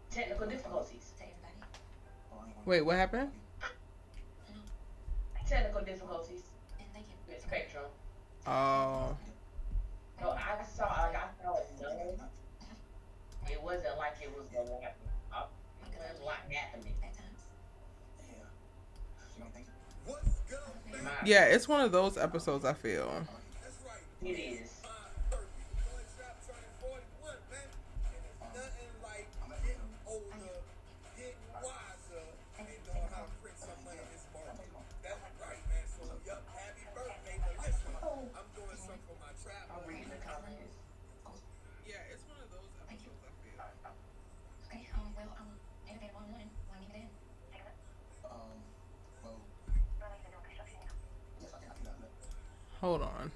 Technical difficulties. Wait, what happened? Technical difficulties with Spectrum. Oh, So I saw it no. It wasn't like it was a lot. It wasn't a lot happening. In my yeah, opinion, it's one of those episodes. I feel. it is. Oh, I'm reading the comments. Yeah, it's one of those episodes. I feel. Hold on.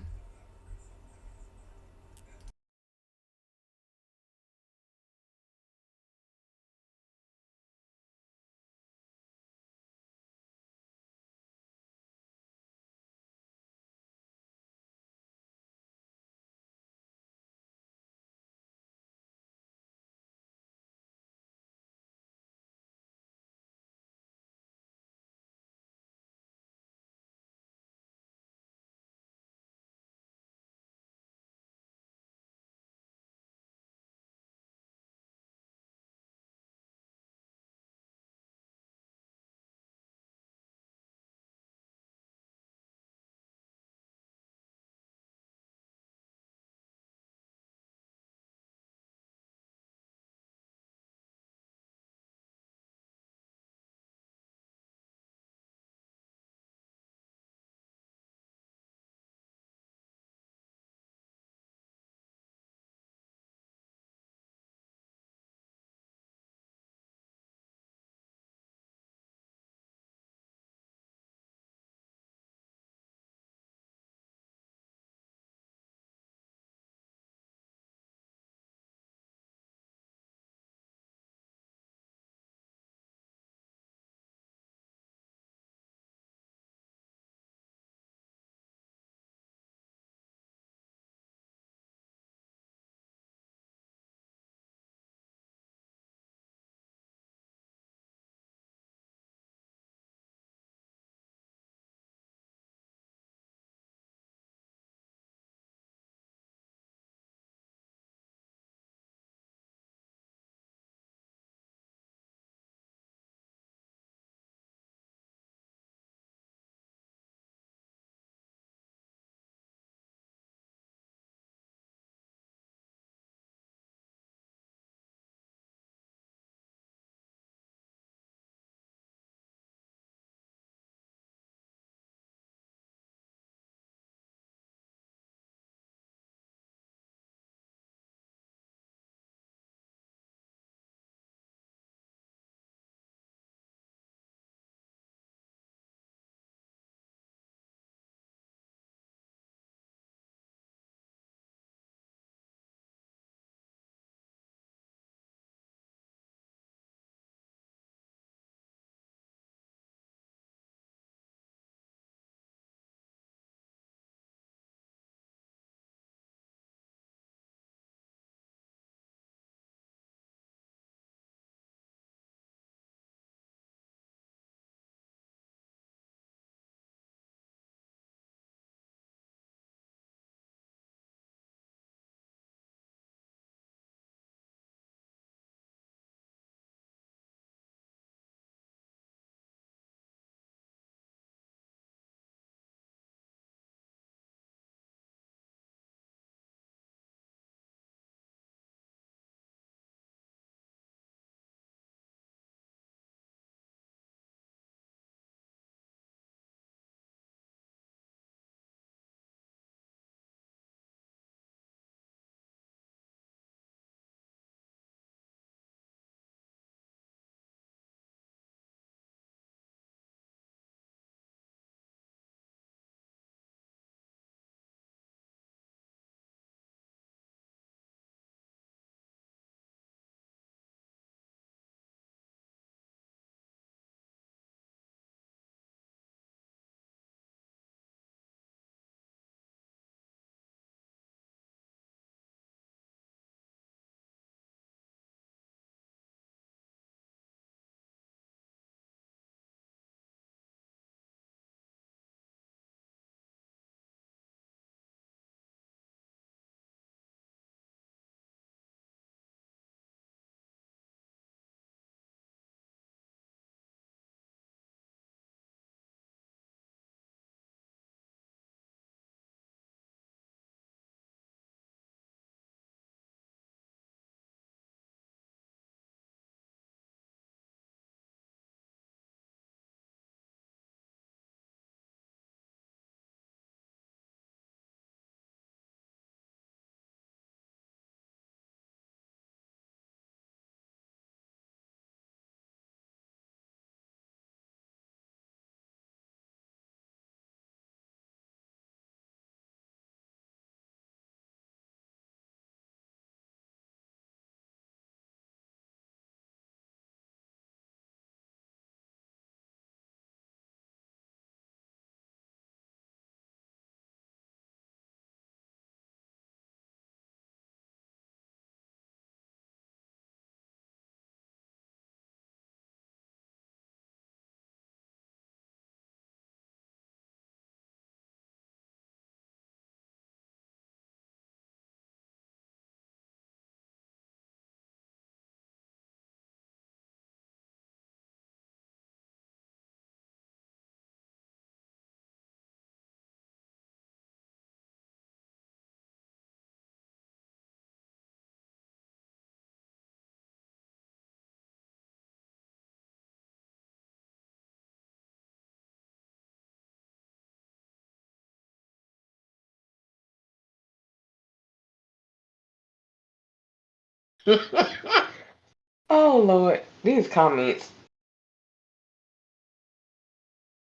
Oh Lord, these comments.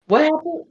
What happened?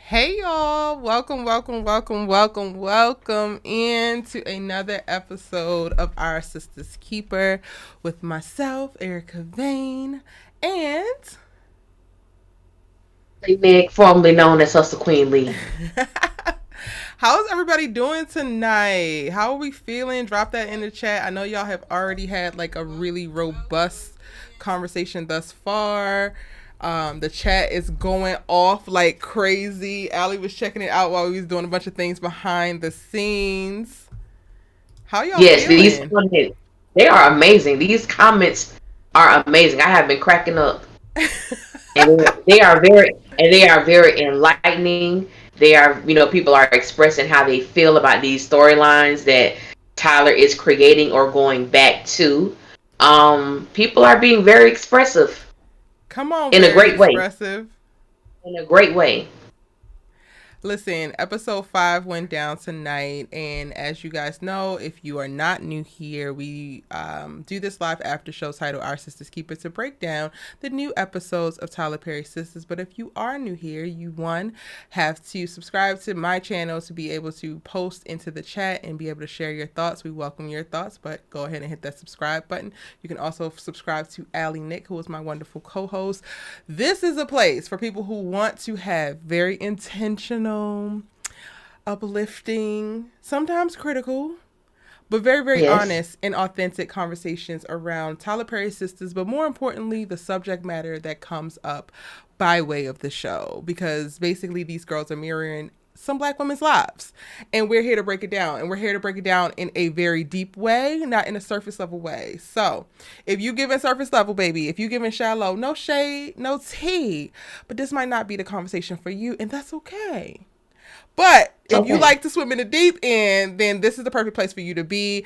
Hey y'all, welcome into another episode of Our Sistas Keeper with myself, Erica Vane, and Meg, formerly known as Hustle Queen Lee. how's everybody doing tonight? How are we feeling? Drop that in the chat. I know y'all have already had like a really robust conversation thus far. The chat is going off like crazy. Allie was checking it out while we was doing a bunch of things behind the scenes. How y'all feeling? These comments, they are amazing. These comments are amazing. I have been cracking up. And they are very enlightening. They are, people are expressing how they feel about these storylines that Tyler is creating or going back to. People are being very expressive. Come on, in a great expressive. In a great way. Listen, episode 5 went down tonight, and as you guys know, if you are not new here, we do this live after show titled Our Sistas Keeper to break down the new episodes of Tyler Perry's Sistas. But if you are new here, you have to subscribe to my channel to be able to post into the chat and be able to share your thoughts. We welcome your thoughts, but go ahead and hit that subscribe button. You can also subscribe to Allie Nick, who is my wonderful co-host. This is a place for people who want to have very intentional, uplifting, sometimes critical, but very honest and authentic conversations around Tyler Perry's Sistas, but more importantly, the subject matter that comes up by way of the show, because basically these girls are mirroring some Black women's lives, and we're here to break it down, and we're here to break it down in a very deep way, not in a surface level way. So if you giving surface level, baby, if you giving shallow, no shade, no tea, but this might not be the conversation for you, and that's okay. But if you like to swim in the deep end, then this is the perfect place for you to be.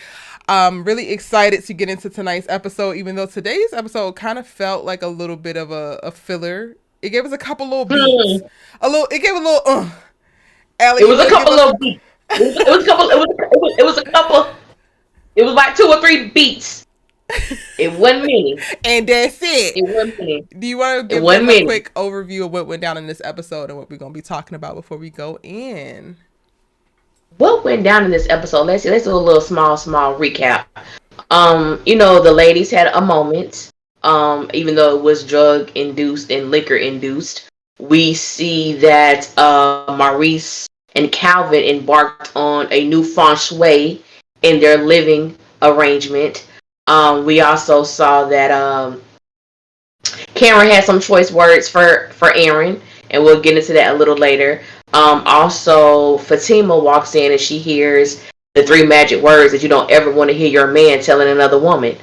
I'm really excited to get into tonight's episode, even though today's episode kind of felt like a little bit of a filler. It gave us a couple little beats. It gave a little Allie, it was a couple little beats. It was like 2 or 3 beats. It wasn't many. And that's it. It wasn't many. Do you want to give them a quick overview of what went down in this episode and what we're going to be talking about before we go in? What went down in this episode? Let's do a little small recap. The ladies had a moment. Even though it was drug induced and liquor induced, we see that Maurice and Calvin embarked on a new feng shui in their living arrangement. We also saw that Karen had some choice words for Aaron, and we'll get into that a little later. Also, Fatima walks in and she hears the 3 magic words that you don't ever want to hear your man telling another woman: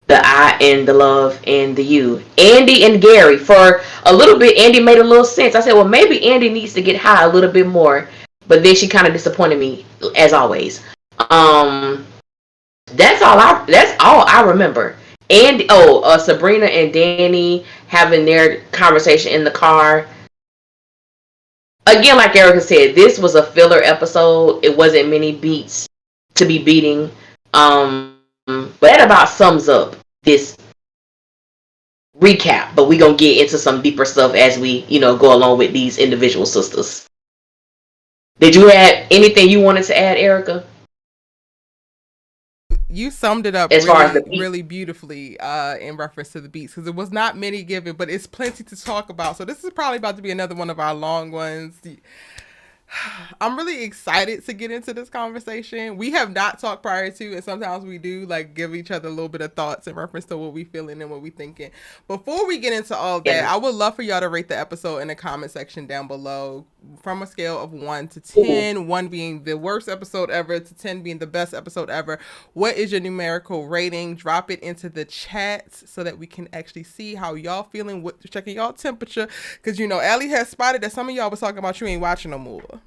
the I and the love and the you. Andi and Gary, for a little bit, Andi made a little sense. I said, well, maybe Andi needs to get high a little bit more, but then she kind of disappointed me, as always. That's all I remember. And Sabrina and Danni having their conversation in the car. Again, like Erica said, this was a filler episode. It wasn't many beats to be beating. But that about sums up this recap. But we're gonna get into some deeper stuff as we, go along with these individual sisters. Did you have anything you wanted to add, Erica? You summed it up really beautifully in reference to the beats, because it was not many given, but it's plenty to talk about. So this is probably about to be another one of our long ones. I'm really excited to get into this conversation. We have not talked prior to, and sometimes we do like give each other a little bit of thoughts in reference to what we feeling and what we thinking. Before we get into all that, I would love for y'all to rate the episode in the comment section down below from a scale of 1 to 10, 1 being the worst episode ever to 10 being the best episode ever. What is your numerical rating? Drop it into the chat so that we can actually see how y'all feeling, checking y'all temperature, because Allie has spotted that some of y'all was talking about you ain't watching no more.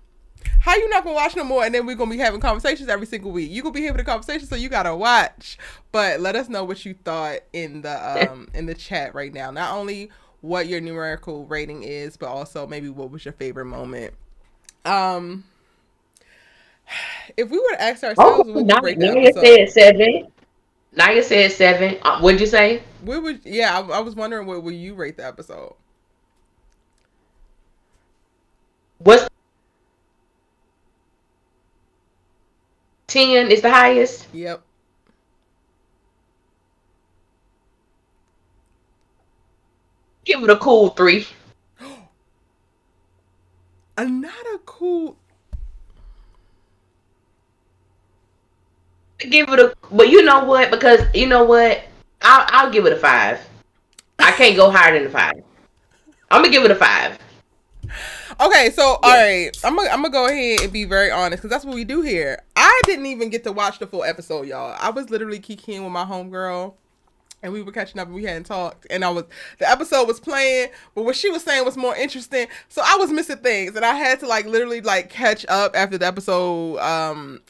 How you not gonna watch no more, and then we're gonna be having conversations every single week? You gonna be having a conversation, so you gotta watch. But let us know what you thought in the chat right now. Not only what your numerical rating is, but also maybe what was your favorite moment. If we were to ask ourselves, would you rate the episode? Said 7. Naya said 7. What'd you say? I was wondering what would you rate the episode? What's 10 is the highest? Yep. Give it a cool 3. Another cool. Give it a, but you know what? Because you know what? I'll give it a 5. I can't go higher than a 5. I'm gonna give it a 5. Okay, so all right, I'm gonna go ahead and be very honest because that's what we do here. I didn't even get to watch the full episode, y'all. I was literally kikiing with my homegirl, and we were catching up, and we hadn't talked. And the episode was playing, but what she was saying was more interesting. So I was missing things, and I had to literally catch up after the episode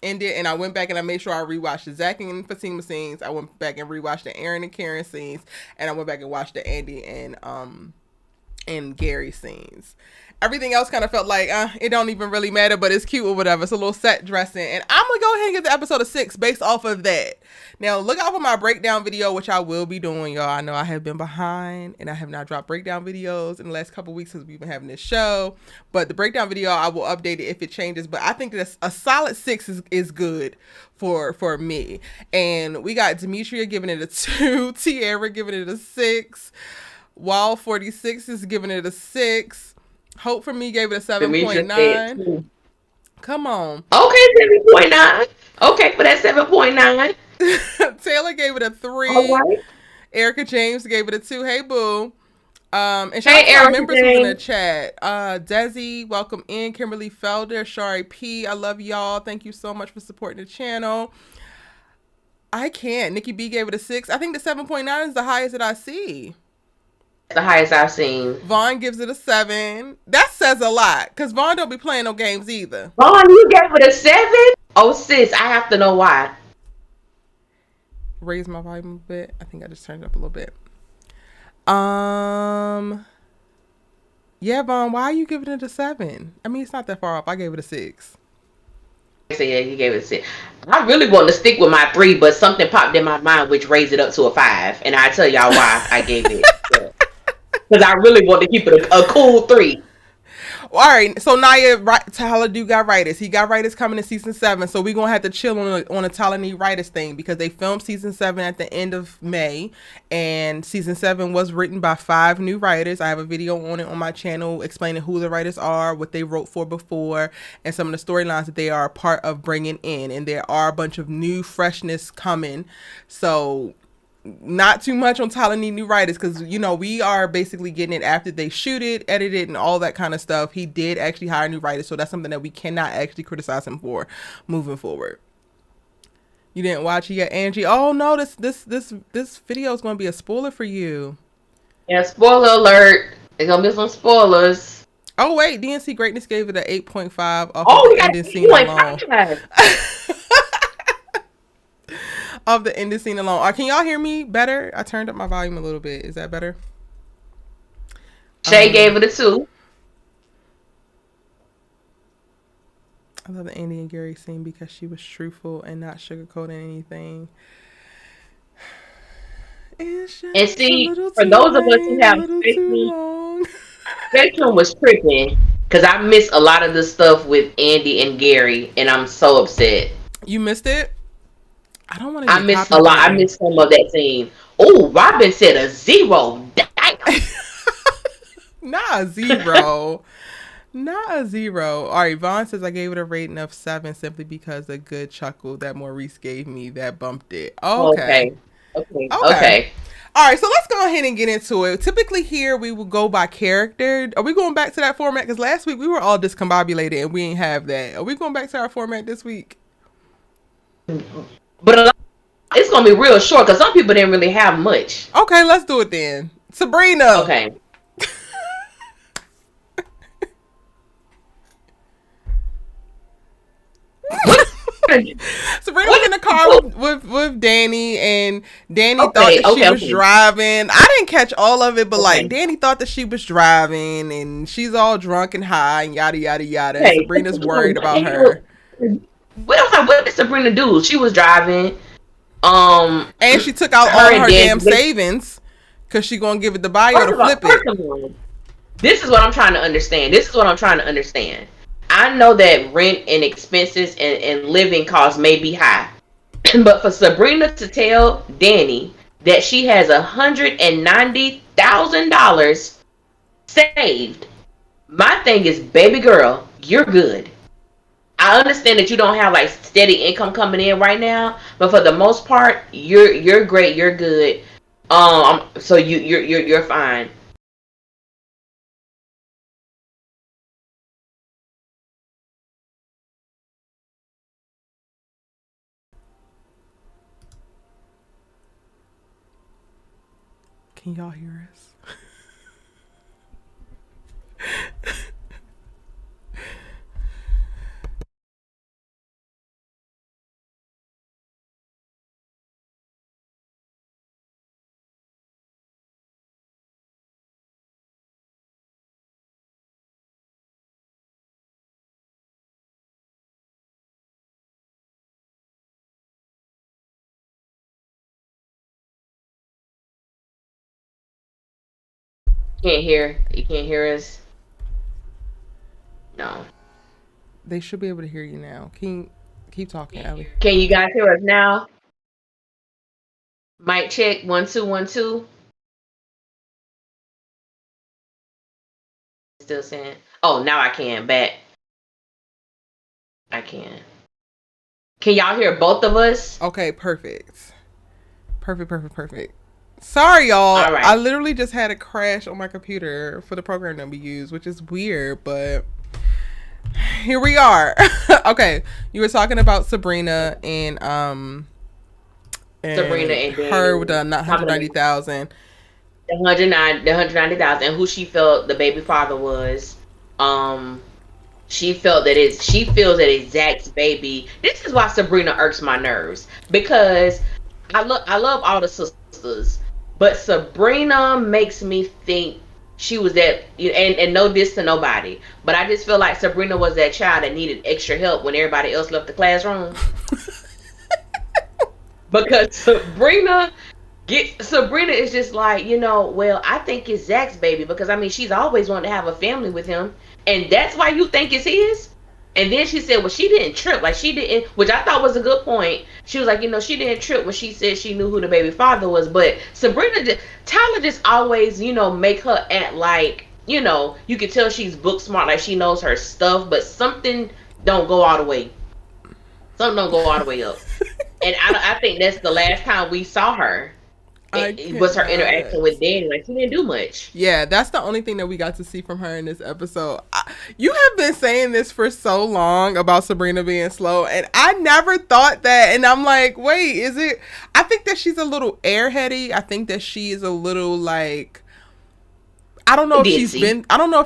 ended. And I went back and I made sure I rewatched the ZAC and Fatima scenes. I went back and rewatched the Aaron and Karen scenes, and I went back and watched the Andi and Gary scenes. Everything else kind of felt like it don't even really matter, but it's cute or whatever. It's a little set dressing, and I'm gonna go ahead and get the episode of 6 based off of that. Now look out for my breakdown video, which I will be doing, y'all. I know I have been behind and I have not dropped breakdown videos in the last couple weeks since we've been having this show, but the breakdown video I will update it if it changes. But I think that a solid 6 is good for me. And we got Demetria giving it a 2, Tiara giving it a 6, Wild 46 is giving it a 6. Hope for Me gave it a 7.9. Come on. Okay, 7.9. Okay, for that 7.9. Taylor gave it a 3. All right. Erica James gave it a 2. Hey, boo. And shout out Hey, to our Erica members who's in the James. chat. Desi, welcome in. Kimberly Felder, Shari P. I love y'all. Thank you so much for supporting the channel. I can't. Nikki B gave it a 6. I think the 7.9 is the highest that I see. The highest I've seen. Vaughn gives it a 7. That says a lot, because Vaughn don't be playing no games either. Vaughn, you gave it a 7? Oh, sis, I have to know why. Raise my volume a bit. I think I just turned it up a little bit. Yeah, Vaughn, why are you giving it a 7? I mean, it's not that far off. I gave it a 6. So yeah, you gave it a 6. I really want to stick with my 3, but something popped in my mind which raised it up to a 5. And I'll tell y'all why I gave it. Because I really want to keep it a cool 3. All right, so Naya, Tyler do got writers. He got writers coming in season 7, so we're gonna have to chill on a Tyler need writers thing because they filmed season 7 at the end of May, and season 7 was written by 5 new writers. I have a video on it on my channel explaining who the writers are, what they wrote for before, and some of the storylines that they are a part of bringing in. And there are a bunch of new freshness coming, so not too much on Tyler need new writers because we are basically getting it after they shoot it, edit it, and all that kind of stuff. He did actually hire new writers, so that's something that we cannot actually criticize him for moving forward. You didn't watch it yet, Angie? Oh no, this video is going to be a spoiler for you. Yeah, spoiler alert. There's gonna be some spoilers. Oh wait, DNC Greatness gave it an 8.5 off of the ending scene alone. Of the ending scene alone. Can y'all hear me better? I turned up my volume a little bit. Is that better? Shay gave it a 2. I love the Andi and Gary scene because she was truthful and not sugarcoating anything. And see, for those of us who have Spectrum was tripping because I missed a lot of the stuff with Andi and Gary, and I'm so upset. You missed it? I don't want to. I missed a lot. I missed some of that scene. Oh, Robin said a 0. Not a 0. Not a 0. All right, Vaughn says I gave it a rating of 7 simply because the good chuckle that Maurice gave me that bumped it. Okay. All right, so let's go ahead and get into it. Typically here we will go by character. Are we going back to that format? Because last week we were all discombobulated and we ain't have that. Are we going back to our format this week? But it's going to be real short because some people didn't really have much. Okay, let's do it then. Sabrina. Okay. Sabrina was in the car with Danni, and Danni thought that she was driving. I didn't catch all of it, but Danni thought that she was driving, and she's all drunk and high, and yada yada yada. And Sabrina's worried about her. What did Sabrina do? She was driving, and she took out all her damn savings because she gonna give it to Bayo to flip it. This is what I'm trying to understand. I know that rent and expenses and living costs may be high. But for Sabrina to tell Danni that she has $190,000 saved, my thing is, baby girl, you're good. I understand that you don't have like steady income coming in right now, but for the most part, you're great, you're good. So you're fine. Can y'all hear us? You can't hear us? No. They should be able to hear you now. Keep talking, Ellie. Can you guys hear us now? Mic check 1 2 1 2. Still saying, oh, now I can. Back. I can. Can y'all hear both of us? Okay, perfect. Perfect. Sorry, y'all. All right. I literally just had a crash on my computer for the program that we use, which is weird, but here we are. Okay, you were talking about Sabrina and Sabrina and her with the 190,000. The 190,000, and who she felt the baby father was. She feels that it's ZAC's baby. This is why Sabrina irks my nerves, because I love all the sisters, but Sabrina makes me think she was that, and no diss to nobody, but I just feel like Sabrina was that child that needed extra help when everybody else left the classroom. Because Sabrina is just like, well, I think it's ZAC's baby, because I mean, she's always wanted to have a family with him, and that's why you think it's his. And then she said, well, she didn't trip. Like, she didn't, which I thought was a good point. She was like, she didn't trip when she said she knew who the baby father was. But Tyler just always, make her act like, you can tell she's book smart, like she knows her stuff, but something don't go all the way. Something don't go all the way up. And I think that's the last time we saw her. It was her interaction with Danni. Like, she didn't do much. Yeah, that's the only thing that we got to see from her in this episode. You have been saying this for so long about Sabrina being slow, and I never thought that. And I'm like, wait, is it? I think that she's a little airheady. I think that she is a little like, I don't know if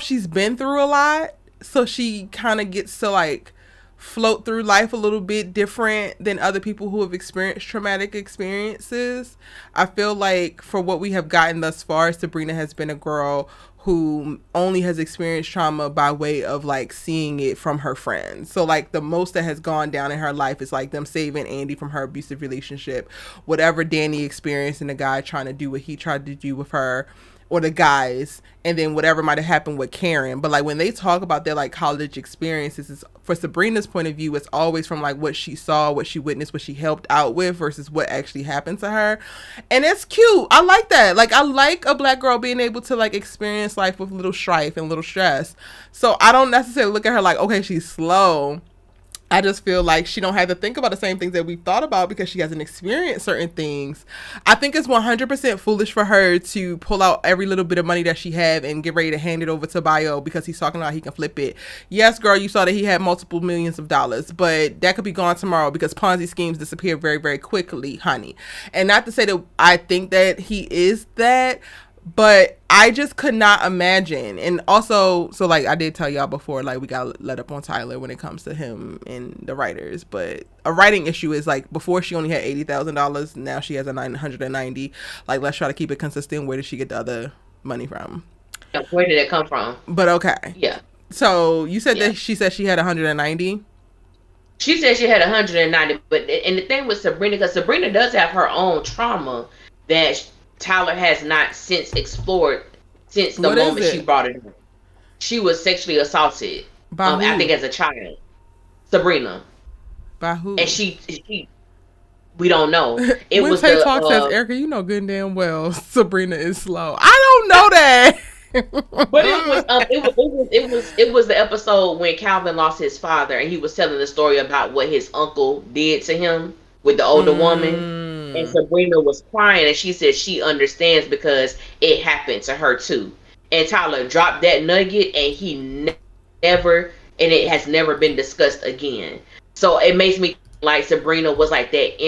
she's been through a lot, so she kind of gets to like float through life a little bit different than other people who have experienced traumatic experiences. I feel like for what we have gotten thus far, Sabrina has been a girl who only has experienced trauma by way of like seeing it from her friends. So like the most that has gone down in her life is like them saving Andi from her abusive relationship, whatever Danni experienced and the guy trying to do what he tried to do with her, or the guys, and then whatever might have happened with Karen. But like when they talk about their like college experiences, it's, for Sabrina's point of view, it's always from like what she saw, what she witnessed, what she helped out with versus what actually happened to her. And it's cute. I like that. Like, I like a black girl being able to like experience life with little strife and little stress. So I don't necessarily look at her like, okay, she's slow. I just feel like she don't have to think about the same things that we've thought about because she hasn't experienced certain things. I think it's 100% foolish for her to pull out every little bit of money that she have and get ready to hand it over to Bio because he's talking about he can flip it. Yes, girl, you saw that he had multiple millions of dollars, but that could be gone tomorrow because Ponzi schemes disappear very, very quickly, honey. And not to say that I think that he is that, but I just could not imagine. And also, so like I did tell y'all before, like we got let up on Tyler when it comes to him and the writers. But a writing issue is like before she only had $80,000, now she has a 990. Like, let's try to keep it consistent. Where did she get the other money from? Where did it come from? But okay. Yeah. So you said that she said she had 190. She said she had 190, but and the thing with Sabrina, because Sabrina does have her own trauma that Tyler has not since explored since the moment she brought it in. she was sexually assaulted. By who? I think as a child. Sabrina. By who? And she we don't know. It when was Tay the Talk says, Erica, you know good and damn well Sabrina is slow. I don't know that. But it was the episode when Calvin lost his father, and he was telling the story about what his uncle did to him with the older woman, and Sabrina was crying, and she said she understands because it happened to her too. And Tyler dropped that nugget, and he never, and it has never been discussed again. So it makes me like Sabrina was like that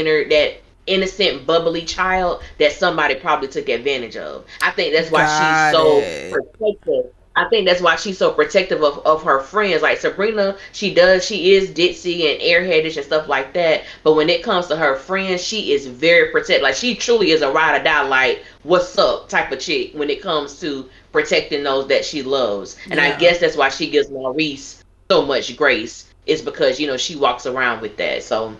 innocent, bubbly child that somebody probably took advantage of. I think that's why she's so protective. I think that's why she's so protective of her friends. Like Sabrina, she is ditzy and airheadish and stuff like that. But when it comes to her friends, she is very protective. Like she truly is a ride or die, like what's up type of chick when it comes to protecting those that she loves. And I guess that's why she gives Maurice so much grace. Is because she walks around with that. So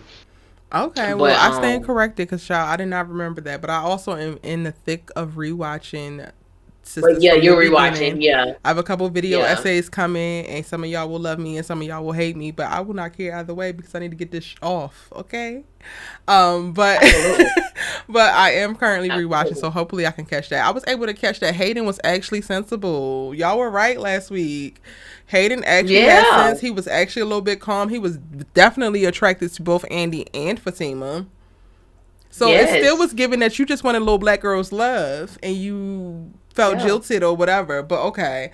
okay, well, I stand corrected because I did not remember that, but I also am in the thick of rewatching Sistas. Yeah, you're rewatching. Yeah, I have a couple video essays coming, and some of y'all will love me, and some of y'all will hate me, but I will not care either way because I need to get this off. Okay, but I am currently rewatching, so hopefully I can catch that. I was able to catch that Hayden was actually sensible. Y'all were right last week. Hayden actually had sense. He was actually a little bit calm. He was definitely attracted to both Andi and Fatima. So it still was given that you just wanted little black girl's love and you felt jilted or whatever. But okay.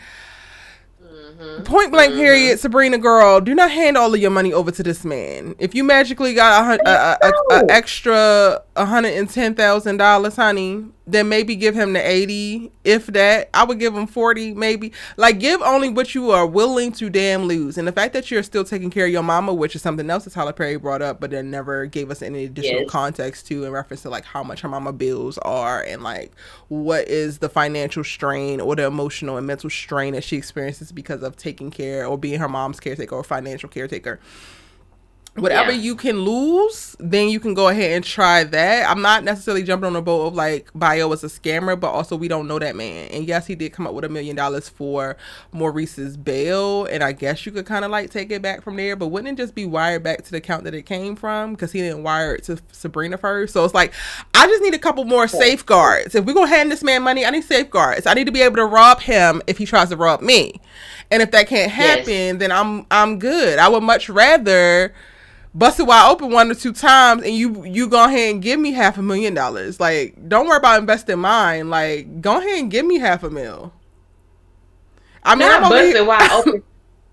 Point blank period, Sabrina girl, do not hand all of your money over to this man. If you magically got a extra $110,000, honey, then maybe give him the 80, if that. I would give him 40, maybe. Like, give only what you are willing to damn lose. And the fact that you're still taking care of your mama, which is something else that Tyler Perry brought up, but then never gave us any additional context to in reference to like how much her mama bills are and like what is the financial strain or the emotional and mental strain that she experiences because of taking care or being her mom's caretaker or financial caretaker. Whatever you can lose, then you can go ahead and try that. I'm not necessarily jumping on the boat of like Bio was a scammer, but also we don't know that man. And yes, he did come up with $1 million for Maurice's bail, and I guess you could kind of like take it back from there. But wouldn't it just be wired back to the account that it came from because he didn't wire it to Sabrina first? So it's like I just need a couple more safeguards. If we're gonna hand this man money, I need safeguards. I need to be able to rob him if he tries to rob me, and if that can't happen, then I'm good. I would much rather bust it wide open 1 or 2 times and you go ahead and give me $500,000. Like, don't worry about investing mine. Like, go ahead and give me $500,000. I mean, I'm bust it wide open.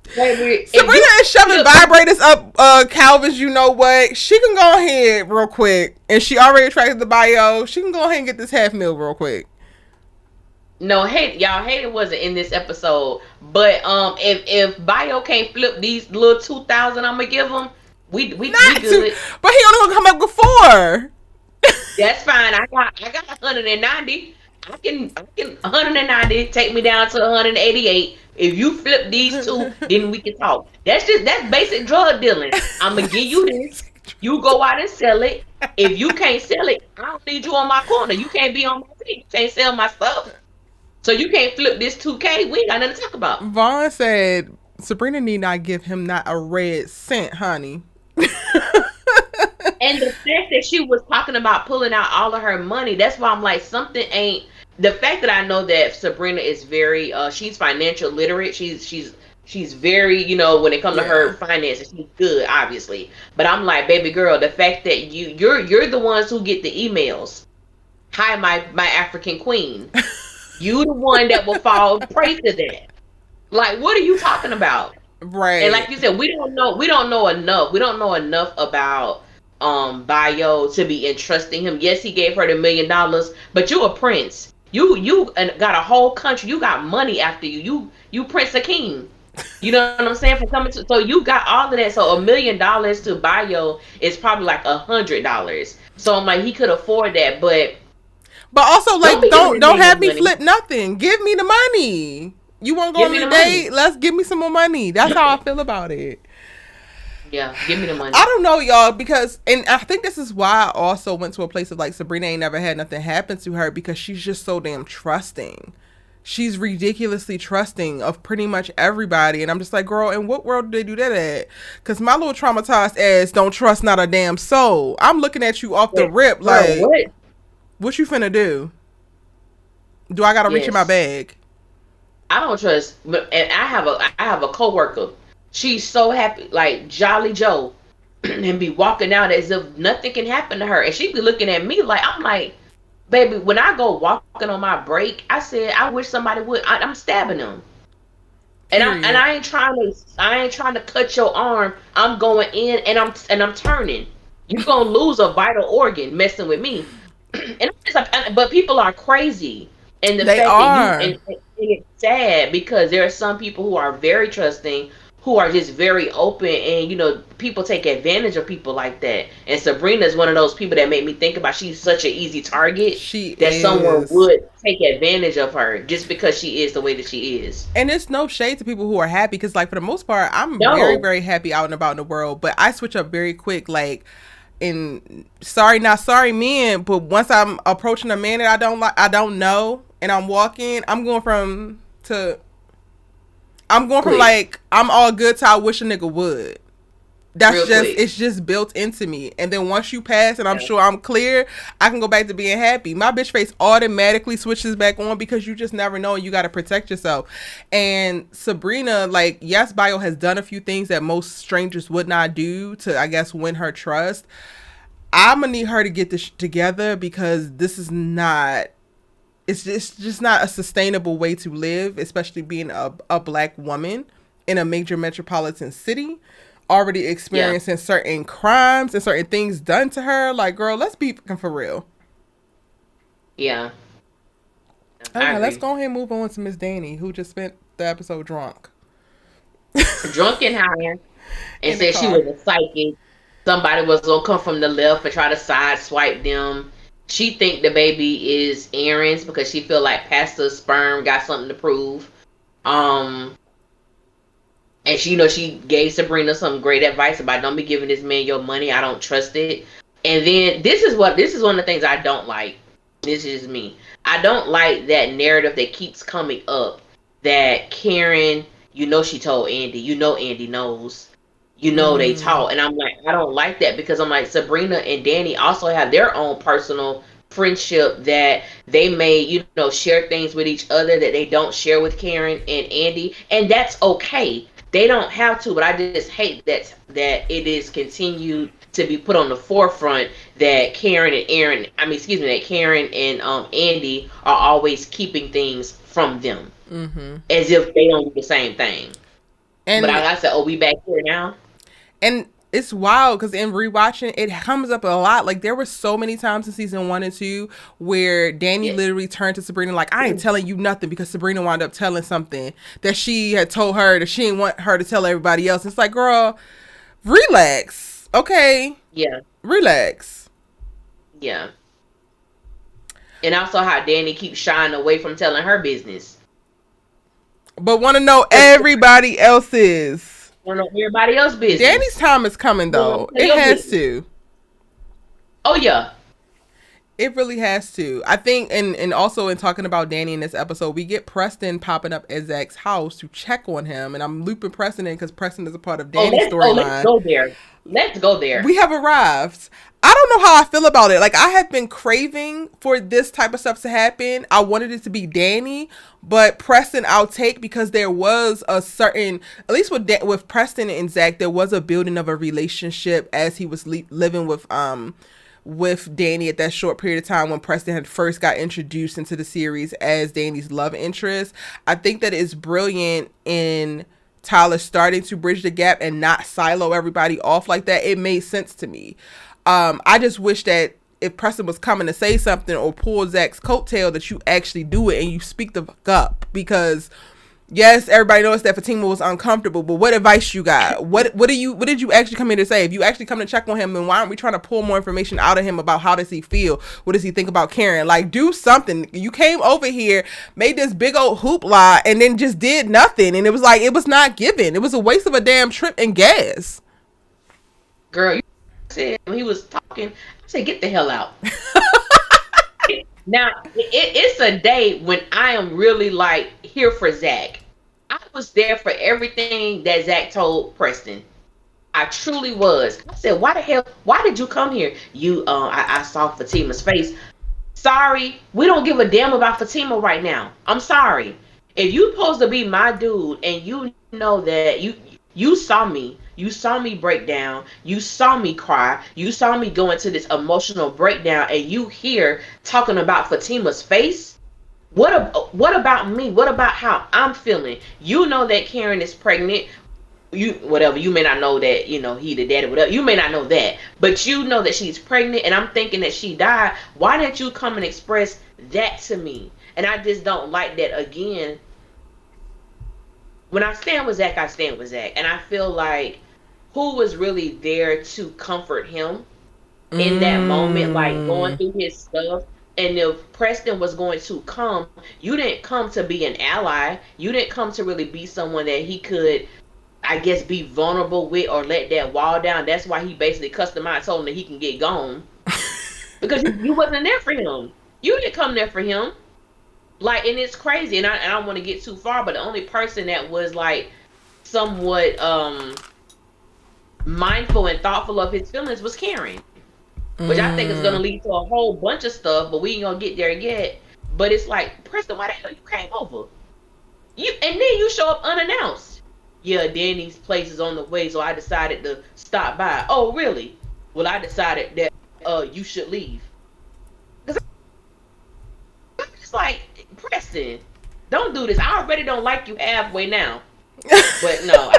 Sabrina is shoving vibrators up Calvin's you know what. She can go ahead real quick, and she already attracted the Bio. She can go ahead and get this $500,000 real quick. No, Hayden wasn't in this episode, but if Bio can't flip these little 2,000 I'm gonna give him, we good. But he only gonna come up with 4. That's fine. I got 190. I can 190 take me down to 188. If you flip these 2, then we can talk. That's basic drug dealing. I'm gonna give you this. You go out and sell it. If you can't sell it, I don't need you on my corner. You can't be on my team. You can't sell my stuff. So you can't flip this 2K. We ain't got nothing to talk about. Vaughn said Sabrina need not give him not a red cent, honey. And the fact that she was talking about pulling out all of her money, that's why I'm like, something ain't. The fact that I know that Sabrina is very, she's financial literate. She's very, when it comes to her finances, she's good, obviously. But I'm like, baby girl, the fact that you're the ones who get the emails. Hi, my African queen. You the one that will fall prey to that. Like, what are you talking about? Right. And like you said, we don't know enough. We don't know enough about Bio to be entrusting him. Yes, he gave her the $1 million, but you're a prince. You got a whole country. You got money after you. You Prince Akeem. You know what I'm saying? For coming to, so you got all of that. So $1 million to Bio is probably like $100. So I'm like, he could afford that, but also like don't have me flip nothing. Give me the money. You want to go on a date? Let's give me some more money. That's how I feel about it. Yeah, give me the money. I don't know, y'all, because, and I think this is why I also went to a place of like Sabrina ain't never had nothing happen to her because she's just so damn trusting. she's ridiculously trusting of pretty much everybody. And I'm just like, girl, in what world do they do that at? Because my little traumatized ass don't trust not a damn soul. I'm looking at you off the rip like, what you finna do? Do I gotta reach in my bag? I don't trust, and I have a coworker. She's so happy, like Jolly Joe, and be walking out as if nothing can happen to her, and she be looking at me like, I'm like, baby, when I go walking on my break, I said I wish somebody would. I'm stabbing them, and I ain't trying to cut your arm. I'm going in and I'm turning. You're gonna lose a vital organ messing with me, and but people are crazy, and the fact that you and it's sad because there are some people who are very trusting, who are just very open, and you know, people take advantage of people like that. And Sabrina is one of those people that made me think about, she's such an easy target someone would take advantage of her just because she is the way that she is. And it's no shade to people who are happy, because like for the most part, I'm very, very happy out and about in the world, but I switch up very quick. Like, in sorry not sorry men, but once I'm approaching a man that I don't know, and I'm walking, I'm going from like, I'm all good to I wish a nigga would. That's it's just built into me. And then once you pass and I'm sure I'm clear, I can go back to being happy. My bitch face automatically switches back on, because you just never know and you got to protect yourself. And Sabrina, like, yes, Bio has done a few things that most strangers would not do to, I guess, win her trust. I'm going to need her to get this together, because this is not... It's just not a sustainable way to live, especially being a black woman in a major metropolitan city, already experiencing certain crimes and certain things done to her. Like, girl, let's be for real. Yeah. Okay, let's go ahead and move on to Miss Danni, who just spent the episode drunk. Drunk and high, and said she was a psychic. Somebody was going to come from the left and try to sideswipe them. She think the baby is Aaron's because she feel like Pastor's sperm got something to prove. And she, you know, she gave Sabrina some great advice about don't be giving this man your money. I don't trust it. And then this is one of the things I don't like. This is me. I don't like that narrative that keeps coming up that Karen, you know, she told Andi, you know, Andi knows. You know, they talk. And I'm like, I don't like that, because I'm like, Sabrina and Danni also have their own personal friendship that they may, you know, share things with each other that they don't share with Karen and Andi. And that's okay. They don't have to, but I just hate that it is continued to be put on the forefront that Karen and Andi are always keeping things from them. As if they don't do the same thing. And but I said, we back here now? And it's wild, because in rewatching, it comes up a lot. Like, there were so many times in season 1 and 2 where Danni literally turned to Sabrina like, I ain't telling you nothing, because Sabrina wound up telling something that she had told her that she didn't want her to tell everybody else. It's like, girl, relax. Okay? Yeah. Relax. Yeah. And also how Danni keeps shying away from telling her business. But want to know everybody else's. Want to know everybody else's business. Danni's time is coming, though. It has to. Oh, yeah. It really has to. I think, and also in talking about Danni in this episode, we get Preston popping up at ZAC's house to check on him. And I'm looping Preston in because Preston is a part of Danni's storyline. Let's go there. Let's go there. We have arrived. I don't know how I feel about it. Like, I have been craving for this type of stuff to happen. I wanted it to be Danni, but Preston I'll take, because there was a certain, at least with Preston and ZAC, there was a building of a relationship as he was living with Danni at that short period of time when Preston had first got introduced into the series as Danni's love interest. I think that it's brilliant in Tyler starting to bridge the gap and not silo everybody off like that. It made sense to me. I just wish that if Preston was coming to say something or pull ZAC's coattail, that you actually do it and you speak the fuck up. Because yes, everybody knows that Fatima was uncomfortable, but what advice you got? What did you actually come here to say? If you actually come to check on him, then why aren't we trying to pull more information out of him about how does he feel? What does he think about Karen? Like, do something. You came over here, made this big old hoopla, and then just did nothing. And it was like, it was not given. It was a waste of a damn trip and gas. Girl, you said when he was talking, I said, get the hell out. Now, it's a day when I am really like here for ZAC. I was there for everything that ZAC told Preston. I truly was. I said, why the hell? Why did you come here? I saw Fatima's face. Sorry, we don't give a damn about Fatima right now. I'm sorry. If you supposed to be my dude and you know that you saw me break down, you saw me cry, you saw me go into this emotional breakdown, and you here talking about Fatima's face. What about me? What about how I'm feeling? You know that Karen is pregnant. You may not know that he the daddy, whatever, you may not know that, but you know that she's pregnant, and I'm thinking that she died. Why didn't you come and express that to me? And I just don't like that. Again, when I stand with ZAC, I stand with ZAC, and I feel like who was really there to comfort him in that moment, like going through his stuff. And if Preston was going to come, you didn't come to be an ally, you didn't come to really be someone that he could, I guess, be vulnerable with or let that wall down. That's why he basically customized, told him that he can get gone. Because you wasn't there for him. You didn't come there for him. Like, and it's crazy, and I don't want to get too far, but the only person that was like somewhat mindful and thoughtful of his feelings was Karen. Which I think is gonna lead to a whole bunch of stuff, but we ain't gonna get there yet. But it's like, Preston, why the hell you came over? And then you show up unannounced. Yeah, Danny's place is on the way, so I decided to stop by. Oh, really? Well, I decided that you should leave. Cause it's like, Preston, don't do this. I already don't like you halfway now. But no,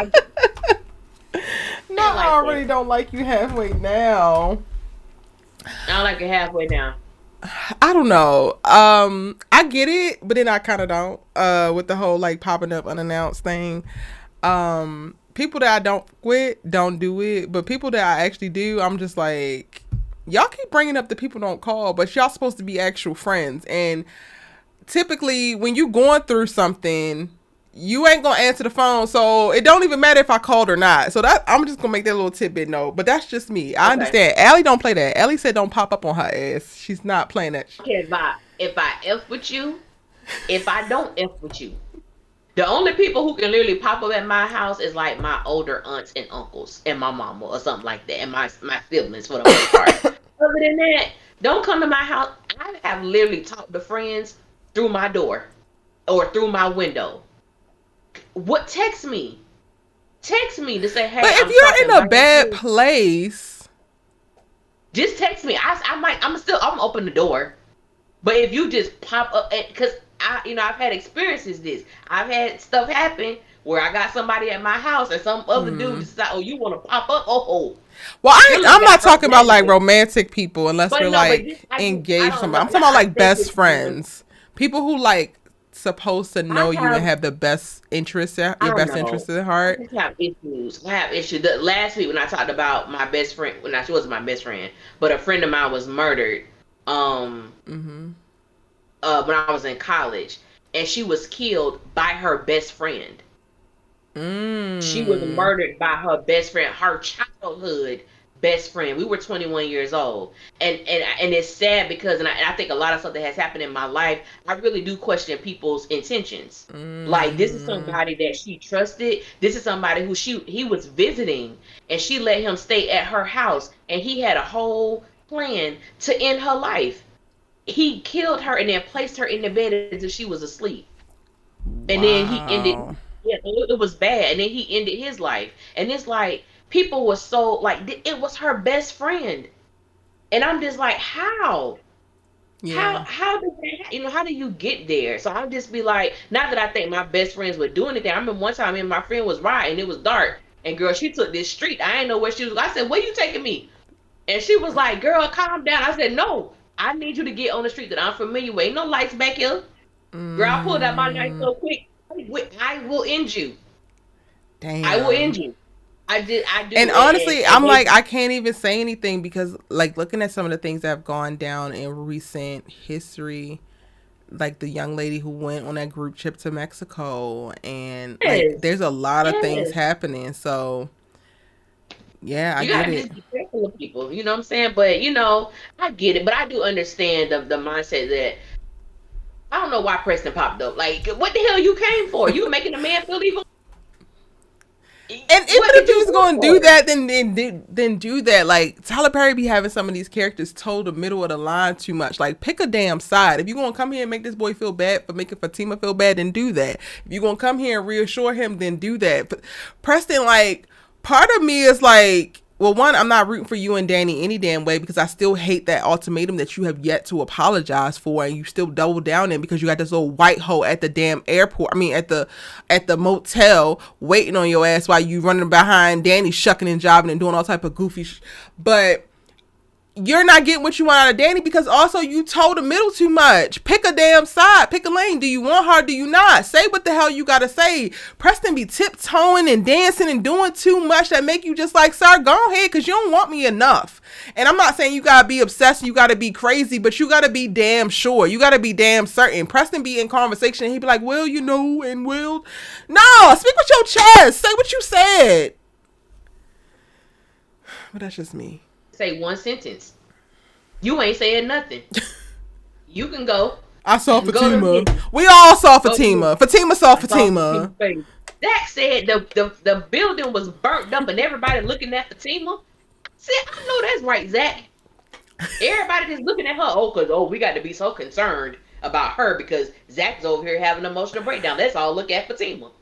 I already don't like you halfway now. I don't like it halfway now. I don't know. I get it, but then I kind of don't. With the whole like popping up unannounced thing. People that I don't quit don't do it, but people that I actually do, I'm just like, y'all keep bringing up the people don't call, but y'all supposed to be actual friends. And typically, when you going through something, you ain't gonna answer the phone, so it don't even matter if I called or not. So that I'm just gonna make that little tidbit note. But that's just me. I understand. Allie don't play that. Allie said don't pop up on her ass. She's not playing that. Okay, if I F with you, if I don't F with you, the only people who can literally pop up at my house is like my older aunts and uncles and my mama or something like that, and my siblings for the most part. Other than that, don't come to my house. I have literally talked to friends through my door or through my window. What? Text me to say, hey. But if you're in a bad place, just text me. I'm open the door. But if you just pop up, because I've had experiences. I've had stuff happen where I got somebody at my house and some other dude decide, oh, you want to pop up? Oh. Well, I'm not talking about like romantic people unless we're like engaged. I'm talking about like best friends, people who like supposed to know you and have the best interest, your best interest at heart. I have issues. The last week when I talked about my best friend, she wasn't my best friend, but a friend of mine was murdered. When I was in college, and she was killed by her best friend. She was murdered by her best friend, her childhood best friend. We were 21 years old, and it's sad because, and I think a lot of stuff that has happened in my life, I really do question people's intentions. Like, this is somebody that she trusted. This is somebody who he was visiting, and she let him stay at her house, and he had a whole plan to end her life. He killed her and then placed her in the bed until she was asleep. And then he ended. Yeah, it was bad. And then he ended his life. And it's like, people were so like, it was her best friend, and I'm just like, how? Yeah. How did that, how do you get there? So I'll just be like, not that I think my best friends would do anything. I remember one time, me and my friend was riding, and it was dark, and girl, she took this street. I didn't know where she was. I said, where you taking me? And she was like, girl, calm down. I said, no, I need you to get on the street that I'm familiar with. Ain't no lights back here. Girl, I pulled out my knife so quick. I will end you. Damn. I will end you. I do. And honestly, I'm like, I can't even say anything because, like, looking at some of the things that have gone down in recent history, like the young lady who went on that group trip to Mexico, and like, there's a lot of things happening. So Yeah, I You get gotta it. just be careful of people. You know what I'm saying? But I get it. But I do understand the mindset that I don't know why Preston popped up. Like, what the hell you came for? You were making a man feel even. And even What if did you you was gonna for? do that, then do that. Like Tyler Perry be having some of these characters toe the middle of the line too much. Like pick a damn side. If you gonna come here and make this boy feel bad for making Fatima feel bad, then do that. If you gonna come here and reassure him, then do that. But Preston, like part of me is like, well, one, I'm not rooting for you and Danni any damn way because I still hate that ultimatum that you have yet to apologize for, and you still double down in because you got this little white hoe at the damn airport. I mean, at the motel waiting on your ass while you running behind Danni, shucking and jobbing and doing all type of goofy. But you're not getting what you want out of Danni because also you toe the middle too much. Pick a damn side. Pick a lane. Do you want her? Do you not? Say what the hell you gotta say. Preston be tiptoeing and dancing and doing too much that make you just like, sir, go ahead because you don't want me enough. And I'm not saying you gotta be obsessed, you gotta be crazy, but you gotta be damn sure. You gotta be damn certain. Preston be in conversation and he be like, well, and will. No, speak with your chest. Say what you said. But that's just me. Say one sentence. You ain't saying nothing. You can go. I saw Fatima. We all saw Fatima. Fatima saw Fatima. ZAC said the building was burnt up and everybody looking at Fatima. See, I know that's right, ZAC. Everybody just looking at her. Because we got to be so concerned about her because ZAC's over here having an emotional breakdown. Let's all look at Fatima.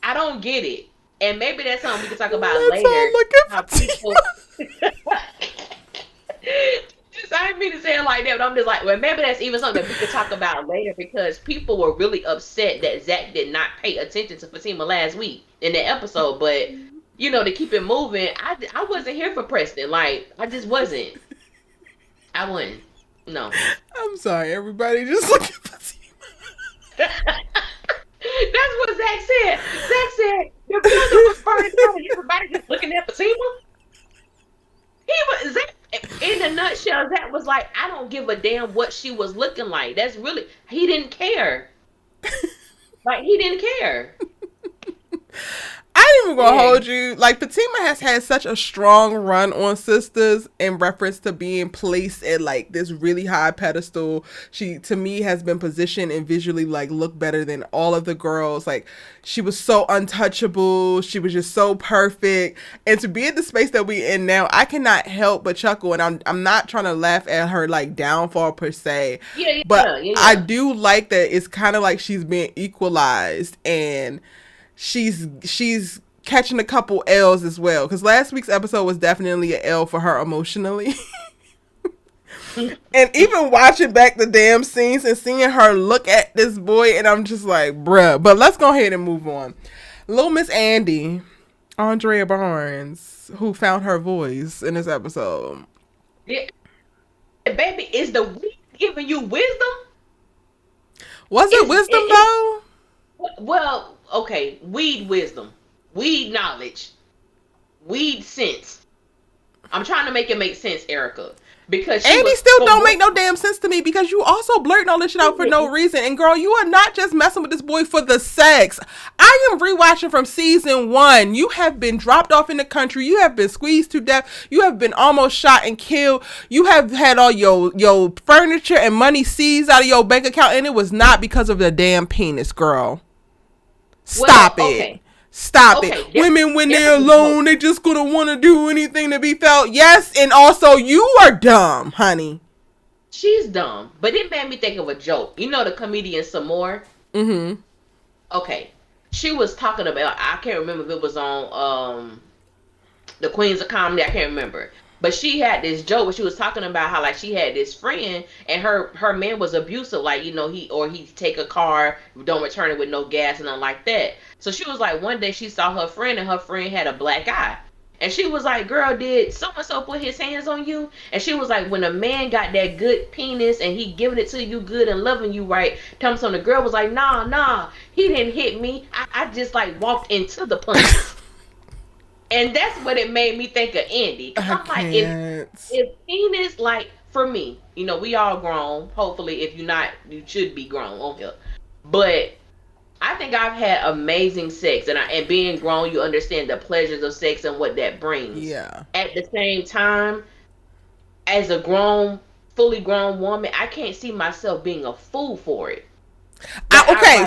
I don't get it. And maybe that's something we can talk about later. How people I didn't mean to say it like that, but I'm just like, well, maybe that's even something that we could talk about later because people were really upset that ZAC did not pay attention to Fatima last week in the episode. But to keep it moving, I wasn't here for Preston. Like, I just wasn't. I wasn't. No. I'm sorry, everybody. Just look at Fatima. That's what ZAC said. ZAC said your brother was burning down and everybody just looking at Fatima. In a nutshell, ZAC was like, I don't give a damn what she was looking like. That's really, he didn't care. Like, he didn't care. I ain't even gonna hold you. Like, Fatima has had such a strong run on Sistas in reference to being placed at like this really high pedestal. She, to me, has been positioned and visually like look better than all of the girls. Like, she was so untouchable. She was just so perfect. And to be in the space that we in now, I cannot help but chuckle. And I'm not trying to laugh at her like downfall per se. But I do like that it's kind of like she's being equalized and she's catching a couple L's as well, because last week's episode was definitely an L for her emotionally. And even watching back the damn scenes and seeing her look at this boy, and I'm just like, bruh. But let's go ahead and move on. Little Miss Andi, Andrea Barnes, who found her voice in this episode. Yeah. Baby, is the weed giving you wisdom? Was it wisdom though? Well, okay, weed wisdom, weed knowledge, weed sense. I'm trying to make it make sense, Erica, because Andi still don't make no damn sense to me because you also blurting all this shit out for no reason. And girl, you are not just messing with this boy for the sex. I am rewatching from season 1. You have been dropped off in the country. You have been squeezed to death. You have been almost shot and killed. You have had all your furniture and money seized out of your bank account, and it was not because of the damn penis, girl. Stop it. Stop it. Women, when they're alone, they just gonna want to do anything to be felt. Yes, and also you are dumb, honey. She's dumb, but it made me think of a joke. You know the comedian Samore? Mm-hmm. Okay. She was talking about, I can't remember if it was on the Queens of Comedy, I can't remember. But she had this joke where she was talking about how like she had this friend and her man was abusive, like, he take a car, don't return it with no gas and nothing like that. So she was like, one day she saw her friend and her friend had a black eye. And she was like, girl, did so-and-so put his hands on you? And she was like, when a man got that good penis and he giving it to you good and loving you right, the girl was like, nah, he didn't hit me. I just like walked into the punch. And that's what it made me think of Andi. I'm like, if penis, like, for me, we all grown. Hopefully, if you're not, you should be grown on here. But I think I've had amazing sex, and being grown, you understand the pleasures of sex and what that brings. Yeah. At the same time, as a grown, fully grown woman, I can't see myself being a fool for it.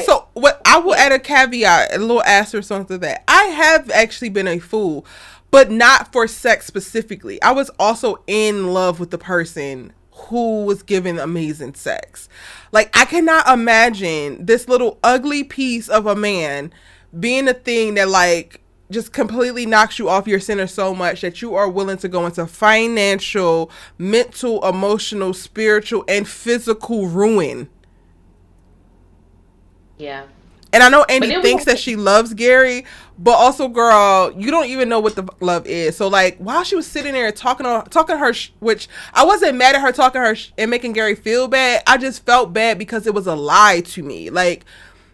So what I will add a caveat, a little asterisk onto that. I have actually been a fool, but not for sex specifically. I was also in love with the person who was given amazing sex. Like, I cannot imagine this little ugly piece of a man being a thing that, like, just completely knocks you off your center so much that you are willing to go into financial, mental, emotional, spiritual, and physical ruin. Yeah. And I know Andi thinks that she loves Gary, but also, girl, you don't even know what the love is. So, like, while she was sitting there talking to her, which I wasn't mad at her talking to her and making Gary feel bad. I just felt bad because it was a lie to me. Like,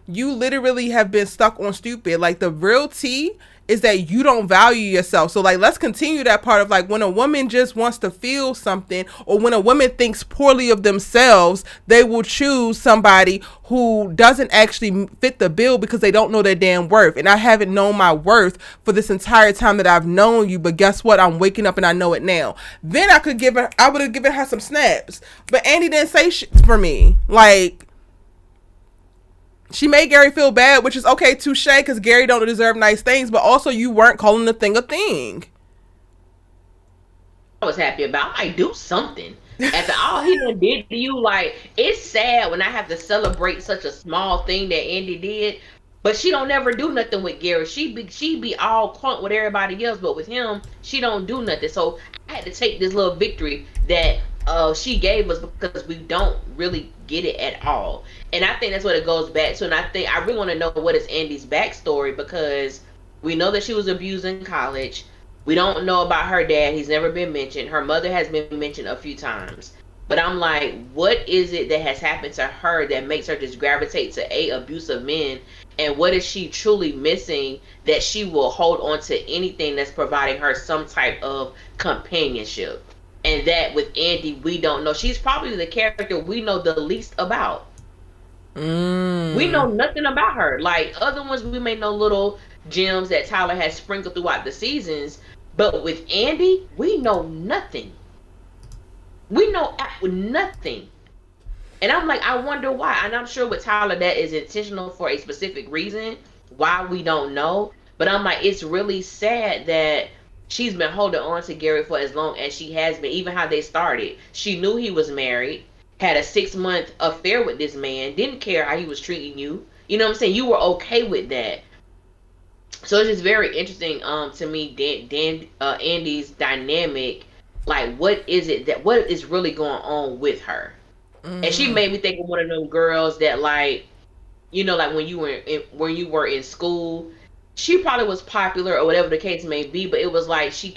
you literally have been stuck on stupid. Like, the real tea is that you don't value yourself. So, like, let's continue that part of, like, when a woman just wants to feel something, or when a woman thinks poorly of themselves, they will choose somebody who doesn't actually fit the bill because they don't know their damn worth. And I haven't known my worth for this entire time that I've known you, but guess what? I'm waking up and I know it now. Then I would have given her some snaps. But Andi didn't say shit for me. Like, she made Gary feel bad, which is okay, touche, because Gary don't deserve nice things, but also you weren't calling the thing a thing. I was happy about, I might do something. After all he done did to you, like, it's sad when I have to celebrate such a small thing that Andi did, but she don't never do nothing with Gary. She be all crunk with everybody else, but with him, she don't do nothing. So I had to take this little victory that she gave us because we don't really get it at all. And I think that's what it goes back to. And I think I really want to know what is Andi's backstory, because we know that she was abused in college. We don't know about her dad. He's never been mentioned. Her mother has been mentioned a few times. But I'm like, what is it that has happened to her that makes her just gravitate to abusive men? And what is she truly missing that she will hold on to anything that's providing her some type of companionship? And that with Andi, we don't know. She's probably the character we know the least about. We know nothing about her. Like, other ones, we may know little gems that Tyler has sprinkled throughout the seasons. But with Andi, we know nothing. We know nothing. And I'm like, I wonder why. And I'm sure with Tyler, that is intentional for a specific reason why we don't know. But I'm like, it's really sad that she's been holding on to Gary for as long as she has been. Even how they started. She knew he was married, had a 6-month affair with this man, didn't care how he was treating you. You know what I'm saying? You were okay with that. So it's just very interesting to me, Andi's dynamic. Like, what is really going on with her? And she made me think of one of them girls that, like, you know, like when you were in school, she probably was popular or whatever the case may be, but it was like she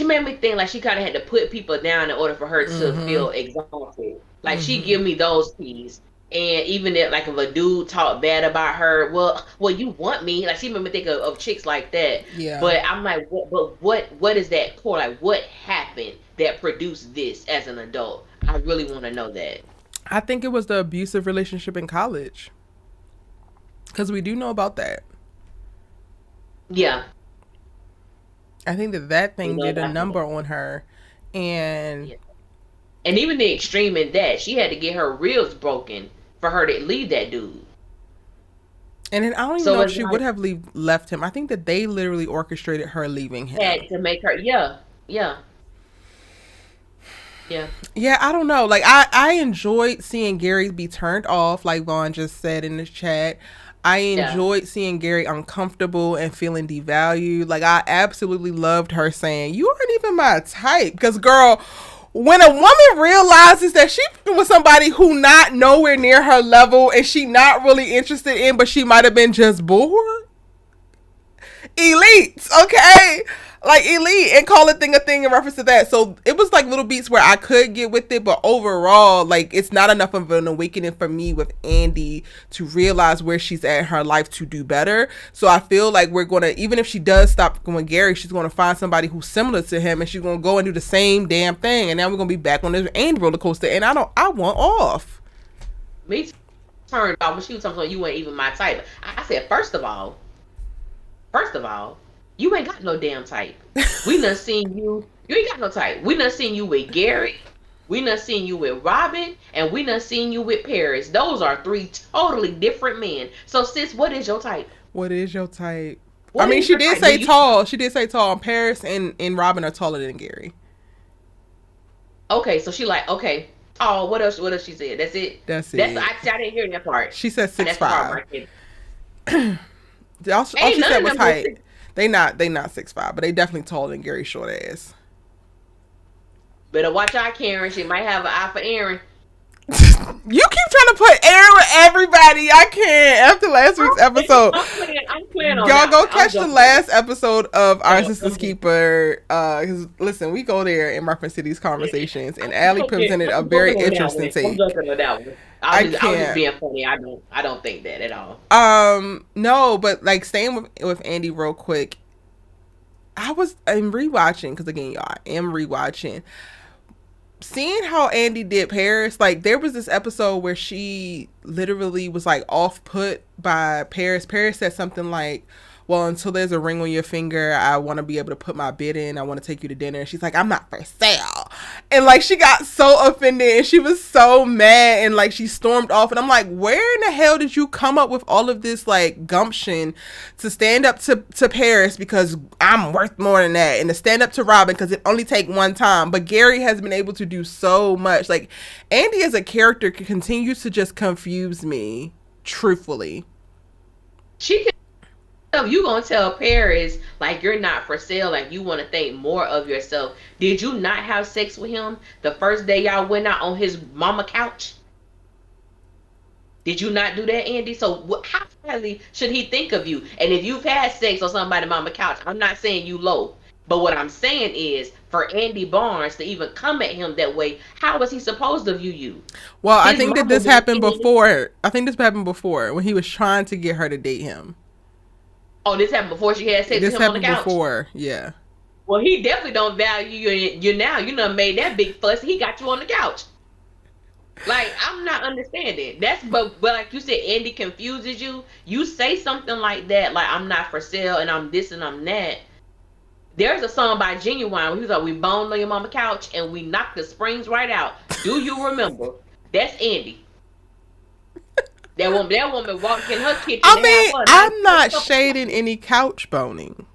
made me think like she kind of had to put people down in order for her to feel exalted. Like, she give me those keys. And even if, like, if a dude talked bad about her, well, you want me? Like, she made me think of chicks like that. Yeah. But I'm like, what is that core? Like, what happened that produced this as an adult? I really want to know that. I think it was the abusive relationship in college. Because we do know about that. Yeah. I think that thing did a number on her. And... yeah. And even the extreme in that, she had to get her ribs broken for her to leave that dude. And then I don't even know if she would have left him. I think that they literally orchestrated her leaving him. Had to make her, yeah. Yeah, I don't know. Like, I enjoyed seeing Gary be turned off, like Vaughn just said in the chat. I enjoyed seeing Gary uncomfortable and feeling devalued. Like, I absolutely loved her saying, "You aren't even my type." Because, girl, when a woman realizes that she's with somebody who not nowhere near her level and she not really interested in, but she might have been just bored. Elite, okay? Like, elite, and call a thing in reference to that. So it was like little beats where I could get with it, but overall, like, it's not enough of an awakening for me with Andi to realize where she's at in her life to do better. So I feel like we're going to, even if she does stop going Gary, she's going to find somebody who's similar to him, and she's going to go and do the same damn thing. And now we're going to be back on this Andi roller coaster, and I want off. Me too. turned off when she was talking about you weren't even my type. I said, first of all, you ain't got no damn type. We done seen you. You ain't got no type. We done seen you with Gary. We done seen you with Robin, and we done seen you with Paris. Those are 3 totally different men. So, sis, what is your type? What is your type? What I mean, she did say tall. She did say tall. Paris and Robin are taller than Gary. Okay, so she like, okay, tall. What else? What else she said? That's it. I didn't hear that part. She said 6'5". all she Ain't none said of was them height. They not 6'5", but they definitely taller than Gary's short ass. Better watch out, Karen. She might have an eye for Aaron. You keep trying to put Aaron with everybody. I can't. After last week's episode, I'm playing on y'all that. go catch the last episode of Our Sisters Keeper. Cause listen, we go there in reference to these conversations, and Allie presented a very interesting take. I'm joking with that one. I was just being funny. I don't think that at all. No, but like staying with Andi real quick. I'm rewatching because again, y'all, I am rewatching. Seeing how Andi did Paris, like there was this episode where she literally was like off put by Paris. Paris said something like, well, until there's a ring on your finger, I want to be able to put my bid in. I want to take you to dinner. And she's like, I'm not for sale. And like she got so offended and she was so mad and like she stormed off. And I'm like, where in the hell did you come up with all of this like gumption to stand up to Paris because I'm worth more than that, and to stand up to Robin because it only take one time? But Gary has been able to do so much. Like Andi as a character continues to just confuse me, truthfully. She can. You gonna tell Paris like you're not for sale, like you want to think more of yourself. Did you not have sex with him the first day y'all went out on his mama couch? Did you not do that, Andi? So how highly should he think of you? And if you've had sex on somebody's mama couch, I'm not saying you low, but what I'm saying is for Andi Barnes to even come at him that way, how was he supposed to view you? Well, I think that this happened before. I think this happened before when he was trying to get her to date him. Oh, this happened before she had sex with him on the couch? This happened before, yeah. Well, he definitely don't value you now. You done made that big fuss. He got you on the couch. Like, I'm not understanding. But like you said, Andi confuses you. You say something like that, like, I'm not for sale, and I'm this and I'm that. There's a song by Genuine where he was like, we boned on your mama couch, and we knocked the springs right out. Do you remember? That's Andi. That woman walked in her kitchen. I mean, I'm not shading any couch boning.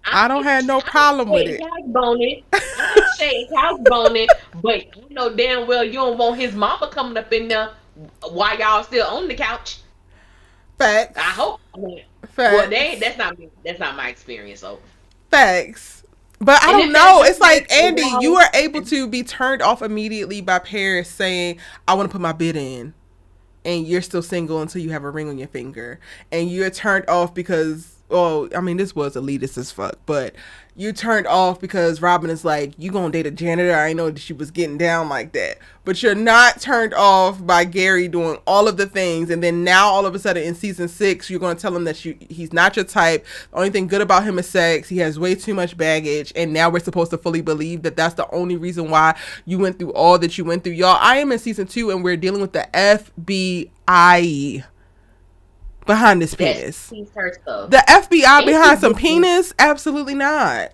I don't have no problem with it. Couch boning. I'm not shading couch boning, but you know damn well you don't want his mama coming up in there while y'all still on the couch. Facts. I hope. Facts. Well, that's not my experience. So. Facts. But I don't know. It's like, Andi, you are able to be turned off immediately by Paris saying, I want to put my bid in. And you're still single until you have a ring on your finger. And you're turned off because, well, I mean, this was elitist as fuck. But you turned off because Robin is like, you gonna date a janitor? I know that she was getting down like that. But you're not turned off by Gary doing all of the things. And then now all of a sudden in season 6, you're going to tell him that he's not your type. The only thing good about him is sex. He has way too much baggage. And now we're supposed to fully believe that that's the only reason why you went through all that you went through. Y'all, I am in season 2 and we're dealing with the FBI behind this penis. The FBI behind some penis? Absolutely not.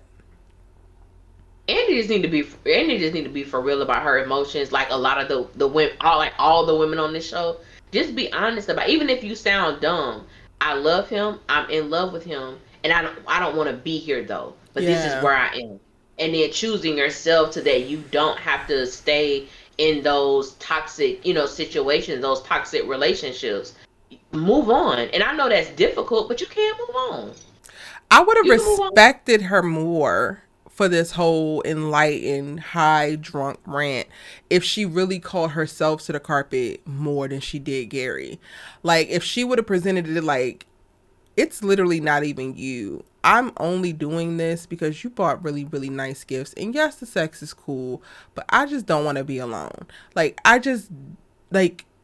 Andi just need to be for real about her emotions. Like a lot of the women, all the women on this show, just be honest about it. Even if you sound dumb, I love him. I'm in love with him, and I don't want to be here though. But this is where I am. And then choosing yourself so that you don't have to stay in those toxic, situations, those toxic relationships. Move on. And I know that's difficult, but you can't move on. I would have respected her more for this whole enlightened, high, drunk rant if she really called herself to the carpet more than she did Gary. Like, if she would have presented it like, it's literally not even you. I'm only doing this because you bought really, really nice gifts. And yes, the sex is cool, but I just don't want to be alone. Like,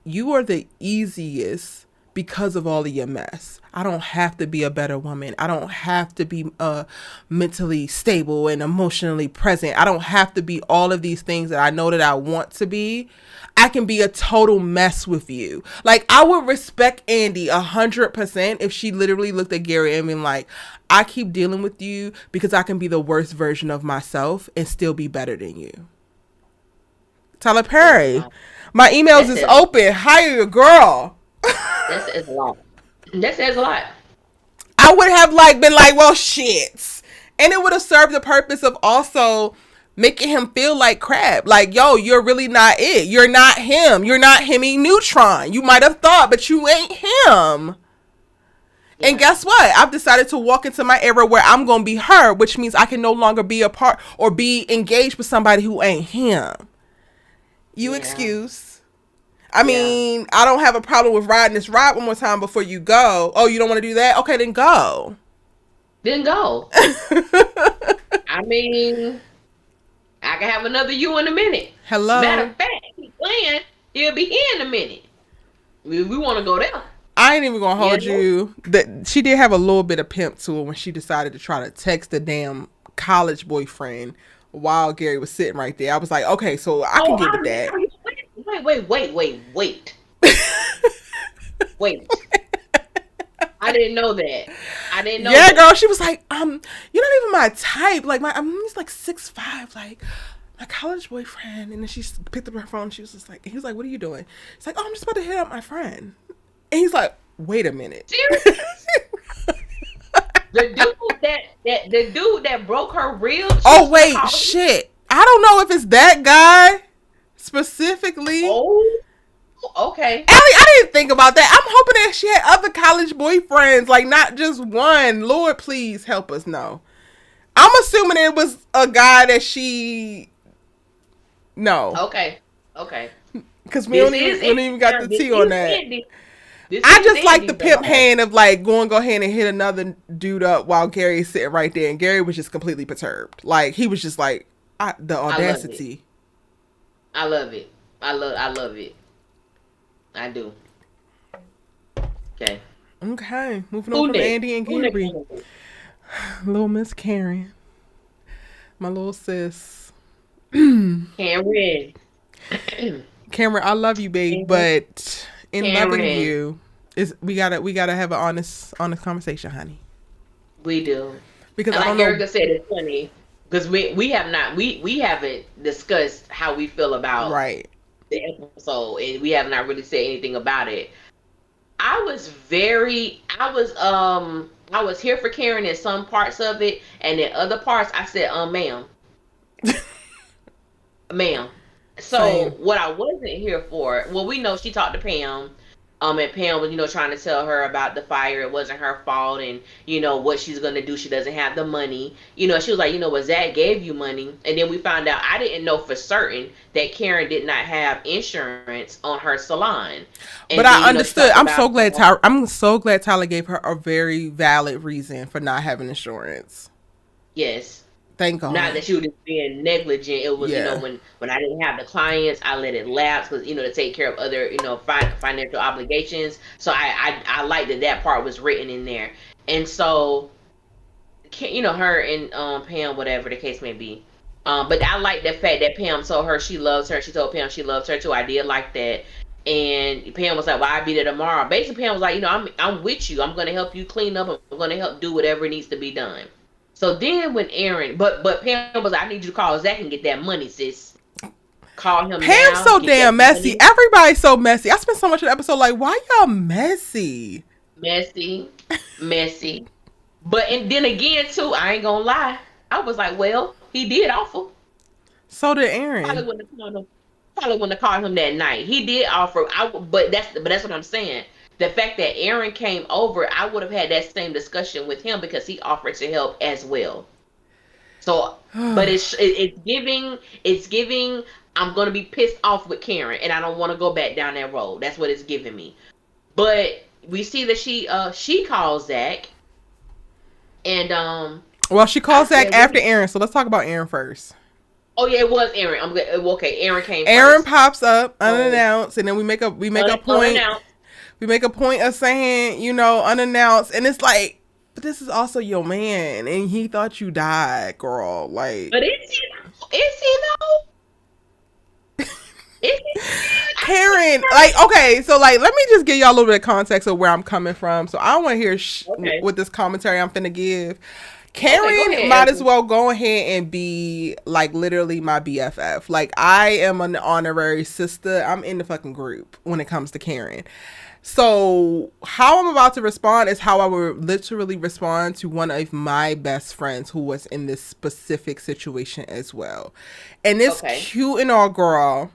you are the easiest because of all of your mess. I don't have to be a better woman. I don't have to be mentally stable and emotionally present. I don't have to be all of these things that I know that I want to be. I can be a total mess with you. Like, I would respect Andi 100% if she literally looked at Gary and been like, I keep dealing with you because I can be the worst version of myself and still be better than you. Tyler Perry, my emails is open. Hire your girl. That says a lot. That says a lot. I would have been like, well, shit. And it would have served the purpose of also making him feel like crap. Like, yo, you're really not it. You're not him. You're not Hemi Neutron. You might have thought, but you ain't him. Yeah. And guess what? I've decided to walk into my era where I'm going to be her, which means I can no longer be a part or be engaged with somebody who ain't him. You excuse. I mean, I don't have a problem with riding this ride one more time before you go. Oh, you don't want to do that? Okay, then go. Then go. I mean, I can have another you in a minute. Hello. Matter of fact, he's playing. He'll be here in a minute. We want to go there. I ain't even gonna hold you. That she did have a little bit of pimp to her when she decided to try to text the damn college boyfriend while Gary was sitting right there. I was like, okay, so I can get with that. Wait. Wait. I didn't know that. Yeah, girl. She was like, you're not even my type. Like, he's like 6'5", like my college boyfriend. And then she picked up her phone. She was just like, he was like, what are you doing? It's like, oh, I'm just about to hit up my friend. And he's like, wait a minute. Seriously? the dude that broke her reel. Oh wait, shit. I don't know if it's that guy specifically. Oh, okay. Allie, I didn't think about that. I'm hoping that she had other college boyfriends, like not just one. Lord, please help us know. I'm assuming it was a guy that she. No. Okay. Because we don't even got the tea on that. I just like the pimp hand of like go ahead and hit another dude up while Gary's sitting right there, and Gary was just completely perturbed. Like he was just like the audacity. I love it. I love it. I do. Okay. Moving on from Andi and Gary. Little Miss Karen, my little sis. Cameron, I love you, babe, but. In loving you, we gotta have an honest conversation, honey. We do. Because and I don't like know. Erica said, it's funny because we haven't discussed how we feel about the episode, and we have not really said anything about it. I was here for Karen in some parts of it, and in other parts I said, ma'am. Ma'am. So Same. What I wasn't here for, well, we know she talked to Pam, and Pam was, trying to tell her about the fire. It wasn't her fault, and what she's gonna do. She doesn't have the money. She was like, what ZAC gave you money, and then we found out. I didn't know for certain that Karen did not have insurance on her salon. And but then, I understood. I'm so glad Tyler gave her a very valid reason for not having insurance. Yes. Thank God. Not that she was just being negligent. It was, when I didn't have the clients, I let it lapse because, to take care of other, financial obligations. So I liked that part was written in there. And so, her and Pam, whatever the case may be. But I like the fact that Pam told her she loves her. She told Pam she loves her too. I did like that. And Pam was like, well, I'll be there tomorrow. Basically, Pam was like, I'm with you. I'm going to help you clean up. I'm going to help do whatever needs to be done. So then when Aaron, but Pam was like, I need you to call ZAC and get that money, sis. Call him. Pam's so damn messy. Money. Everybody's so messy. I spent so much of the episode like, why y'all messy? Messy. But and then again too, I ain't gonna lie. I was like, well, he did offer. So did Aaron. Probably wouldn't have called him that night. He did offer. But that's what I'm saying. The fact that Aaron came over, I would have had that same discussion with him because he offered to help as well. So, but it's giving. I'm gonna be pissed off with Karen, and I don't want to go back down that road. That's what it's giving me. But we see that she calls ZAC, and well, she calls ZAC after Aaron. So let's talk about Aaron first. Oh yeah, it was Aaron. Okay, Aaron came. Aaron first. Pops up unannounced, and then we make a point. We make a point of saying, you know, unannounced, and it's like, but this is also your man, and he thought you died, girl. Like, but is he though? Karen, like, okay, so like, let me just give y'all a little bit of context of where I'm coming from. So I don't want to hear with this commentary I'm finna give. Karen might as well go ahead and be like literally my BFF. Like, I am an honorary sister. I'm in the fucking group when it comes to Karen. So how I'm about to respond is how I would literally respond to one of my best friends who was in this specific situation as well. And it's cute and all, girl,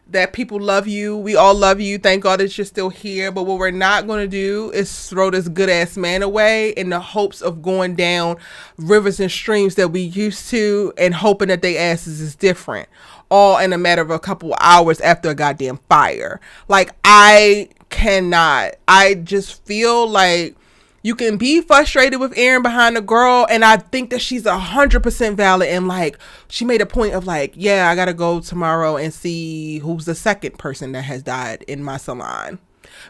that people love you. We all love you. Thank God that you're still here. But what we're not going to do is throw this good ass man away in the hopes of going down rivers and streams that we used to and hoping that they asses is different. All in a matter of a couple hours after a goddamn fire. Like, I cannot. I just feel like you can be frustrated with Aaron behind the girl, and I think that she's 100% valid. And like, she made a point of like, yeah, I gotta go tomorrow and see who's the second person that has died in my salon.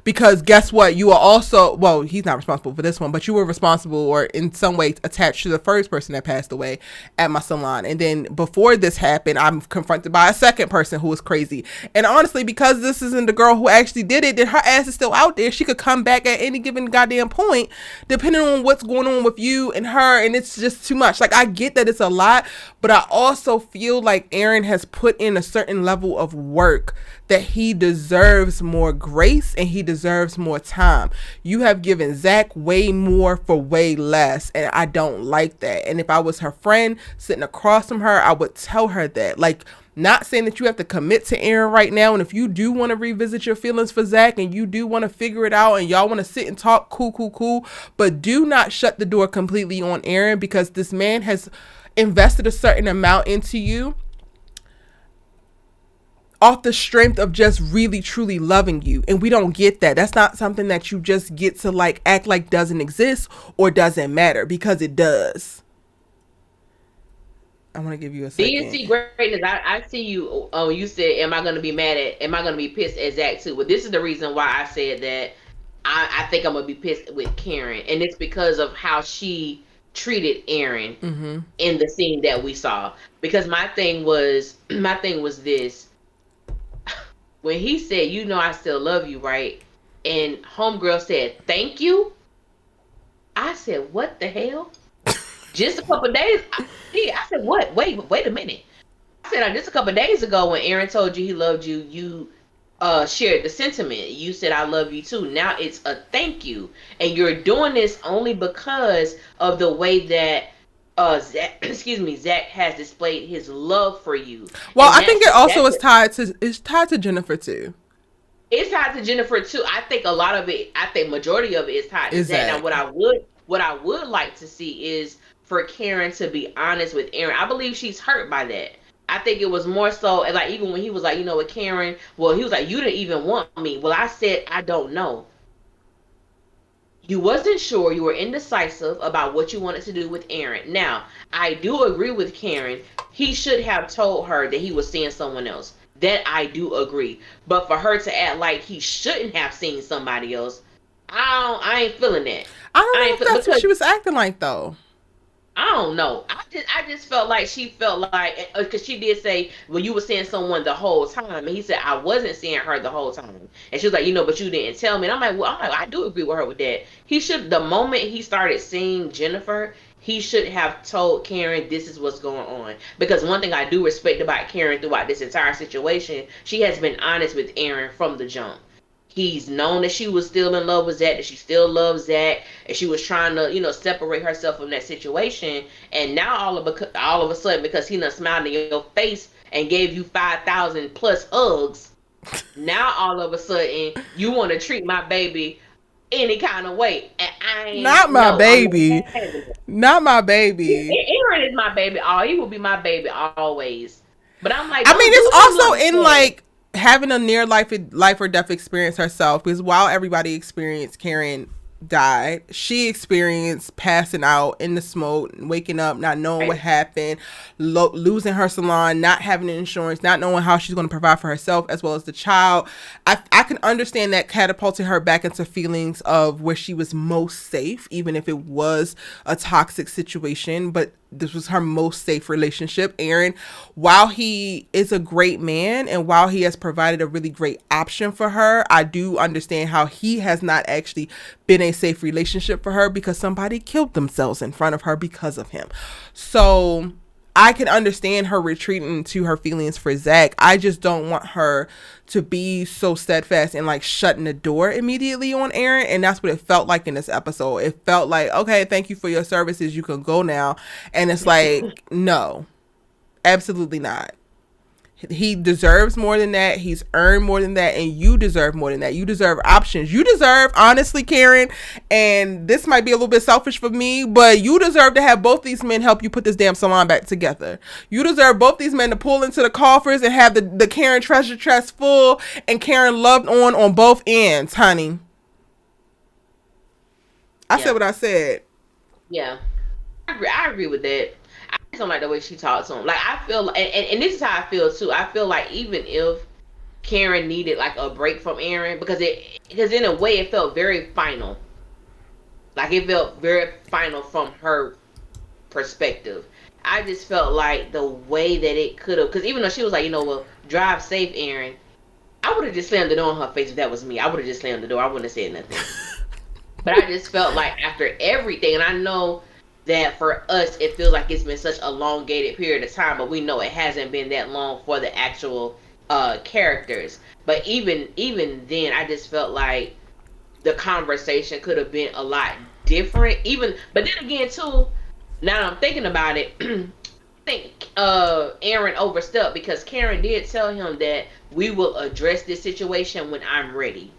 Because guess what? You are also, well, he's not responsible for this one, but you were responsible or in some way attached to the first person that passed away at my salon. And then before this happened, I'm confronted by a second person who was crazy. And honestly, because this isn't the girl who actually did it, then her ass is still out there. She could come back at any given goddamn point, depending on what's going on with you and her. And it's just too much. Like, I get that it's a lot, but I also feel like Aaron has put in a certain level of work that he deserves more grace and he deserves more time. You have given ZAC way more for way less, and I don't like that. And if I was her friend sitting across from her, I would tell her that. Like, not saying that you have to commit to Aaron right now, and if you do want to revisit your feelings for ZAC and you do want to figure it out and y'all want to sit and talk, cool, but do not shut the door completely on Aaron, because this man has invested a certain amount into you off the strength of just really truly loving you, and we don't get that. That's not something that you just get to like act like doesn't exist or doesn't matter, because it does. I want to give you a second. DNC greatness. I see you. You said, am I going to be pissed at ZAC too? But this is the reason why I said that I think I'm going to be pissed with Karen, and it's because of how she treated Aaron in the scene that we saw. Because my thing was this. When he said, you know, I still love you, right? And homegirl said, thank you. I said, what the hell? Just a couple days. I said, what? Wait a minute. I said, just a couple days ago when Aaron told you he loved you, you shared the sentiment. You said, I love you too. Now it's a thank you. And you're doing this only because of the way that ZAC has displayed his love for you. Well, I think it also is tied to Jennifer too. It's tied to Jennifer too. I think a lot of it, majority of it is tied to ZAC. Now, what I would like to see is for Karen to be honest with Aaron. I believe she's hurt by that. I think it was more so, like, even when he was like, you know what, Karen, well, he was like, you didn't even want me. Well, I said, I don't know. You wasn't sure. You were indecisive about what you wanted to do with Aaron. Now, I do agree with Karen. He should have told her that he was seeing someone else. That I do agree. But for her to act like he shouldn't have seen somebody else, I ain't feeling that. I don't know if that's what she was acting like, though. I don't know. I just felt like she felt like, because she did say, well, you were seeing someone the whole time, and he said, I wasn't seeing her the whole time, and she was like, you know, but you didn't tell me. And I'm like, I do agree with her with that. He should, the moment he started seeing Jennifer, he should have told Karen, this is what's going on. Because one thing I do respect about Karen throughout this entire situation, she has been honest with Aaron from the jump. He's known that she was still in love with ZAC, that she still loves ZAC, and she was trying to, you know, separate herself from that situation. And now all of a sudden, because he done smiled in your face and gave you 5,000 plus hugs, now all of a sudden you want to treat my baby any kind of way. And I ain't not my baby. Not my baby. Aaron is my baby. He will be my baby always. But I'm like, I mean, it's also in like having a near life or death experience herself, because while everybody experienced Karen died. She experienced passing out in the smoke, waking up, not knowing what happened, losing her salon, not having insurance, not knowing how she's going to provide for herself as well as the child. I can understand that catapulting her back into feelings of where she was most safe, even if it was a toxic situation, but this was her most safe relationship. Aaron, while he is a great man and while he has provided a really great option for her, I do understand how he has not actually been a safe relationship for her because somebody killed themselves in front of her because of him. So I can understand her retreating to her feelings for ZAC. I just don't want her to be so steadfast and like shutting the door immediately on Aaron. And that's what it felt like in this episode. It felt like, okay, thank you for your services. You can go now. And it's like, no, absolutely not. He deserves more than that. He's earned more than that. And you deserve more than that. You deserve options. You deserve, honestly, Karen, and this might be a little bit selfish for me, but you deserve to have both these men help you put this damn salon back together. You deserve both these men to pull into the coffers and have the Karen treasure chest full and Karen loved on both ends, honey. I said what I said. Yeah. I agree with that. I just don't like the way she talks to him. Like, I feel, and this is how I feel too. I feel like even if Karen needed like a break from Aaron, because in a way it felt very final. Like, it felt very final from her perspective. I just felt like the way that it could have, because even though she was like, you know, well, drive safe, Aaron, I would have just slammed the door on her face if that was me. I would have just slammed the door. I wouldn't have said nothing. But I just felt like after everything, and I know that for us, it feels like it's been such a elongated period of time, but we know it hasn't been that long for the actual characters. But even then, I just felt like the conversation could have been a lot different. But then again, too, now that I'm thinking about it, I think Aaron overstepped because Karen did tell him that we will address this situation when I'm ready.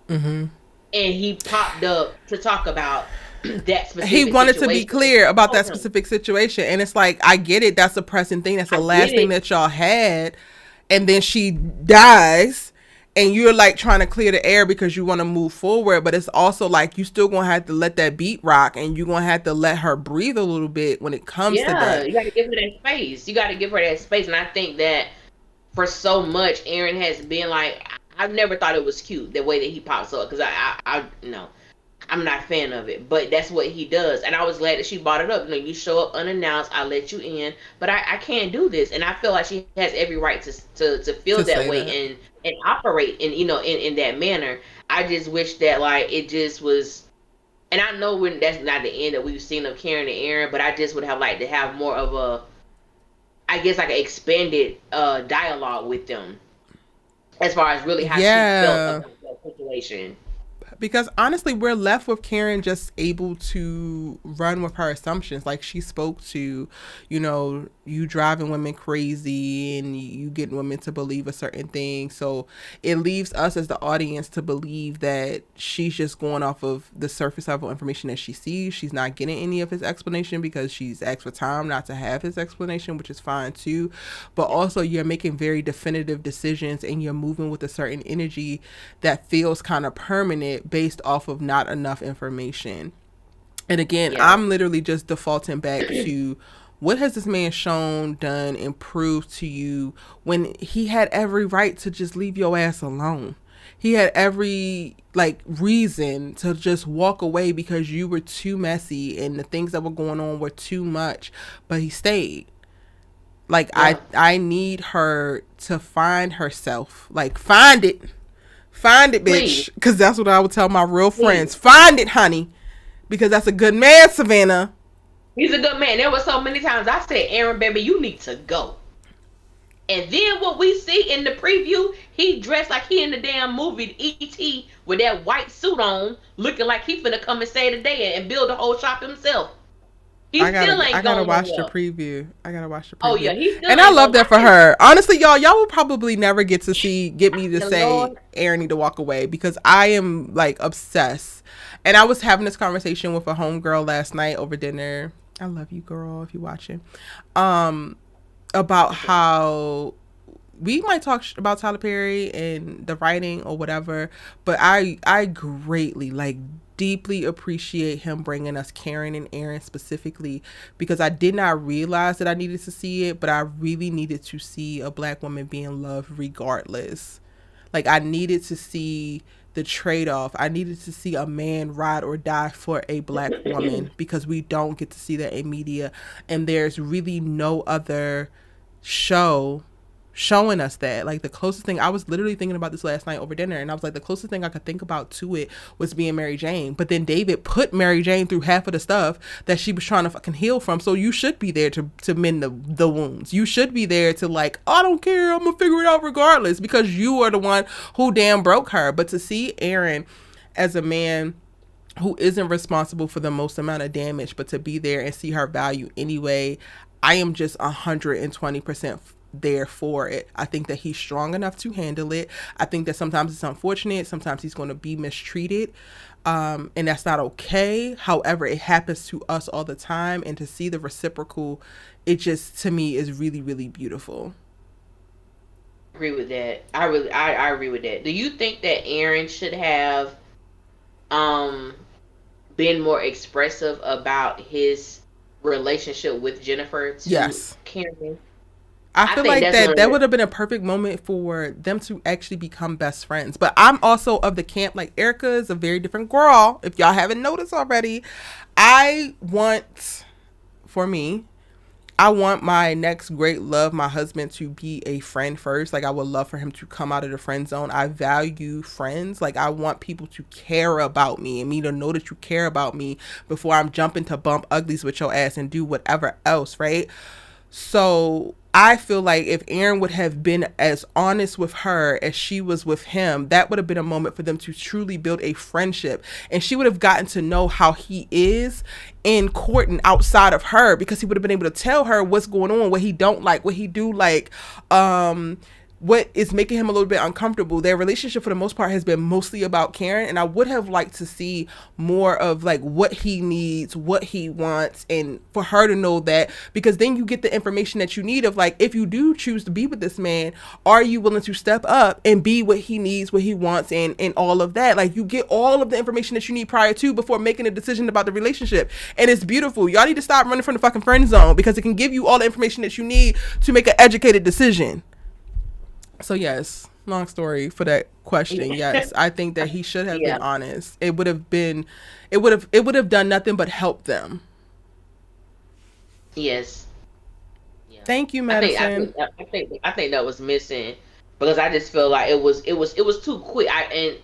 Mm-hmm. And he popped up to talk about that specific he wanted situation. to be clear about that specific situation. And it's like, I get it. That's a pressing thing. That's the last thing that y'all had. And then she dies. And you're like trying to clear the air because you want to move forward. But it's also like you still going to have to let that beat rock. And you're going to have to let her breathe a little bit when it comes to that. Yeah, you got to give her that space. You got to give her that space. And I think that for so much, Aaron has been like, I've never thought it was cute the way that he pops up. Because I no, I'm not a fan of it. But that's what he does. And I was glad that she brought it up. You know, you show up unannounced. I let you in. But I can't do this. And I feel like she has every right to feel that way and operate in that manner. I just wish that like it just was, and I know that's not the end that we've seen of Karen and Aaron, but I just would have liked to have more of a, I guess, like an expanded dialogue with them as far as really how she felt about the situation. Because honestly, we're left with Karen just able to run with her assumptions. Like she spoke to, you know, you driving women crazy and you getting women to believe a certain thing. So it leaves us as the audience to believe that she's just going off of the surface level information that she sees. She's not getting any of his explanation because she's asked for time not to have his explanation, which is fine too. But also you're making very definitive decisions and you're moving with a certain energy that feels kind of permanent based off of not enough information. And again, I'm literally just defaulting back to what has this man shown, done, and proved to you when he had every right to just leave your ass alone. He had every reason to just walk away because you were too messy and the things that were going on were too much, but he stayed. I need her to find herself. Find it. Find it, bitch. Because that's what I would tell my real friends. Find it, honey. Because that's a good man, Savannah. He's a good man. There were so many times I said, Aaron, baby, you need to go. And then what we see in the preview, he dressed like he in the damn movie E.T. with that white suit on, looking like he finna come and save the day and build a whole shop himself. I gotta watch the preview. Oh yeah, and I love that for her. Honestly, y'all will probably never get me to say Aaron need to walk away because I am obsessed. And I was having this conversation with a homegirl last night over dinner. I love you, girl, if you're watching. About how we might talk about Tyler Perry and the writing or whatever, but I greatly deeply appreciate him bringing us Karen and Aaron specifically, because I did not realize that I needed to see it, but I really needed to see a black woman being loved regardless. Like, I needed to see the trade-off. I needed to see a man ride or die for a black woman, because we don't get to see that in media, and there's really no other show showing us that. Like, the closest thing, I was literally thinking about this last night over dinner, and I was like, the closest thing I could think about to it was being Mary Jane. But then David put Mary Jane through half of the stuff that she was trying to fucking heal from. So you should be there to mend the wounds. You should be there to, like, I don't care, I'm gonna figure it out regardless, because you are the one who damn broke her. But to see Aaron as a man who isn't responsible for the most amount of damage, but to be there and see her value anyway, I am just 120% there for it. I think that he's strong enough to handle it. I think that sometimes it's unfortunate. Sometimes he's going to be mistreated. And that's not okay. However, it happens to us all the time. And to see the reciprocal, it just, to me, is really, really beautiful. I agree with that. I agree with that. Do you think that Aaron should have been more expressive about his relationship with Jennifer to Karen? I feel like that would have been a perfect moment for them to actually become best friends. But I'm also of the camp, like, Erica is a very different girl. If y'all haven't noticed already, I want my next great love, my husband, to be a friend first. Like, I would love for him to come out of the friend zone. I value friends. Like, I want people to care about me and me to know that you care about me before I'm jumping to bump uglies with your ass and do whatever else, right? So I feel like if Aaron would have been as honest with her as she was with him, that would have been a moment for them to truly build a friendship. And she would have gotten to know how he is in court and outside of her, because he would have been able to tell her what's going on, what he don't like, what he do like, what is making him a little bit uncomfortable. Their relationship for the most part has been mostly about Karen, and I would have liked to see more of, like, what he needs, what he wants, and for her to know that, because then you get the information that you need of, like, if you do choose to be with this man, are you willing to step up and be what he needs, what he wants, and all of that. Like, you get all of the information that you need prior to, before making a decision about the relationship. And it's beautiful. Y'all need to stop running from the fucking friend zone, because it can give you all the information that you need to make an educated decision. So yes, long story for that question. Yes, I think that he should have been honest. It would have done nothing but help them. Yes. Yeah. Thank you, Madison. I think that was missing, because I just feel like it was too quick. And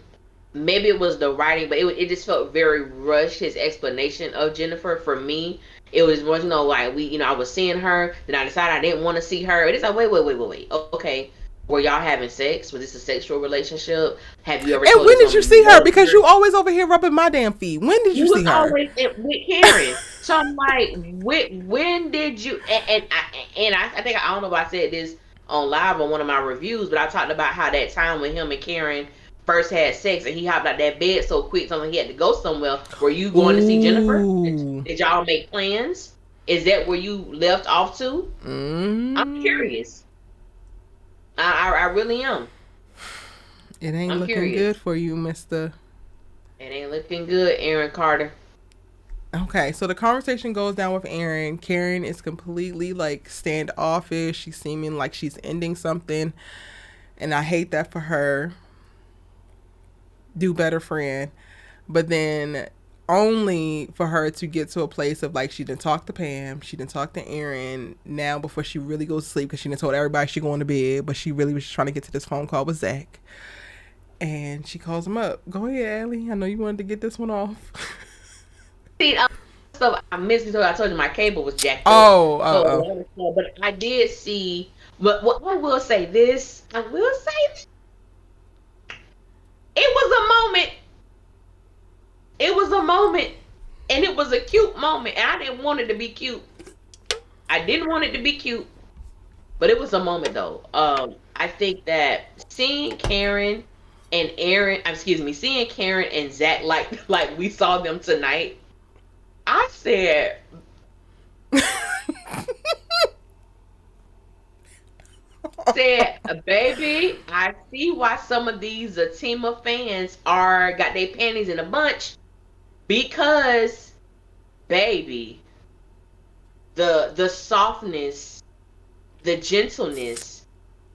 maybe it was the writing, but it just felt very rushed. His explanation of Jennifer, for me, it was more, like, I was seeing her, then I decided I didn't want to see her. It's like, wait. Okay. Were y'all having sex? Was this a sexual relationship? Have you ever? And when did you see her? Because you always over here rubbing my damn feet. When did you see her? Always with Karen. So I'm like, when did you? And I think, I don't know if I said this on live on one of my reviews, but I talked about how that time when him and Karen first had sex and he hopped out that bed so quick, so he had to go somewhere. Were you going to see Jennifer? Did y'all make plans? Is that where you left off to? I'm curious. I really am. It ain't looking good for you, mister. It ain't looking good, Aaron Carter. Okay, so the conversation goes down with Aaron. Karen is completely, like, standoffish. She's seeming like she's ending something. And I hate that for her. Do better, friend. But then only for her to get to a place of, like, she didn't talk to Pam, she didn't talk to Aaron now before she really goes to sleep, because she didn't told everybody she going to bed, but she really was just trying to get to this phone call with ZAC. And she calls him up. Go ahead, Allie. I know you wanted to get this one off. See, so I missed it. I told you my cable was jacked up. Oh. But I did see. But I will say this. It was a moment, and it was a cute moment, and I didn't want it to be cute. But it was a moment, though. I think that seeing Karen and ZAC like we saw them tonight, I said, baby, I see why some of these Fatima fans got their panties in a bunch, because, baby, the softness, the gentleness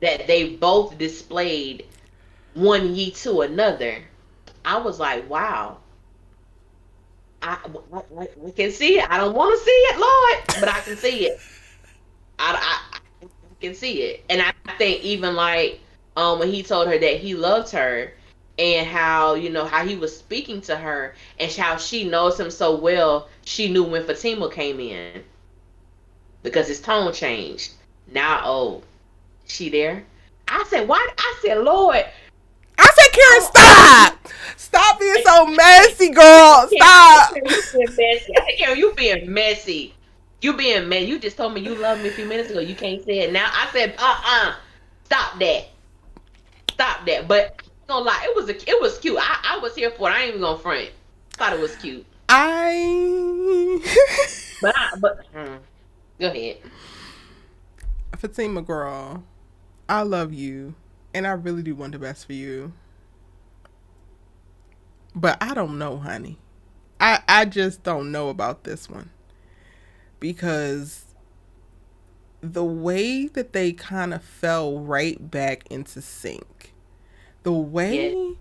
that they both displayed one ye to another, I was like, wow. I can see it. I don't want to see it, Lord, but I can see it. I can see it. And I think even like when he told her that he loved her and how, you know, how he was speaking to her and how she knows him so well, she knew when Fatima came in because his tone changed. Now, oh, she there? I said, why? I said, Lord. I said, Karen, stop. Stop being so messy, girl. Stop. You being messy. I said, Karen, you being messy. You being messy. You just told me you loved me a few minutes ago. You can't say it now. I said, stop that. Stop that. But I'm gonna lie, it was cute. I was here for it. I ain't even gonna front. Thought it was cute. Go ahead. Fatima, girl, I love you. And I really do want the best for you. But I don't know, honey. I just don't know about this one. Because the way that they kind of fell right back into sync. The way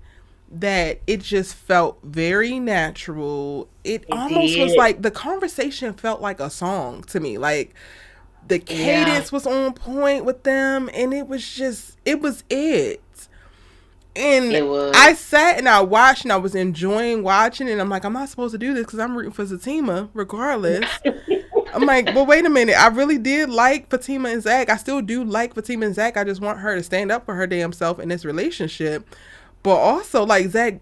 that it just felt very natural. It almost was like the conversation felt like a song to me. Like the cadence was on point with them, and it was just, it was it. And I sat and I watched and I was enjoying watching, and I'm like, I'm not supposed to do this because I'm rooting for Fatima regardless. I'm like, well, wait a minute. I really did like Fatima and ZAC. I still do like Fatima and ZAC. I just want her to stand up for her damn self in this relationship. But also, like, ZAC,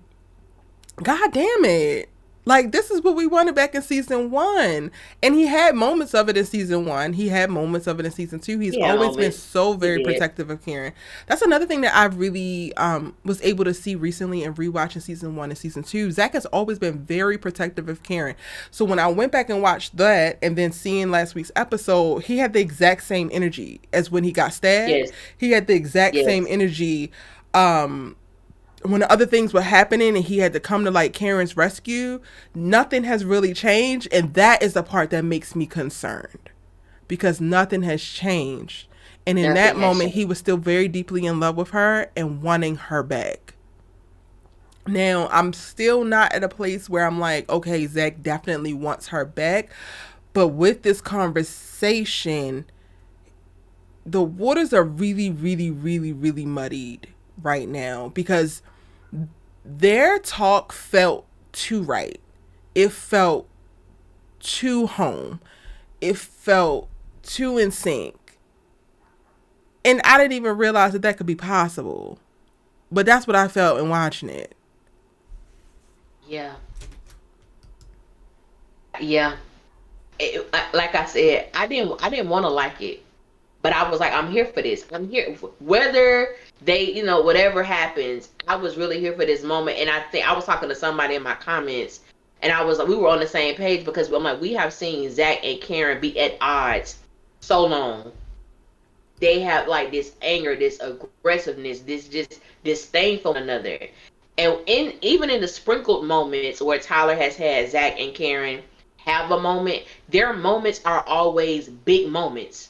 God damn it. Like, this is what we wanted back in season 1. And he had moments of it in season 1. He had moments of it in season 2. He's always been so very protective of Karen. That's another thing that I really was able to see recently in rewatching season 1 and season 2. ZAC has always been very protective of Karen. So when I went back and watched that and then seeing last week's episode, he had the exact same energy as when he got stabbed. Yes. He had the exact same energy when other things were happening and he had to come to like Karen's rescue. Nothing has really changed, and that is the part that makes me concerned, because nothing has changed. And in that moment, he was still very deeply in love with her and wanting her back. Now, I'm still not at a place where I'm like, okay, ZAC definitely wants her back. But with this conversation, the waters are really, really, really, really muddied right now, because their talk felt too right. It felt too home. It felt too in sync. And I didn't even realize that that could be possible. But that's what I felt in watching it. Yeah. Yeah. Like I said, I didn't want to like it. But I was like, I'm here for this. I'm here. Whether they, you know, whatever happens, I was really here for this moment. And I think I was talking to somebody in my comments, and I was like, we were on the same page, because I'm like, we have seen ZAC and Karen be at odds so long. They have like this anger, this aggressiveness, this thing for one another. And even in the sprinkled moments where Tyler has had ZAC and Karen have a moment, their moments are always big moments.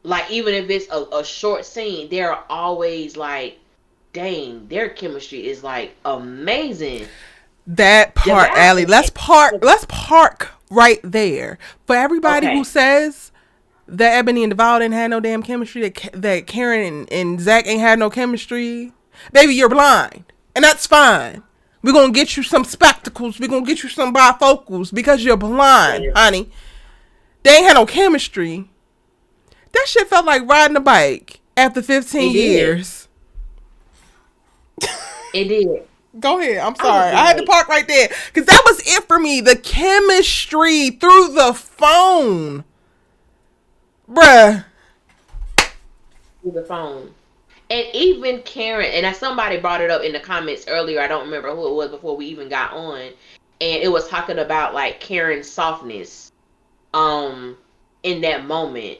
Like, even if it's a short scene, they're always like, dang, their chemistry is like amazing. That part, Allie, let's park right there. For everybody who says that Ebony and Devale didn't have no damn chemistry, that Karen and ZAC ain't had no chemistry, baby, you're blind. And that's fine. We're going to get you some spectacles. We're going to get you some bifocals because you're blind, honey. They ain't had no chemistry. That shit felt like riding a bike after 15 years. It did. Go ahead. I'm sorry. I had to park right there, because that was it for me. The chemistry through the phone. Bruh. Through the phone. And even Karen, and somebody brought it up in the comments earlier. I don't remember who it was before we even got on. And it was talking about like Karen's softness in that moment.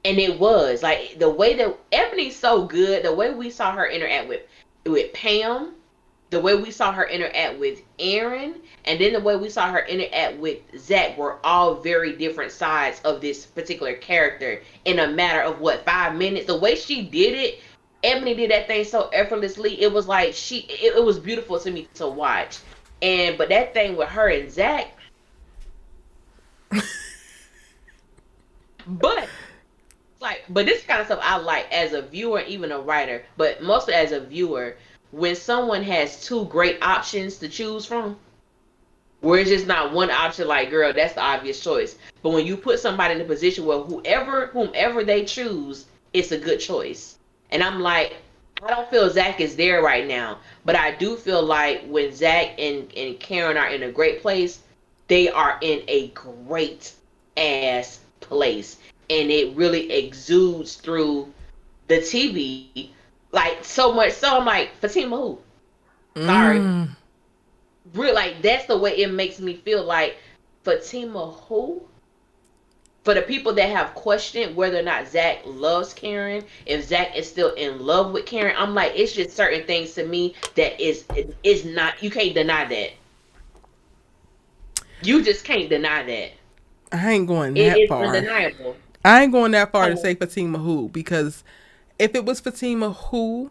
And it was like the way that Ebony's so good, the way we saw her interact with Pam the way we saw her interact with Aaron, and then the way we saw her interact with ZAC were all very different sides of this particular character in a matter of 5 minutes. The way she did it, Ebony did that thing so effortlessly. It was like it was beautiful to me to watch. But that thing with her and ZAC, but this kind of stuff I like as a viewer, even a writer, but mostly as a viewer, when someone has two great options to choose from, where it's just not one option, like, girl, that's the obvious choice. But when you put somebody in a position where whomever they choose, it's a good choice. And I'm like, I don't feel ZAC is there right now, but I do feel like when ZAC and Karen are in a great place, they are in a great ass place. And it really exudes through the TV. Like, so much so I'm like, Fatima who? Sorry. Real, like, that's the way it makes me feel. Like, Fatima who? For the people that have questioned whether or not ZAC loves Karen, if ZAC is still in love with Karen, I'm like, it's just certain things to me that is not, you can't deny that. You just can't deny that. I ain't going that far. It is undeniable. I ain't going that far to say Fatima who, because if it was Fatima who,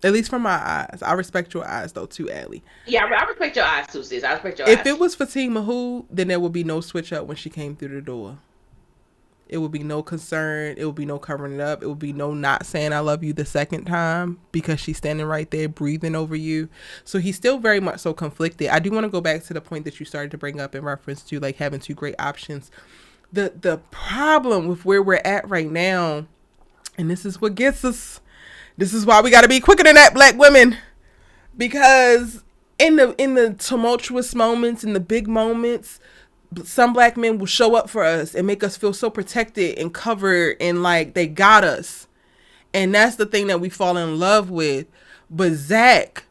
at least from my eyes, I respect your eyes though too, Allie. Yeah, I respect your eyes too, sis. I respect your eyes. If it was Fatima who, then there would be no switch up when she came through the door. It would be no concern. It would be no covering it up. It would be no not saying I love you the second time because she's standing right there breathing over you. So he's still very much so conflicted. I do want to go back to the point that you started to bring up in reference to like having two great options. The problem with where we're at right now, and this is what gets us, this is why we got to be quicker than that, black women, because in the tumultuous moments, in the big moments, some black men will show up for us and make us feel so protected and covered and like they got us, and that's the thing that we fall in love with. But ZAC,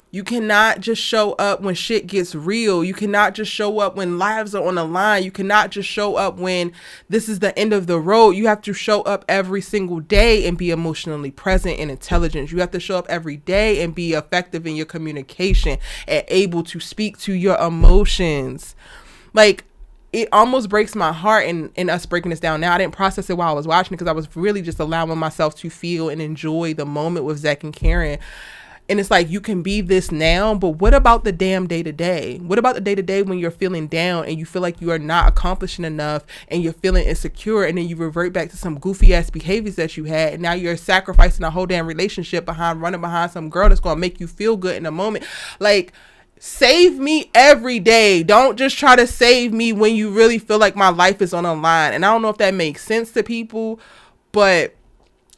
you cannot just show up when shit gets real. You cannot just show up when lives are on the line. You cannot just show up when this is the end of the road. You have to show up every single day and be emotionally present and intelligent. You have to show up every day and be effective in your communication and able to speak to your emotions. Like, it almost breaks my heart in us breaking this down now. I didn't process it while I was watching it because I was really just allowing myself to feel and enjoy the moment with ZAC and Karen. And it's like, you can be this now, but what about the damn day-to-day? What about the day-to-day when you're feeling down and you feel like you are not accomplishing enough and you're feeling insecure, and then you revert back to some goofy-ass behaviors that you had, and now you're sacrificing a whole damn relationship running behind some girl that's going to make you feel good in a moment. Like, save me every day. Don't just try to save me when you really feel like my life is on the line. And I don't know if that makes sense to people, but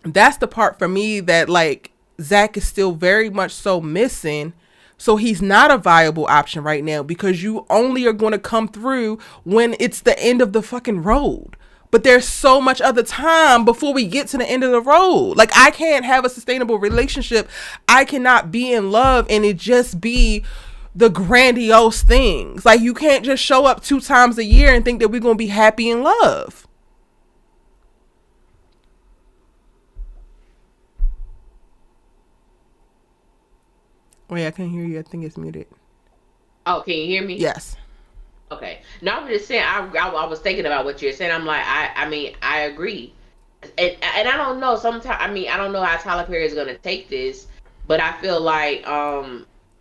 that's the part for me that, like, ZAC is still very much so missing. So he's not a viable option right now, because you only are going to come through when it's the end of the fucking road. But there's so much other time before we get to the end of the road. Like, I can't have a sustainable relationship. I cannot be in love and it just be the grandiose things. Like, you can't just show up 2 times a year and think that we're going to be happy in love. Wait, I can't hear you. I think it's muted. Oh, can you hear me? Yes. Okay. No, I'm just saying, I was thinking about what you're saying. I'm like, I mean, I agree. And I don't know, sometimes, I mean, I don't know how Tyler Perry is going to take this, but I feel like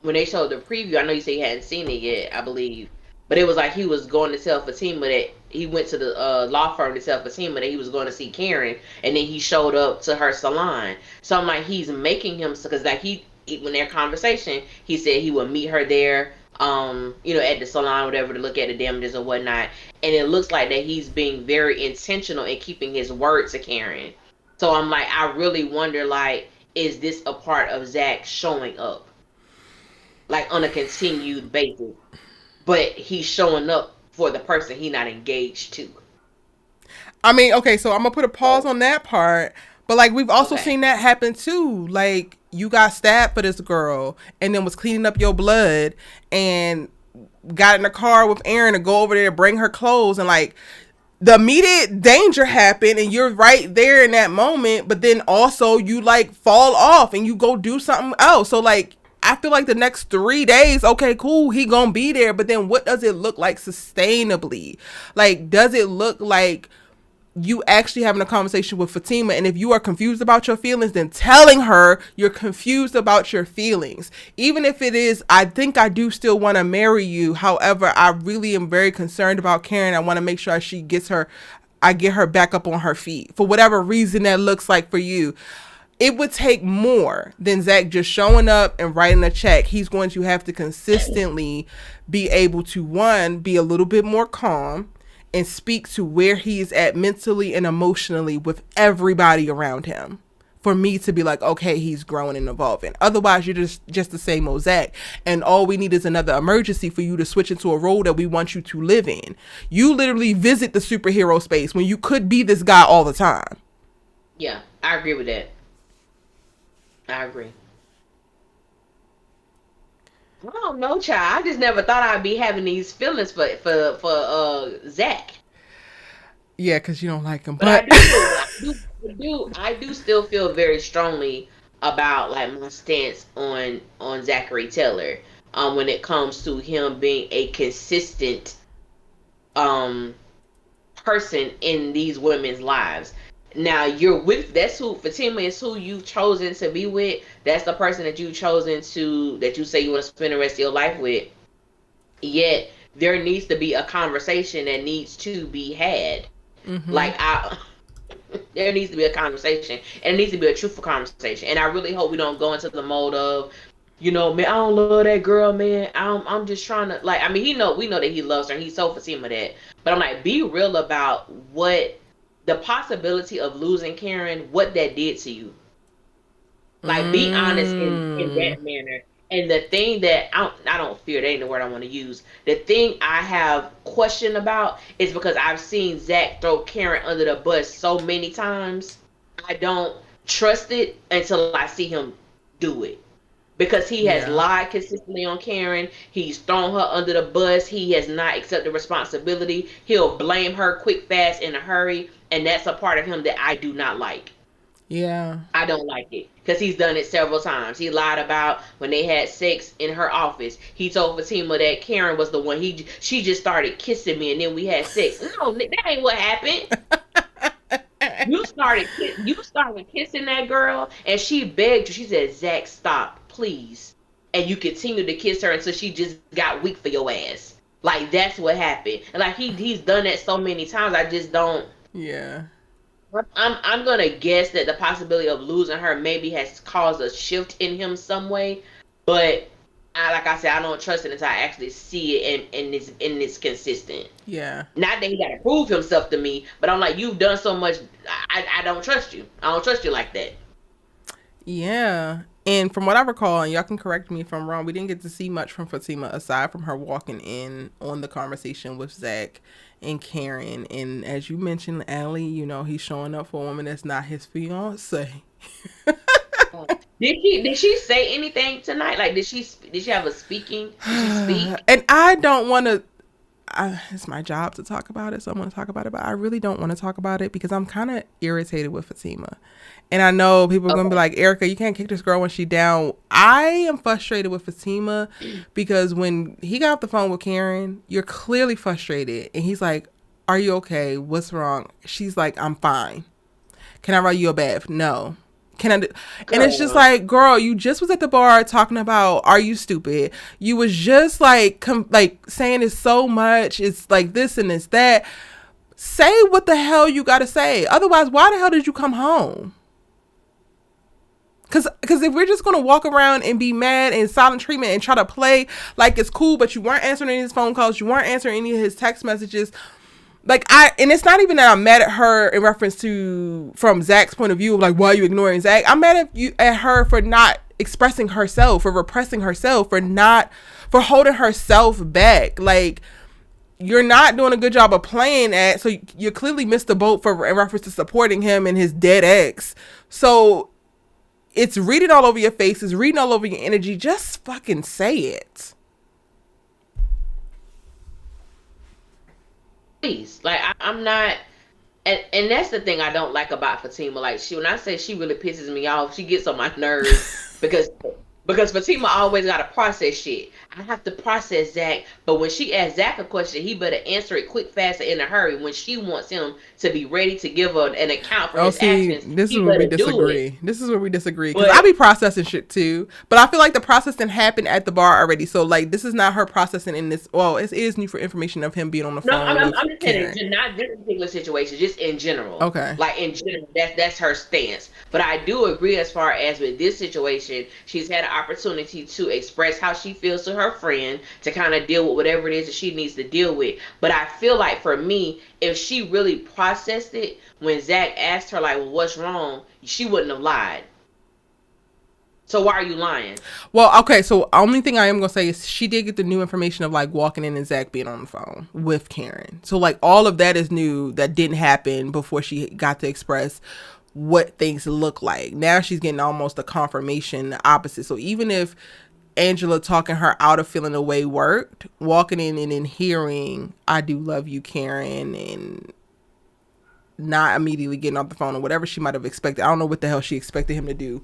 when they showed the preview, I know you say you hadn't seen it yet, I believe, but it was like he was going to tell Fatima that he went to the law firm to tell Fatima that he was going to see Karen, and then he showed up to her salon. So I'm like, he's making him, because like when their conversation, he said he would meet her there, you know, at the salon, whatever, to look at the damages or whatnot. And it looks like that he's being very intentional in keeping his word to Karen. So I'm like, I really wonder, like, is this a part of ZAC showing up, like, on a continued basis, but he's showing up for the person he not engaged to? I mean, okay, so I'm gonna put a pause on that part, but like, we've also seen that happen too. Like, you got stabbed for this girl and then was cleaning up your blood and got in the car with Aaron to go over there to bring her clothes, and like, the immediate danger happened and you're right there in that moment, but then also you like fall off and you go do something else. So like, I feel like the next 3 days, okay, cool, he gonna be there, but then what does it look like sustainably? Like, does it look like you actually having a conversation with Fatima, and if you are confused about your feelings, then telling her you're confused about your feelings, even if it is, I think I do still want to marry you, however, I really am very concerned about Karen. I want to make sure I get her back up on her feet, for whatever reason that looks like for you. It would take more than ZAC just showing up and writing a check. He's going to have to consistently be able to, one, be a little bit more calm and speak to where he is at mentally and emotionally with everybody around him, for me to be like, okay, he's growing and evolving. Otherwise, you're just the same old ZAC, and all we need is another emergency for you to switch into a role that we want you to live in. You literally visit the superhero space when you could be this guy all the time. Yeah, I agree with that. I agree. I don't know, child. I just never thought I'd be having these feelings for ZAC. Yeah, because you don't like him. But I do still feel very strongly about like my stance on Zachary Taylor. When it comes to him being a consistent person in these women's lives. Now you're with, that's who Fatima is, who you've chosen to be with. That's the person that you've chosen to, that you say you want to spend the rest of your life with. Yet there needs to be a conversation that needs to be had. Mm-hmm. There needs to be a conversation, and it needs to be a truthful conversation. And I really hope we don't go into the mode of, you know, man, I don't love that girl, man. I'm just trying to, like, I mean, we know that he loves her, and he told Fatima that. But I'm like, be real about what the possibility of losing Karen, what that did to you. Like, be honest in that manner. And the thing that I don't fear, that ain't the word I want to use. The thing I have question about is because I've seen ZAC throw Karen under the bus so many times. I don't trust it until I see him do it. Because he has lied consistently on Karen. He's thrown her under the bus. He has not accepted responsibility. He'll blame her quick, fast, in a hurry. And that's a part of him that I do not like. Yeah. I don't like it. Because he's done it several times. He lied about when they had sex in her office. He told Fatima that Karen was the one. She just started kissing me and then we had sex. No, that ain't what happened. You started kissing that girl and she begged you. She said, ZAC, stop, please. And you continued to kiss her until she just got weak for your ass. Like, that's what happened. And like, he's done that so many times. I just don't. Yeah. I'm gonna guess that the possibility of losing her maybe has caused a shift in him some way, but like I said, I don't trust it until I actually see it and it's consistent. Yeah. Not that he gotta prove himself to me, but I'm like, you've done so much. I don't trust you. I don't trust you like that. Yeah. And from what I recall, and y'all can correct me if I'm wrong, we didn't get to see much from Fatima aside from her walking in on the conversation with ZAC and Karen. And as you mentioned, Allie, you know, he's showing up for a woman that's not his fiance. Did she say anything tonight? Like, did she have a speaking? Did she speak? And I don't want to. It's my job to talk about it, so I'm going to talk about it. But I really don't want to talk about it because I'm kind of irritated with Fatima. And I know people are going to be like, Erica, you can't kick this girl when she's down. I am frustrated with Fatima because when he got off the phone with Karen, you're clearly frustrated. And he's like, are you okay? What's wrong? She's like, I'm fine. Can I write you a bath? No. Can I do? And it's just like, girl, you just was at the bar talking about, are you stupid? You was just like saying it's so much. It's like this and it's that. Say what the hell you got to say. Otherwise, why the hell did you come home? Because if we're just going to walk around and be mad and silent treatment and try to play like it's cool, but you weren't answering any of his phone calls, you weren't answering any of his text messages. And it's not even that I'm mad at her in reference to, from ZAC's point of view, of like, why are you ignoring ZAC? I'm mad at her for not expressing herself, for repressing herself, for holding herself back. Like, you're not doing a good job of playing at, so you clearly missed the boat in reference to supporting him and his dead ex. So it's reading all over your face, it's reading all over your energy. Just fucking say it. Please. Like, I'm not, and that's the thing I don't like about Fatima. Like, when I say she really pisses me off, she gets on my nerves because Because Fatima always got to process shit. I have to process ZAC, but when she asks ZAC a question, he better answer it quick, fast, and in a hurry. When she wants him to be ready to give her an account for his actions, this is where we disagree. This is where we disagree. Because I be processing shit too, but I feel like the processing happened at the bar already. So like, this is not her processing in this. Well, it is new for information of him being on the phone. No, I'm just saying, not this particular situation, just in general. Okay. Like in general, that's her stance. But I do agree as far as with this situation, she's had an opportunity to express how she feels to her friend, to kind of deal with whatever it is that she needs to deal with. But I feel like for me, if she really processed it, when ZAC asked her like, well, what's wrong, she wouldn't have lied. So why are you lying? Well, okay, so only thing I am gonna say is she did get the new information of like walking in and ZAC being on the phone with Karen. So like all of that is new that didn't happen before she got to express what things look like. Now she's getting almost a confirmation, the opposite. So even if Angela talking her out of feeling the way worked, walking in and then hearing, I do love you, Karen, and not immediately getting off the phone or whatever she might have expected. I don't know what the hell she expected him to do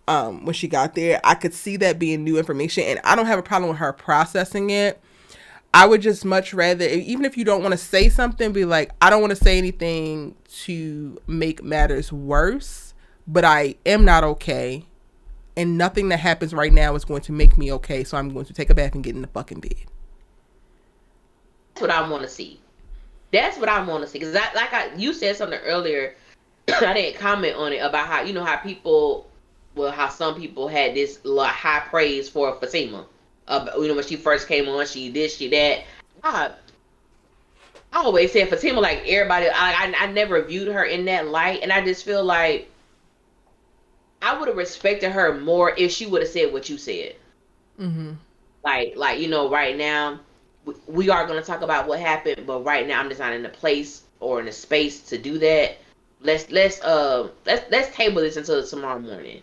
when she got there. I could see that being new information, and I don't have a problem with her processing it. I would just much rather, even if you don't want to say something, be like, I don't want to say anything to make matters worse, but I am not okay, and nothing that happens right now is going to make me okay, so I'm going to take a bath and get in the fucking bed. That's what I want to see. That's what I want to see. Because you said something earlier, I didn't comment on it, about how, how people, how some people had this high praise for Fatima. When she first came on, she this, she that. I always said Fatima, like everybody, I never viewed her in that light, and I just feel like I would have respected her more if she would have said what you said. Mm-hmm. Like right now, we are going to talk about what happened, but right now I'm just not in the place or in the space to do that. Let's table this until tomorrow morning,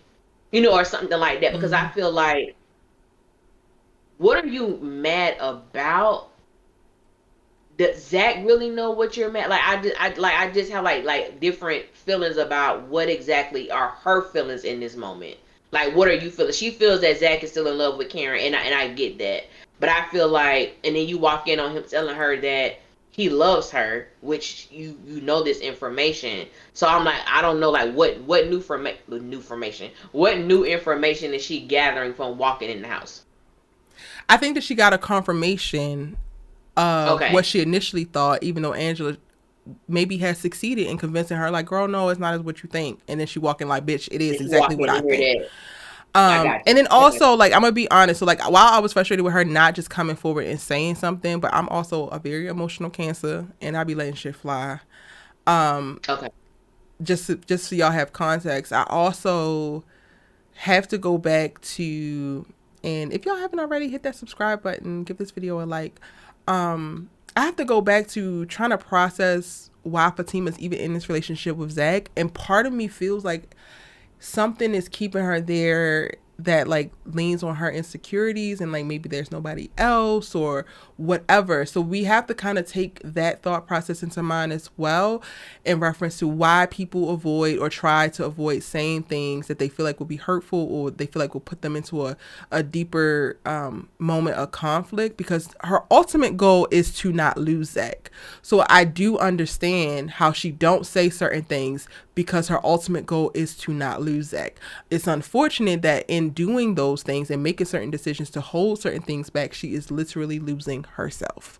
or something like that, because I feel like, what are you mad about? Does ZAC really know what you're mad? Like I just have like different feelings about what exactly are her feelings in this moment. Like, what are you feeling? She feels that ZAC is still in love with Karen, and I get that. But I feel like, and then you walk in on him telling her that he loves her, which you know this information. So I'm like, I don't know, like what new information is she gathering from walking in the house? I think that she got a confirmation of what she initially thought, even though Angela maybe has succeeded in convincing her, like, girl, no, it's not as what you think. And then she walking like, bitch, it is exactly what I think. And then also, like, I'm gonna be honest. So, like, while I was frustrated with her not just coming forward and saying something, but I'm also a very emotional Cancer, and I be letting shit fly. Just so y'all have context, I also have to go back to, and if y'all haven't already, hit that subscribe button, give this video a like. I have to go back to trying to process why Fatima's even in this relationship with ZAC, and part of me feels like something is keeping her there that like leans on her insecurities, and like maybe there's nobody else or whatever. So we have to kind of take that thought process into mind as well, in reference to why people avoid or try to avoid saying things that they feel like will be hurtful, or they feel like will put them into a deeper moment of conflict, because her ultimate goal is to not lose ZAC. So I do understand how she don't say certain things, because her ultimate goal is to not lose ZAC. It's unfortunate that in doing those things and making certain decisions to hold certain things back, she is literally losing herself.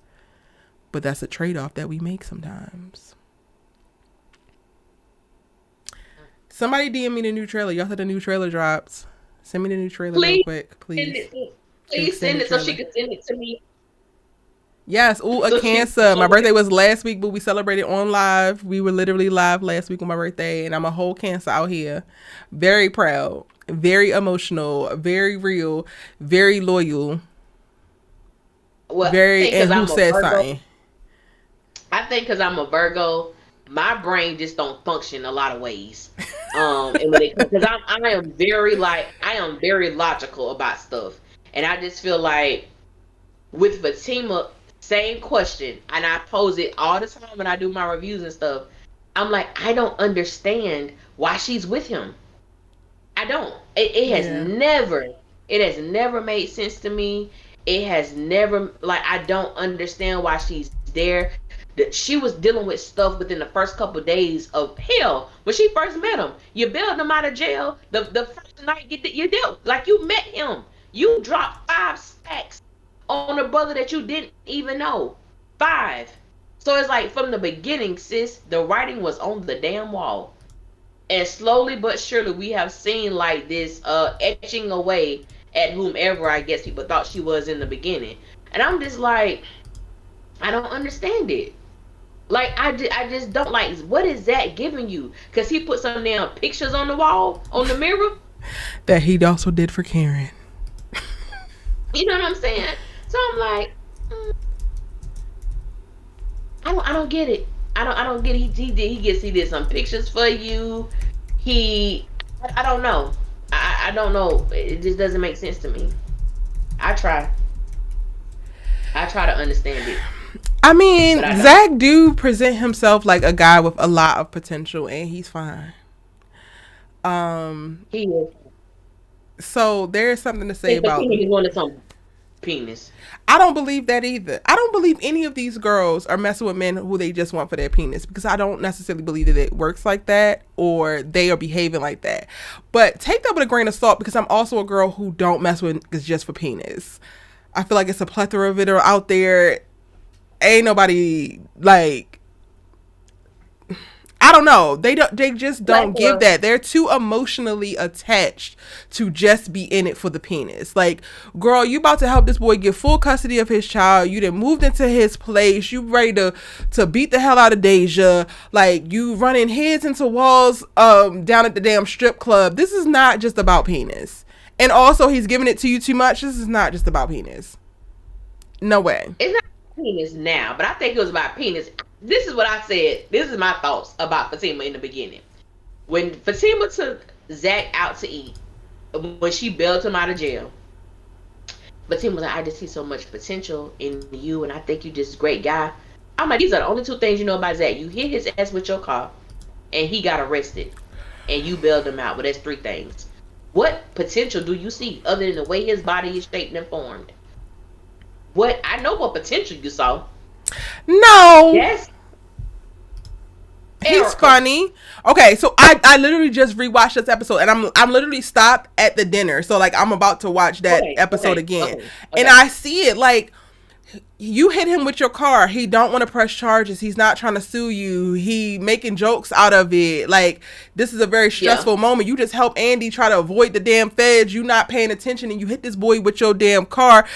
But that's a trade-off that we make sometimes. Somebody DM me the new trailer. Y'all said the new trailer drops. Send me the new trailer real quick, please. Please send it so she can send it to me. Yes, a Cancer. My birthday was last week, but we celebrated on live. We were literally live last week on my birthday, and I'm a whole Cancer out here. Very proud, very emotional, very real, very loyal. Well, and who said something? I think because I'm a Virgo, my brain just don't function a lot of ways. Because I am very logical about stuff, and I just feel like with Fatima, same question, and I pose it all the time when I do my reviews and stuff. I'm like, I don't understand why she's with him. I don't. It has never It has never made sense to me. It has never, like, I don't understand why she's there. She was dealing with stuff within the first couple of days of hell when she first met him. You bailed him out of jail. The first night you dealt, like, you met him. You dropped 5 stacks on a brother that you didn't even know. 5. So it's like from the beginning, sis, the writing was on the damn wall. And slowly but surely we have seen like this etching away at whomever I guess people thought she was in the beginning. And I'm just like, I don't understand it. Like, I just don't, like, what is that giving you? Because he put some damn pictures on the wall, on the mirror. That he also did for Karen. You know what I'm saying? So I'm like, I don't get it. I don't get it. He did some pictures for you. I don't know. I don't know. It just doesn't make sense to me. I try to understand it. I mean, ZAC do present himself like a guy with a lot of potential, and he's fine. He is. So there's something to say about. He wanted some penis. I don't believe that either. I don't believe any of these girls are messing with men who they just want for their penis, because I don't necessarily believe that it works like that or they are behaving like that. But take that with a grain of salt, because I'm also a girl who don't mess with niggas just for penis. I feel like it's a plethora of it out there. Ain't nobody, like, I don't know. They just don't give that. They're too emotionally attached to just be in it for the penis. Like, girl, you about to help this boy get full custody of his child. You done moved into his place. You ready to beat the hell out of Deja. Like, you running heads into walls down at the damn strip club. This is not just about penis. And also, he's giving it to you too much. This is not just about penis. No way. It's not penis now, but I think it was about penis. This is what I said. This is my thoughts about Fatima in the beginning. When Fatima took ZAC out to eat, when she bailed him out of jail, Fatima was like, I just see so much potential in you, and I think you're just a great guy. I'm like, these are the only 2 things you know about ZAC. You hit his ass with your car, and he got arrested, and you bailed him out. But that's 3 things. What potential do you see other than the way his body is shaped and formed? I know what potential you saw. No. Yes. He's funny. Okay, so I literally just rewatched this episode, and I'm literally stopped at the dinner. So, like, I'm about to watch that episode again. Okay. And I see it, like, you hit him with your car. He don't want to press charges. He's not trying to sue you. He making jokes out of it. Like, this is a very stressful moment. You just help Andi try to avoid the damn feds. You not paying attention, and you hit this boy with your damn car,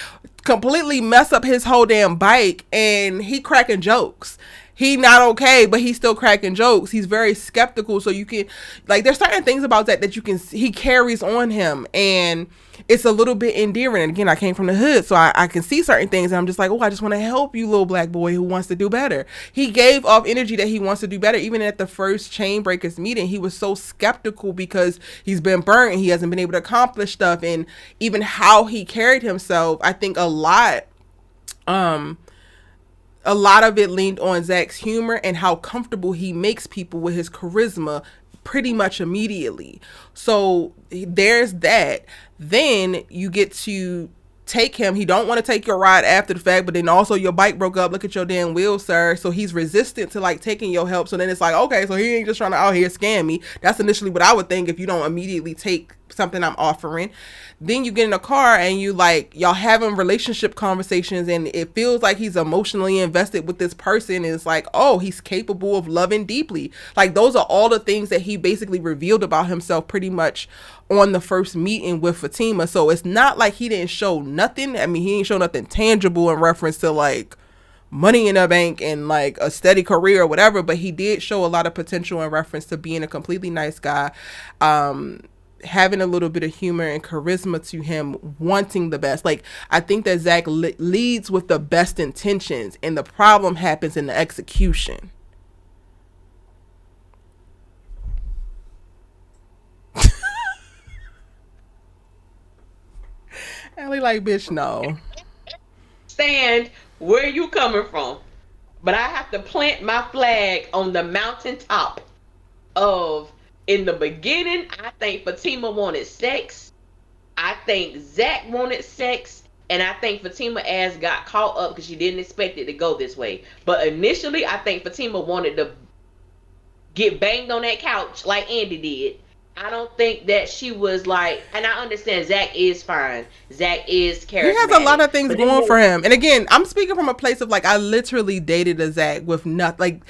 completely mess up his whole damn bike, and he cracking jokes. He not okay, but he's still cracking jokes. He's very skeptical. So you can, like, there's certain things about that you can, he carries on him, and it's a little bit endearing. And again, I came from the hood, so I can see certain things, and I'm just like, oh, I just want to help you, little black boy who wants to do better. He gave off energy that he wants to do better. Even at the first Chain Breakers meeting, he was so skeptical because he's been burnt and he hasn't been able to accomplish stuff. And even how he carried himself, I think a lot of it leaned on ZAC's humor and how comfortable he makes people with his charisma pretty much immediately. So there's that. Then you get to take him. He don't want to take your ride after the fact, but then also your bike broke up. Look at your damn wheels, sir. So he's resistant to, like, taking your help. So then it's like, okay, so he ain't just trying to out here scam me. That's initially what I would think if you don't immediately take something I'm offering. Then you get in a car and you, like, y'all having relationship conversations, and it feels like he's emotionally invested with this person. And it's like, oh, he's capable of loving deeply. Like, those are all the things that he basically revealed about himself pretty much on the first meeting with Fatima. So it's not like he didn't show nothing. I mean, he didn't show nothing tangible in reference to, like, money in the bank and, like, a steady career or whatever, but he did show a lot of potential in reference to being a completely nice guy, having a little bit of humor and charisma to him, wanting the best. Like, I think that ZAC leads with the best intentions, and the problem happens in the execution. Allie like, bitch, no. Stand where you coming from, but I have to plant my flag on the mountaintop of, in the beginning, I think Fatima wanted sex. I think ZAC wanted sex, and I think Fatima ass got caught up because she didn't expect it to go this way. But initially, I think Fatima wanted to get banged on that couch like Andi did. I don't think that she was like, and I understand ZAC is fine. ZAC is charismatic. He has a lot of things going for him. And again, I'm speaking from a place of like, I literally dated a ZAC with nothing. Like,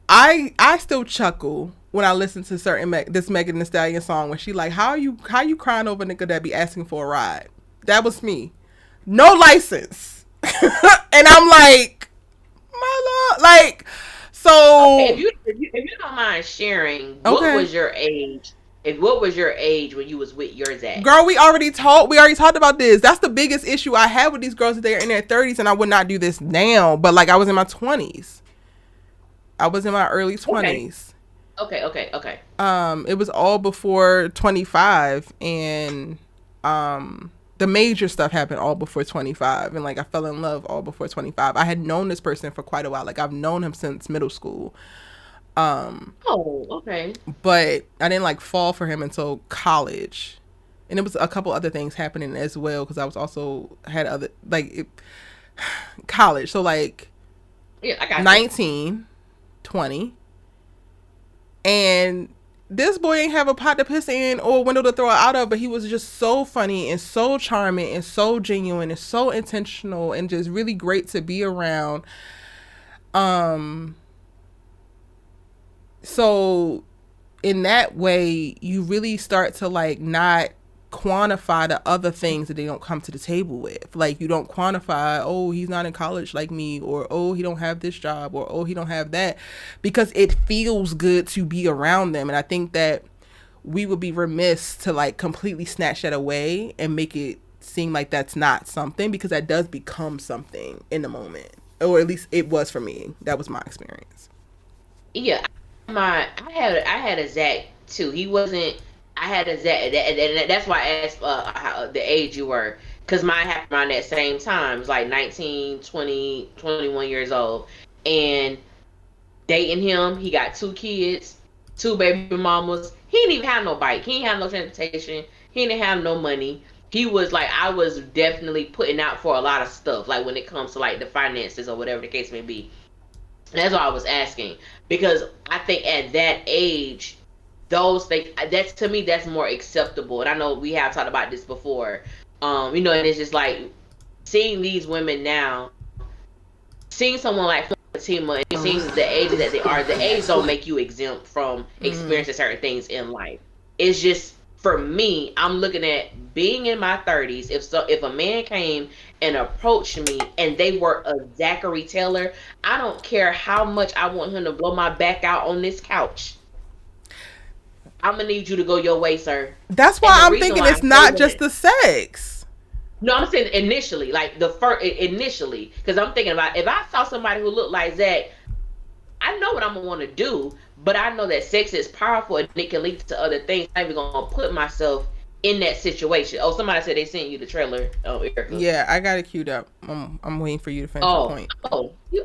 I still chuckle when I listen to certain this Megan Thee Stallion song when she like, how you crying over a nigga that be asking for a ride? That was me. No license. And I'm like, my love, like, so. Okay, if you don't mind sharing, what was your age? What was your age when you was with your ZAC? Girl, we already talked about this. That's the biggest issue I have with these girls. That they're in their 30s, and I would not do this now. But like, I was in my 20s. I was in my early 20s. Okay. It was all before 25, and the major stuff happened all before 25, and like I fell in love all before 25. I had known this person for quite a while. Like I've known him since middle school. Okay. But I didn't like fall for him until college, and it was a couple other things happening as well because I was also had other college. So like, yeah, I got 19, 20, and this boy ain't have a pot to piss in or a window to throw it out of, but he was just so funny and so charming and so genuine and so intentional and just really great to be around. So in that way, you really start to like not quantify the other things that they don't come to the table with. Like you don't quantify, oh, he's not in college like me, or oh, he don't have this job, or oh, he don't have that, because it feels good to be around them. And I think that we would be remiss to like completely snatch that away and make it seem like that's not something, because that does become something in the moment, or at least it was for me. That was my experience. Yeah. I had a ZAC too. He wasn't. I had a ZAC, and that's why I asked the age you were, because mine happened around that same time. It was like 19, 20, 21 years old, and dating him. He got 2 kids, 2 baby mamas. He didn't even have no bike. He didn't have no transportation. He didn't have no money. He was like, I was definitely putting out for a lot of stuff, like when it comes to like the finances or whatever the case may be. That's why I was asking, because I think at that age, those things, that's, to me, that's more acceptable. And I know we have talked about this before, and it's just like seeing these women now, seeing someone like Fatima, and seeing the age that they are. The age don't make you exempt from experiencing certain things in life. It's just, for me, I'm looking at being in my 30s. If a man came and approached me and they were a Zachary Taylor, I don't care how much I want him to blow my back out on this couch. I'm gonna need you to go your way, sir. That's why I'm thinking it's not just the sex. No, I'm saying initially, like initially, because I'm thinking about if I saw somebody who looked like Zach, I know what I'm gonna want to do, but I know that sex is powerful and it can lead to other things. I'm even gonna put myself in that situation. Oh, somebody said they sent you the trailer. Oh, Erica. Yeah, I got it queued up. I'm waiting for you to finish your point. Girl, you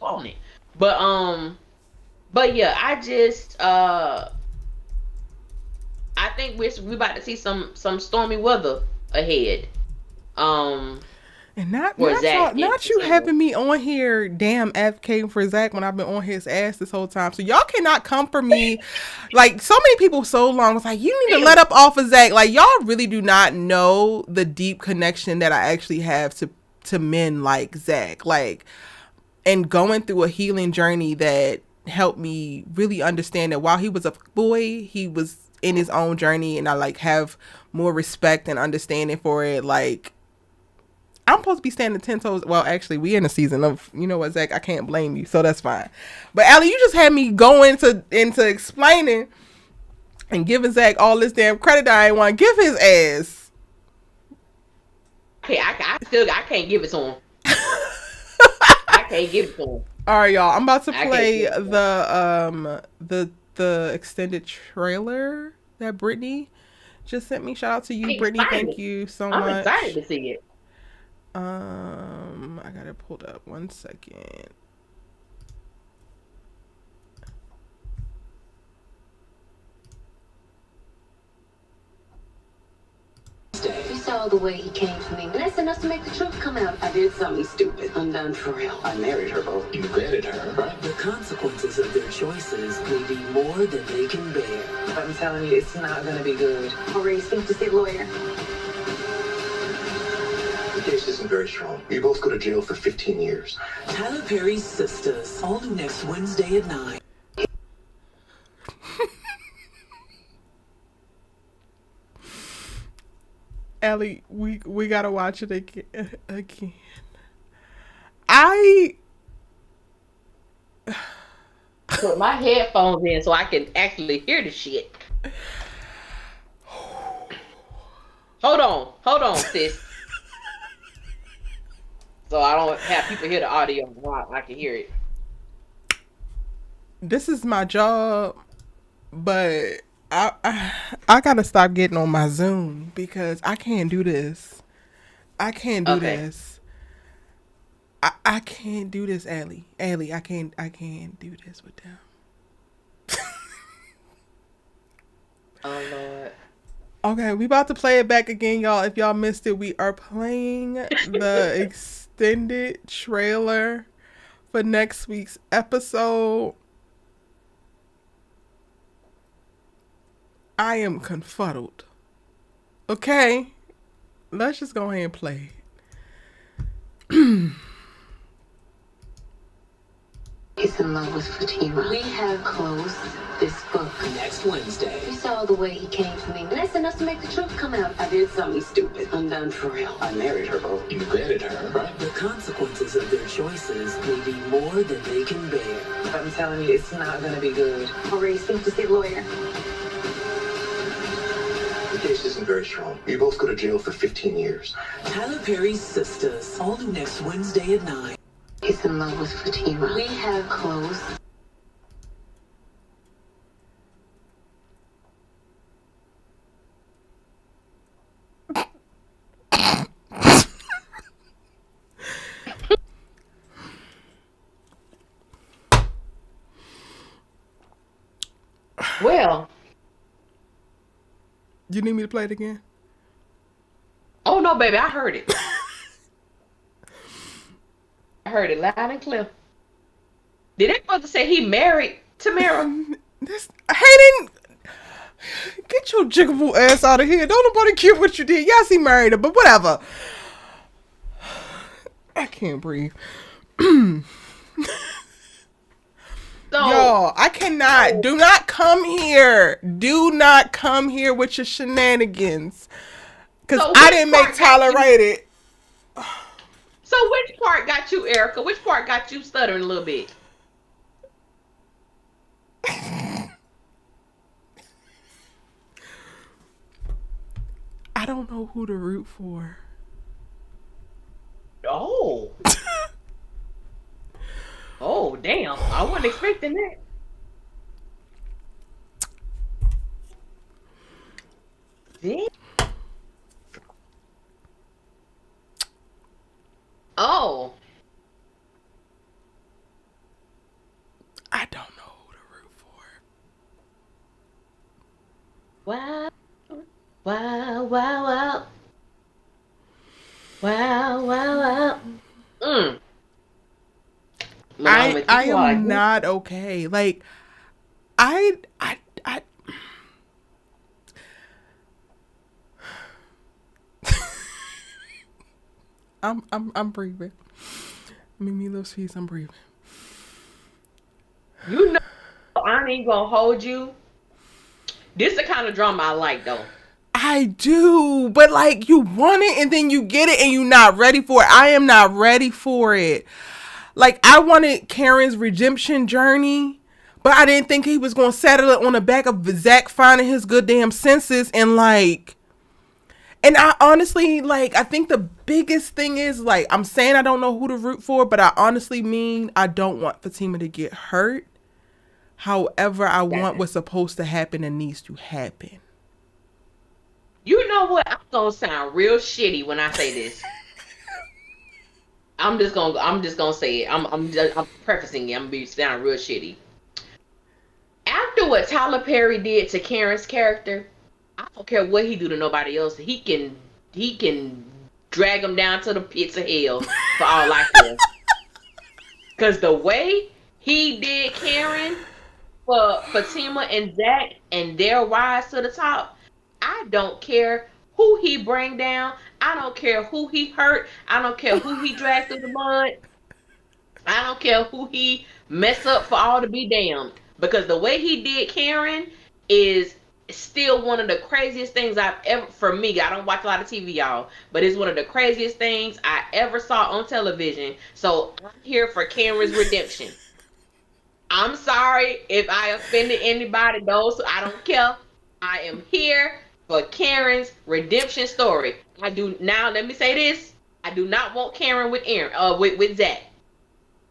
on it. But yeah, I just I think we about to see some stormy weather ahead. And not you having me on here, damn, advocating for Zach when I've been on his ass this whole time. So y'all cannot come for me. Like, so many people so long was like, you need to let up off of Zach. Like, y'all really do not know the deep connection that I actually have to men like Zach. Like, and going through a healing journey that helped me really understand that while he was a boy, he was in his own journey, and I like have more respect and understanding for it. Like, I'm supposed to be standing 10 toes. Well, actually, we in a season of, you know what, Zach, I can't blame you, so that's fine. But Allie, you just had me go into explaining and giving Zach all this damn credit that I ain't want to give his ass. Okay, I can't give it to him. I can't give it to him. All right, y'all. I'm about to play the extended trailer that Brittany just sent me. Shout out to you, Brittany. Thank you so much. I'm excited to see it. I got it pulled up. 1 second. saw the way he came for me. That's enough to make the truth come out. I did something stupid. I'm done for real. I married her, Bo. You vetted her, right? The consequences of their choices may be more than they can bear. I'm telling you, it's not gonna be good. Maurice, need to see a lawyer. The case isn't very strong. You both go to jail for 15 years. Tyler Perry's Sistas, all new next Wednesday at 9. Ellie, we gotta watch it again. Put my headphones in so I can actually hear the shit. Hold on, sis. So I don't have people hear the audio while I can hear it. This is my job, but I gotta stop getting on my Zoom because I can't do this. I can't do this. I can't do this, Ellie. I can't do this with them. Oh Lord. Okay, we about to play it back again, y'all. If y'all missed it, we are playing the extended trailer for next week's episode. I am confuddled. Okay, let's just go ahead and play it. He's in love with Fatima. We have closed this book. Next Wednesday. You saw the way he came for me. That's enough to make the truth come out. I did something stupid. I'm done for real. I married her, Bo. You vetted her, right? The consequences of their choices may be more than they can bear. I'm telling you, it's not gonna be good. Maurice, need to see a lawyer. The case isn't very strong. You both go to jail for 15 years. Tyler Perry's Sistas, all new next Wednesday at 9. He's in love with Fatima. We have closed. Well. You need me to play it again? Oh no, baby, I heard it. I heard it loud and clear. Did that brother say he married Tamara? This Hayden, get your jiggable ass out of here. Don't nobody care what you did. Yes, he married her, but whatever. I can't breathe. Y'all, I cannot. Do not come here. Do not come here with your shenanigans. Because I didn't make Tyler write it. So which part got you, Erica? Which part got you stuttering a little bit? I don't know who to root for. Oh. Oh, damn. I wasn't expecting that. Damn. Oh. I don't know who to root for. Wow. Wow, wow, wow. Wow, wow, wow. I am not okay. Like, I'm breathing. Mimi loves peace. I'm breathing. You know, I ain't gonna hold you. This is the kind of drama I like, though. I do, but like, you want it and then you get it and you're not ready for it. I am not ready for it. Like, I wanted Karen's redemption journey, but I didn't think he was going to settle it on the back of ZAC finding his goddamn senses. And like, and I honestly, like, I think the biggest thing is, like, I'm saying I don't know who to root for, but I honestly mean I don't want Fatima to get hurt. However, I want what's supposed to happen and needs to happen. You know what? I'm gonna sound real shitty when I say this. I'm just gonna say it. I'm prefacing it. I'm gonna be sound real shitty. After what Tyler Perry did to Karen's character, I don't care what he do to nobody else. He can he can drag them down to the pits of hell for all I care. Because the way he did Karen for Fatima and ZAC and their rise to the top, I don't care who he bring down. I don't care who he hurt. I don't care who he dragged through the mud. I don't care who he mess up for all to be damned. Because the way he did Karen is still one of the craziest things I've ever, for me, I don't watch a lot of TV, y'all, but it's one of the craziest things I ever saw on television. So I'm here for Karen's redemption. I'm sorry if I offended anybody, those, I don't care. I am here for Karen's redemption story. I do, now let me say this, I do not want Karen with Aaron, with ZAC.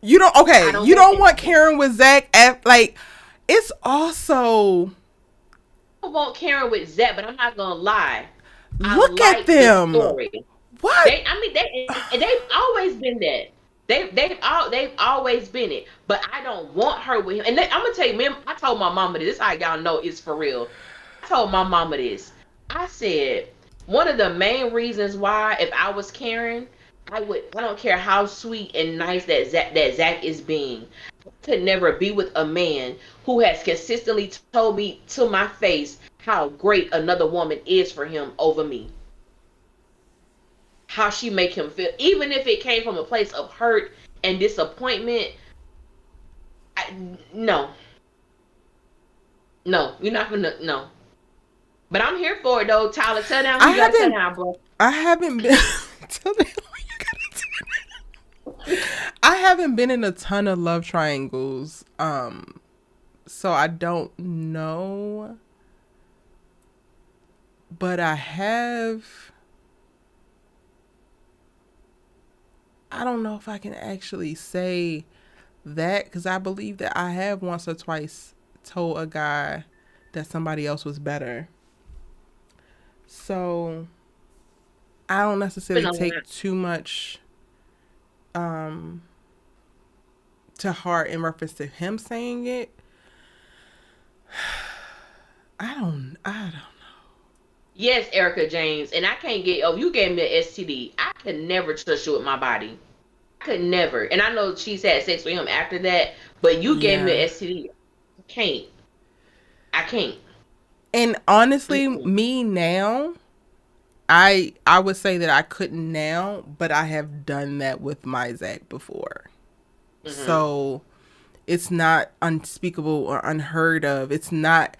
You don't, okay, you don't want Karen with ZAC at, like, it's also... I want Karen with ZAC, but I'm not gonna lie. Look at them. What? They've always been that. They've always been it. But I don't want her with him. And I'm gonna tell you, man, I told my mama this. This is how y'all know it's for real. I told my mama this. I said one of the main reasons why, if I was Karen, I don't care how sweet and nice that ZAC is being. I could never be with a man who has consistently told me to my face how great another woman is for him over me. How she make him feel, even if it came from a place of hurt and disappointment. No, you're not gonna, no. But I'm here for it though, Tyler. Tell down who you gotta tell down, bro. I haven't been. I haven't been in a ton of love triangles, so I don't know. But I don't know if I can actually say that, because I believe that I have once or twice told a guy that somebody else was better. So I don't necessarily take too much to heart in reference to him saying it. I don't know. Yes, Erica James, and I can't get, you gave me an STD. I could never trust you with my body. I could never. And I know she's had sex with him after that, but you gave me an STD. I can't. And honestly, me now, I would say that I couldn't now, but I have done that with my ZAC before. Mm-hmm. So it's not unspeakable or unheard of. It's not,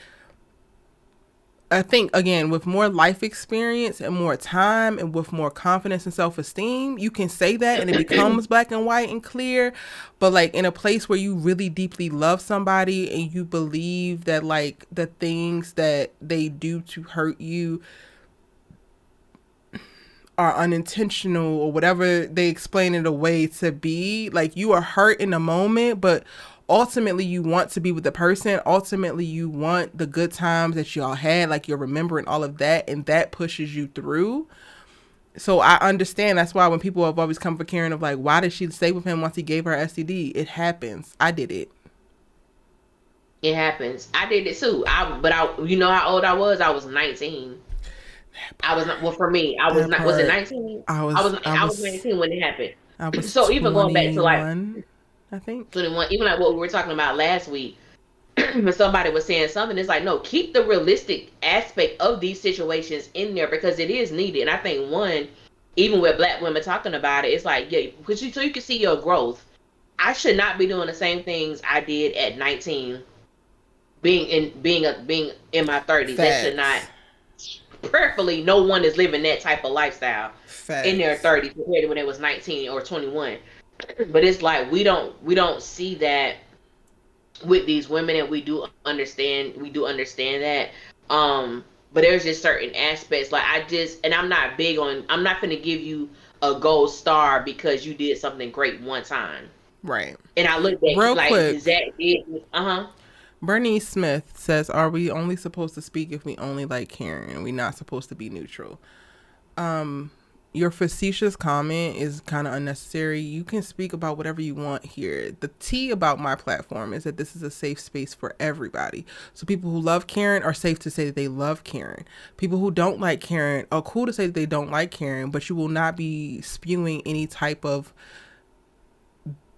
I think, again, with more life experience and more time and with more confidence and self-esteem, you can say that and it becomes black and white and clear. But like in a place where you really deeply love somebody and you believe that like the things that they do to hurt you are unintentional or whatever they explain it away to be, like you are hurt in the moment, but ultimately you want to be with the person. Ultimately you want the good times that y'all had, like you're remembering all of that, and that pushes you through. So I understand. That's why when people have always come for Karen of like, why did she stay with him once he gave her STD? It happens. I did it. It happens. I did it too. You know how old I was? I was 19. I was not, well, for me, I was not, was it 19? I was 19 when it happened. I was so even going back to like, I think 21, even like what we were talking about last week, when somebody was saying something, it's like, no, keep the realistic aspect of these situations in there because it is needed. And I think even with black women talking about it, it's like, yeah, because so you can see your growth. I should not be doing the same things I did at 19, being in my 30s. That should not. Prayerfully, no one is living that type of lifestyle in their 30s compared to when they was 19 or 21. But it's like we don't see that with these women, and we do understand that. But there's just certain aspects like I'm not big on. I'm not gonna give you a gold star because you did something great one time. Right. And I looked at real like quick. Zach did. Bernie Smith says, are we only supposed to speak if we only like Karen? We're not supposed to be neutral. your facetious comment is kind of unnecessary. You can speak about whatever you want here. The tea about my platform is that this is a safe space for everybody. So people who love Karen are safe to say that they love Karen. People who don't like Karen are cool to say that they don't like Karen, but you will not be spewing any type of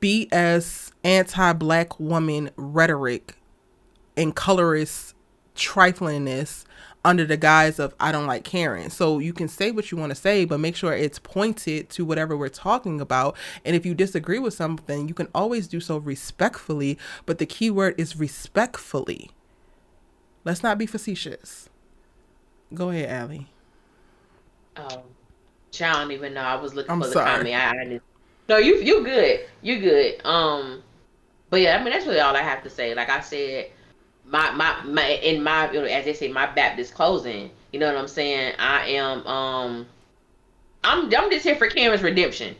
BS anti-black woman rhetoric and colorist triflingness under the guise of I don't like Karen. So you can say what you want to say, but make sure it's pointed to whatever we're talking about. And if you disagree with something, you can always do so respectfully, but the key word is respectfully. Let's not be facetious. Go ahead, Allie. I don't even know. I was looking for the comment. I didn't. No, you good. You good. But yeah, I mean that's really all I have to say. Like I said, my in my, as they say, my Baptist closing, you know what I'm saying? I am I'm just here for Karen's redemption.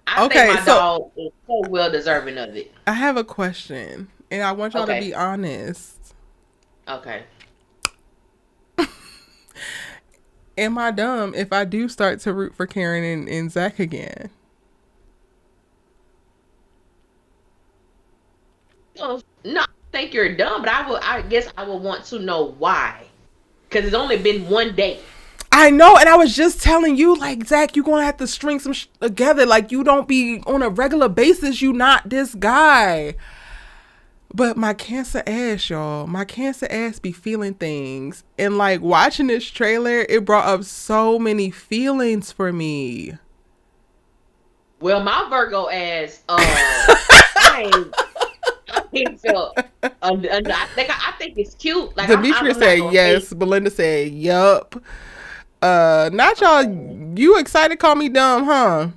I think my dog is so well deserving of it. I have a question, and I want y'all to be honest. Okay. Am I dumb if I do start to root for Karen and ZAC again? No, I think you're dumb, but I guess I would want to know why. Because it's only been one day. I know, and I was just telling you, like, ZAC, you're going to have to string some together. Like, you don't be on a regular basis. You not this guy. But my cancer ass, y'all. My cancer ass be feeling things. And, like, watching this trailer, it brought up so many feelings for me. Well, my Virgo ass, I think it's cute. Like, Demetria said yes. Belinda said yup. Not y'all. You excited? Call me dumb, huh?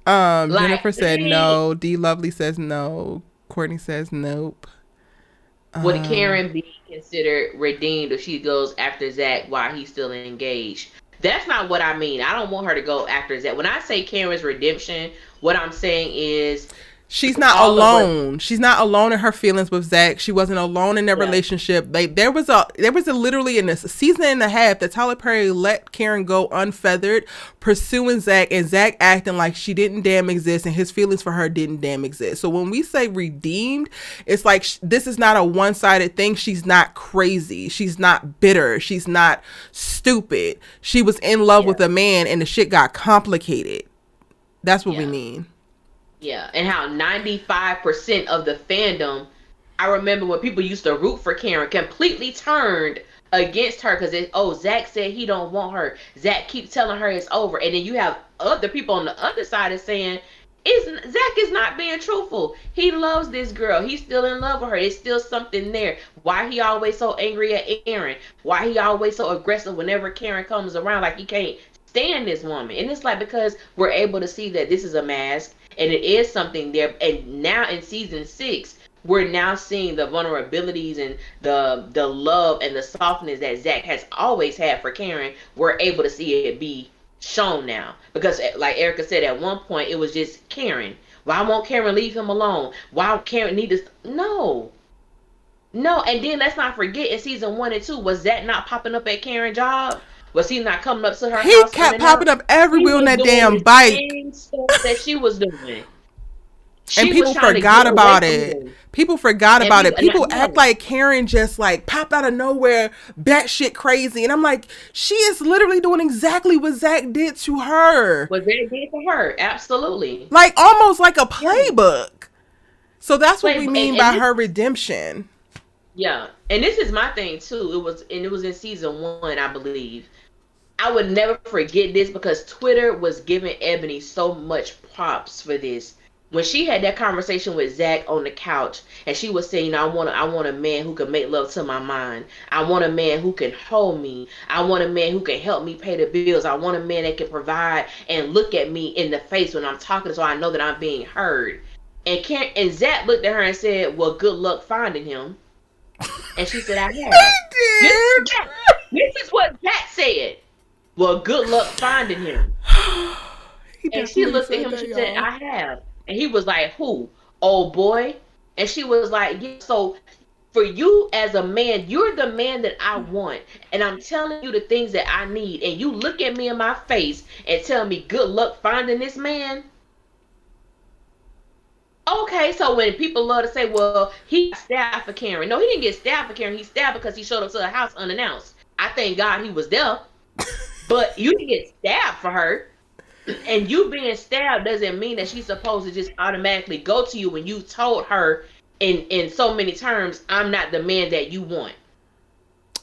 Jennifer said no. D Lovely says no. Courtney says nope. Would Karen be considered redeemed if she goes after ZAC while he's still engaged? That's not what I mean. I don't want her to go after ZAC. When I say Karen's redemption, what I'm saying is she's not alone. She's not alone in her feelings with ZAC. She wasn't alone in their relationship. Like there was a literally in this season and a half that Tyler Perry let Karen go unfeathered, pursuing ZAC, and ZAC acting like she didn't damn exist and his feelings for her didn't damn exist. So when we say redeemed, it's like this is not a one-sided thing. She's not crazy. She's not bitter. She's not stupid. She was in love with a man and the shit got complicated. That's what we mean. Yeah, and how 95% of the fandom, I remember when people used to root for Karen, completely turned against her because ZAC said he don't want her. ZAC keeps telling her it's over. And then you have other people on the other side is saying, ZAC is not being truthful. He loves this girl. He's still in love with her. It's still something there. Why he always so angry at Aaron? Why he always so aggressive whenever Karen comes around? Like he can't stand this woman. And it's like because we're able to see that this is a mask. And it is something there. And now in season 6, we're now seeing the vulnerabilities and the love and the softness that ZAC has always had for Karen. We're able to see it be shown now. Because like Erica said, at one point, it was just Karen. Why won't Karen leave him alone? Why would Karen need this? No. And then let's not forget, in season 1 and 2, was ZAC not popping up at Karen's job? Was he not coming up to her house? He kept popping up everywhere on that damn bike. That she was doing. And people forgot about it. People forgot about it. People act like Karen just like popped out of nowhere, batshit crazy. And I'm like, she is literally doing exactly what ZAC did to her. What ZAC did to her, absolutely. Like almost like a playbook. So that's what we mean by her redemption. Yeah, and this is my thing too. It was in season 1, I believe. I would never forget this because Twitter was giving Ebony so much props for this. When she had that conversation with ZAC on the couch, and she was saying, I want a man who can make love to my mind. I want a man who can hold me. I want a man who can help me pay the bills. I want a man that can provide and look at me in the face when I'm talking, so I know that I'm being heard. And ZAC looked at her and said, well, good luck finding him. And she said, I have. This is what ZAC said. Well, good luck finding him. And she looked at him and she said, I have. And he was like, who? Old boy? And she was like, yeah. So For you as a man, you're the man that I want. And I'm telling you the things that I need. And you look at me in my face and tell me good luck finding this man. Okay, so when people love to say, well, he got stabbed for Karen. No, he didn't get stabbed for Karen. He stabbed because he showed up to her house unannounced. I thank God he was there. But you didn't get stabbed for her. And you being stabbed doesn't mean that she's supposed to just automatically go to you when you told her in so many terms, I'm not the man that you want.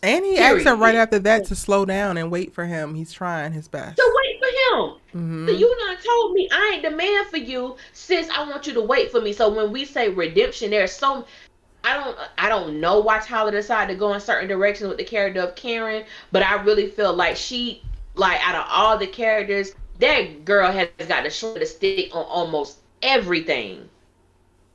And he asked her right after that to slow down and wait for him. He's trying his best. To wait for him. Mm-hmm. So you done told me I ain't the man for you, sis. I want you to wait for me. So when we say redemption, there's so I don't know why Tyler decided to go in certain directions with the character of Karen, but I really feel like she, like, out of all the characters, that girl has got the short of the stick on almost everything.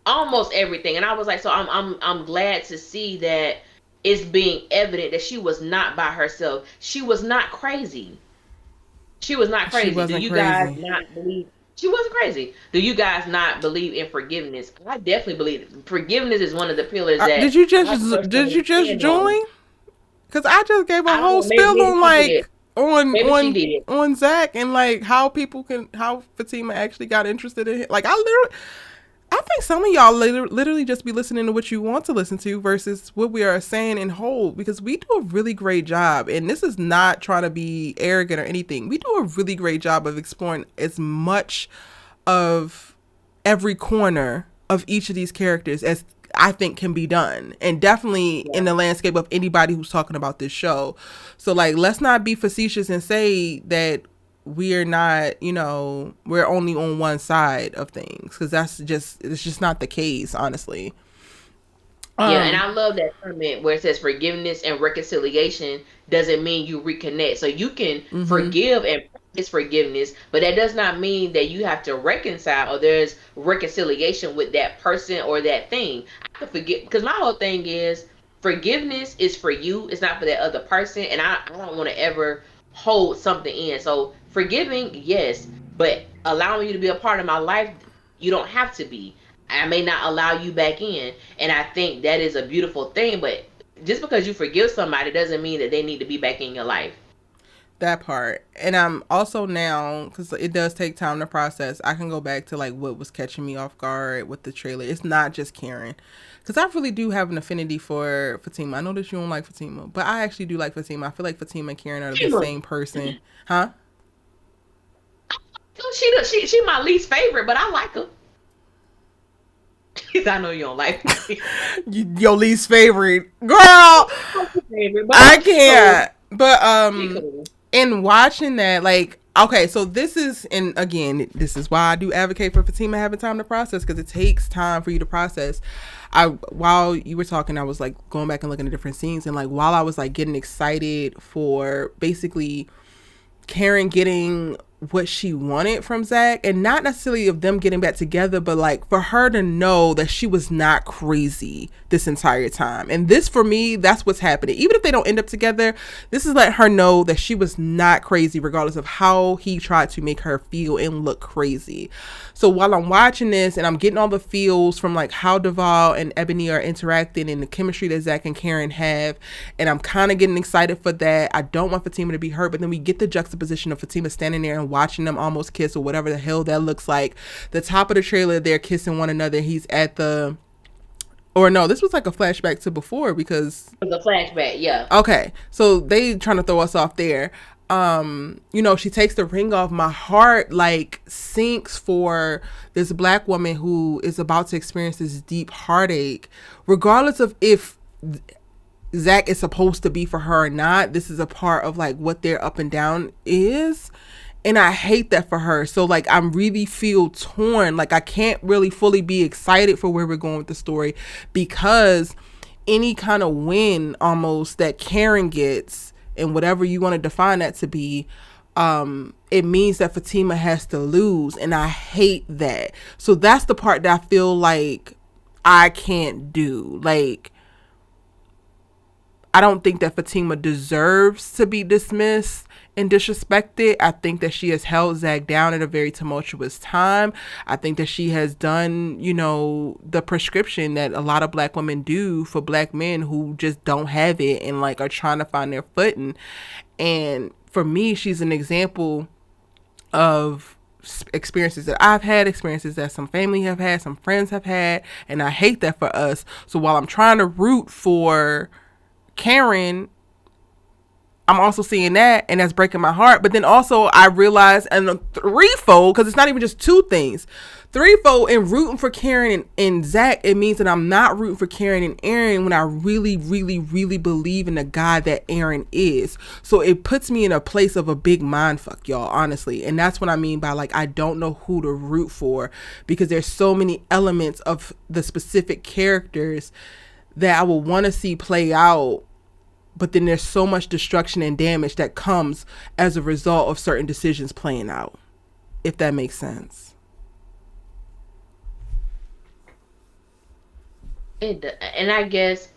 Almost everything. And I was like, so I'm glad to see that it's being evident that she was not by herself. She was not crazy. She was not crazy. Do you guys not believe she wasn't crazy? Do you guys not believe in forgiveness? I definitely believe forgiveness is one of the pillars that did you just join? Because I just gave a whole spiel on like on ZAC and like how Fatima actually got interested in him. Like I think some of y'all literally just be listening to what you want to listen to versus what we are saying in whole, because we do a really great job. And this is not trying to be arrogant or anything. We do a really great job of exploring as much of every corner of each of these characters as I think can be done. And definitely in the landscape of anybody who's talking about this show. So like, let's not be facetious and say that we're not, we're only on one side of things, because it's just not the case, honestly. Yeah, and I love that comment where it says forgiveness and reconciliation doesn't mean you reconnect. So you can forgive and practice forgiveness, but that does not mean that you have to reconcile or there's reconciliation with that person or that thing. I can forgive, because my whole thing is forgiveness is for you. It's not for that other person, and I don't want to ever hold something in. So forgiving, yes, but allowing you to be a part of my life, you don't have to be. I may not allow you back in, and I think that is a beautiful thing. But just because you forgive somebody doesn't mean that they need to be back in your life. That part. And I'm also now, because it does take time to process, I can go back to like what was catching me off guard with the trailer. It's not just Karen, because I really do have an affinity for Fatima. I know that you don't like Fatima, but I actually do like Fatima. I feel like Fatima and Karen are the same person. Huh? She my least favorite, but I like her. I know you don't like me. Your least favorite, girl. I can't. But in watching that, like, okay, so this is, and again, this is why I do advocate for Fatima having time to process, because it takes time for you to process. While you were talking, I was like going back and looking at different scenes, and like while I was like getting excited for basically Karen getting what she wanted from ZAC, and not necessarily of them getting back together, but like for her to know that she was not crazy this entire time. And this, for me, that's what's happening. Even if they don't end up together, this is letting her know that she was not crazy, regardless of how he tried to make her feel and look crazy. So while I'm watching this and I'm getting all the feels from like how Devale and Ebony are interacting and the chemistry that ZAC and Karen have, and I'm kind of getting excited for that. I don't want Fatima to be hurt, but then we get the juxtaposition of Fatima standing there and watching them almost kiss, or whatever the hell that looks like. The top of the trailer, they're kissing one another. He's at the, or no, this was like a flashback to before, because it was a flashback. Yeah. Okay. So they trying to throw us off there. She takes the ring off. My heart like sinks for this Black woman who is about to experience this deep heartache, regardless of if ZAC is supposed to be for her or not. This is a part of like what their up and down is. And I hate that for her. So like, I'm really feel torn. Like I can't really fully be excited for where we're going with the story, because any kind of win almost that Karen gets, and whatever you want to define that to be, it means that Fatima has to lose. And I hate that. So that's the part that I feel like I can't do. Like, I don't think that Fatima deserves to be dismissed and disrespected. I think that she has held ZAC down at a very tumultuous time. I think that she has done, you know, the prescription that a lot of Black women do for Black men who just don't have it and like are trying to find their footing. And for me, she's an example of experiences that I've had, experiences that some family have had, some friends have had, and I hate that for us. So while I'm trying to root for Karen, I'm also seeing that, and that's breaking my heart. But then also I realize, and threefold, because it's not even just two things, threefold in rooting for Karen and ZAC, it means that I'm not rooting for Karen and Aaron when I really, really, really believe in the guy that Aaron is. So it puts me in a place of a big mindfuck, y'all, honestly. And that's what I mean by, like, I don't know who to root for, because there's so many elements of the specific characters that I will want to see play out. But then there's so much destruction and damage that comes as a result of certain decisions playing out, if that makes sense. And I guess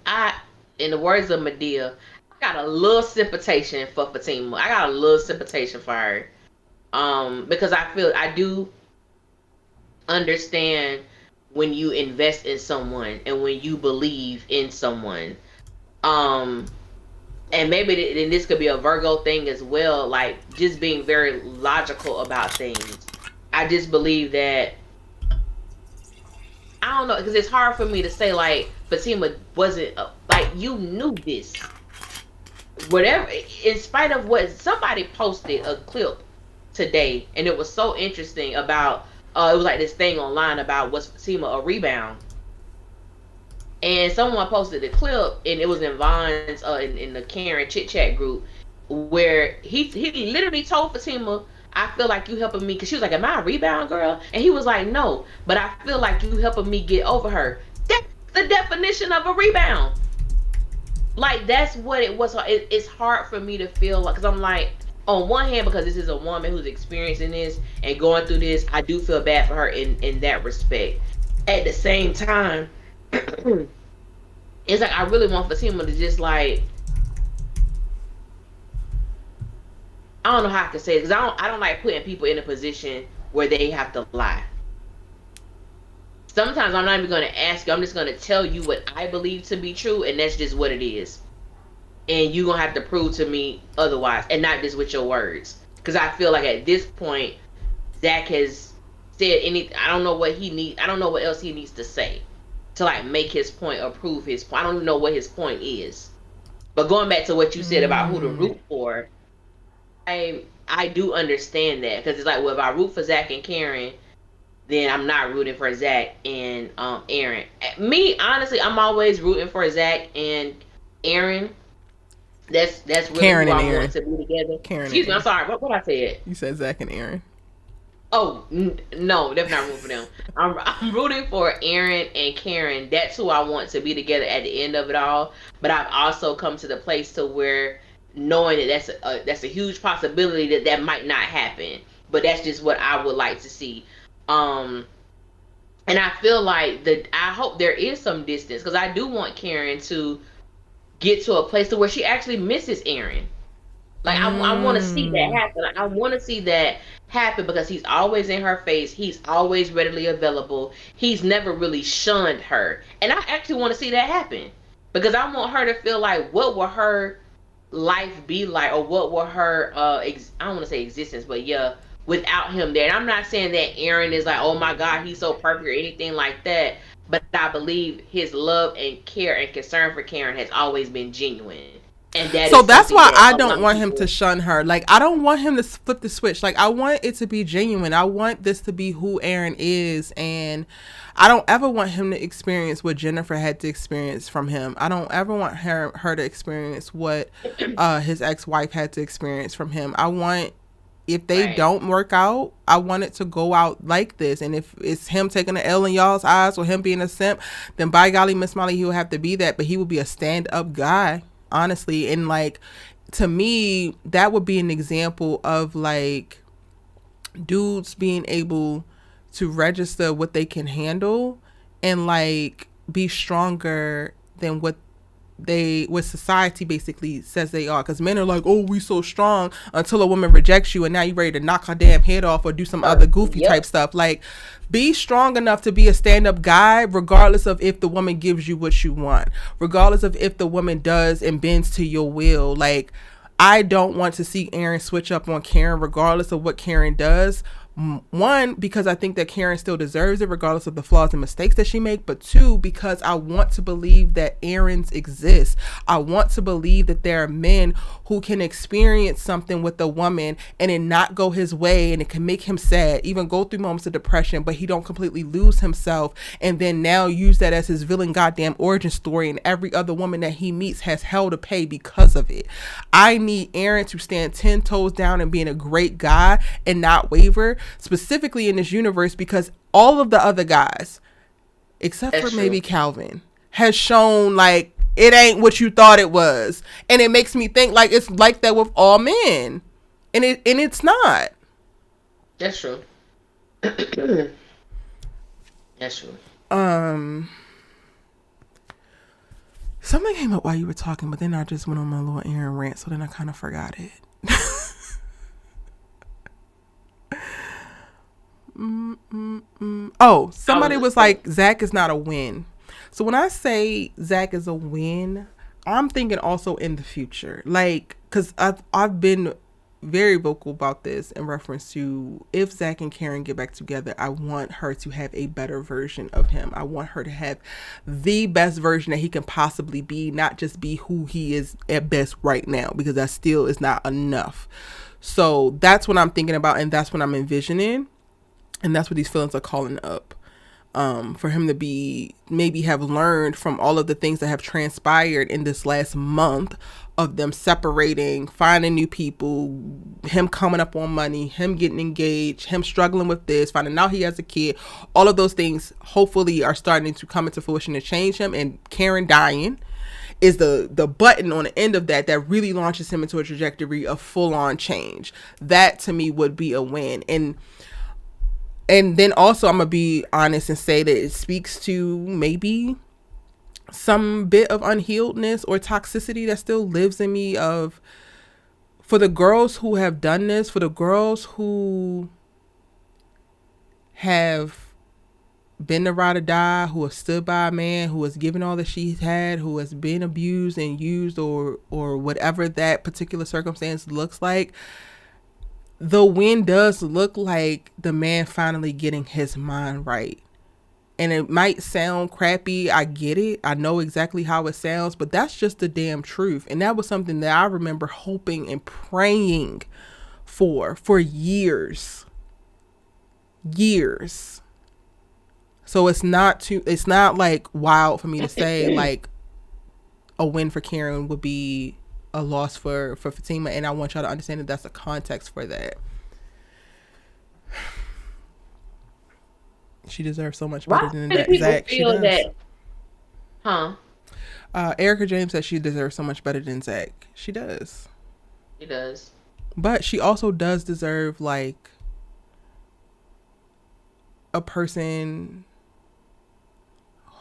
in the words of Medea, I got a little sympathization for Fatima. I got a little sympathization for her. Because I do understand when you invest in someone and when you believe in someone. And maybe then this could be a Virgo thing as well, like just being very logical about things. I just believe that, I don't know, because it's hard for me to say, like, Fatima wasn't, like, you knew this. Whatever, in spite of what, somebody posted a clip today, and it was so interesting about, it was like this thing online about, was Fatima a rebound? And someone posted a clip, and it was in Vaughn's, in the Karen chit chat group, where he literally told Fatima, I feel like you helping me, because she was like, am I a rebound girl? And he was like, no, but I feel like you helping me get over her. That's the definition of a rebound. Like, that's what it was. It's hard for me to feel like, because I'm like, on one hand, because this is a woman who's experiencing this and going through this, I do feel bad for her in that respect. At the same time, it's like I really want Fatima to just, like, I don't know how I can say it, because I don't like putting people in a position where they have to lie. Sometimes I'm not even going to ask you. I'm just going to tell you what I believe to be true, and that's just what it is. And you're going to have to prove to me otherwise, and not just with your words. Because I feel like at this point, ZAC has said anything. I don't know what he needs. I don't know what else he needs to say to, like, make his point or prove his point. I don't even know what his point is. But going back to what you said about who to root for, I do understand that. Because it's like, well, if I root for ZAC and Karen, then I'm not rooting for ZAC and Aaron. Me, honestly, I'm always rooting for ZAC and Aaron. That's really Karen who and I Aaron. want to be together. Karen. Excuse me, I'm sorry. What I said? You said ZAC and Aaron. Oh, no, definitely not rooting for them. I'm rooting for Aaron and Karen. That's who I want to be together at the end of it all. But I've also come to the place to where knowing that that's a huge possibility that might not happen. But that's just what I would like to see. And I feel like I hope there is some distance, because I do want Karen to get to a place to where she actually misses Aaron. Like, I want to see that happen. Like, I want to see that happen, because he's always in her face. He's always readily available. He's never really shunned her. And I actually want to see that happen, because I want her to feel like, what will her life be like, or what will her, I don't want to say existence, but yeah, without him there. And I'm not saying that Aaron is like, oh my God, he's so perfect or anything like that. But I believe his love and care and concern for Karen has always been genuine. And that's why I don't want him to shun her. Like, I don't want him to flip the switch. Like, I want it to be genuine. I want this to be who Aaron is. And I don't ever want him to experience what Jennifer had to experience from him. I don't ever want her to experience what his ex-wife had to experience from him. I want, if they don't work out, I want it to go out like this. And if it's him taking an L in y'all's eyes or him being a simp, then by golly, Miss Molly, he will have to be that. But he will be a stand-up guy, honestly. And, like, to me, that would be an example of, like, dudes being able to register what they can handle and, like, be stronger than what what society basically says they are, because men are like, oh, we so strong, until a woman rejects you and now you're ready to knock her damn head off or do some other goofy type stuff. Like, be strong enough to be a stand-up guy, regardless of if the woman gives you what you want, regardless of if the woman does and bends to your will. Like, I don't want to see Aaron switch up on Karen regardless of what Karen does. One, because I think that Karen still deserves it regardless of the flaws and mistakes that she makes. But two, because I want to believe that Aaron's exist. I want to believe that there are men who can experience something with a woman and it not go his way, and it can make him sad, even go through moments of depression, but he don't completely lose himself and then now use that as his villain goddamn origin story, and every other woman that he meets has hell to pay because of it. I need Aaron to stand 10 toes down and being a great guy and not waver, specifically in this universe, because all of the other guys, except for maybe Calvin, has shown like it ain't what you thought it was, and it makes me think like it's like that with all men, and it's not. That's true. That's true. Something came up while you were talking, but then I just went on my little Aaron rant, so then I kind of forgot it. Oh, somebody was like, ZAC is not a win. So when I say ZAC is a win, I'm thinking also in the future. Like, because I've been very vocal about this in reference to if ZAC and Karen get back together, I want her to have a better version of him. I want her to have the best version that he can possibly be, not just be who he is at best right now, because that still is not enough. So that's what I'm thinking about, and that's what I'm envisioning. And that's what these feelings are calling up, for him to be, maybe have learned from all of the things that have transpired in this last month of them separating, finding new people, him coming up on money, him getting engaged, him struggling with this, finding out he has a kid. All of those things hopefully are starting to come into fruition to change him. And Karen dying is the button on the end of that really launches him into a trajectory of full-on change. That to me would be a win. And then also I'm going to be honest and say that it speaks to maybe some bit of unhealedness or toxicity that still lives in me, of, for the girls who have done this, for the girls who have been the ride or die, who have stood by a man who has given all that she's had, who has been abused and used or whatever that particular circumstance looks like. The win does look like the man finally getting his mind right. And it might sound crappy. I get it. I know exactly how it sounds, but that's just the damn truth. And that was something that I remember hoping and praying for years. So it's not like wild for me to say like a win for Karen would be a loss for Fatima, and I want y'all to understand that that's a context for that. She deserves so much better than that. ZAC, she does. Erica James said she deserves so much better than ZAC. She does. She does. But she also does deserve like a person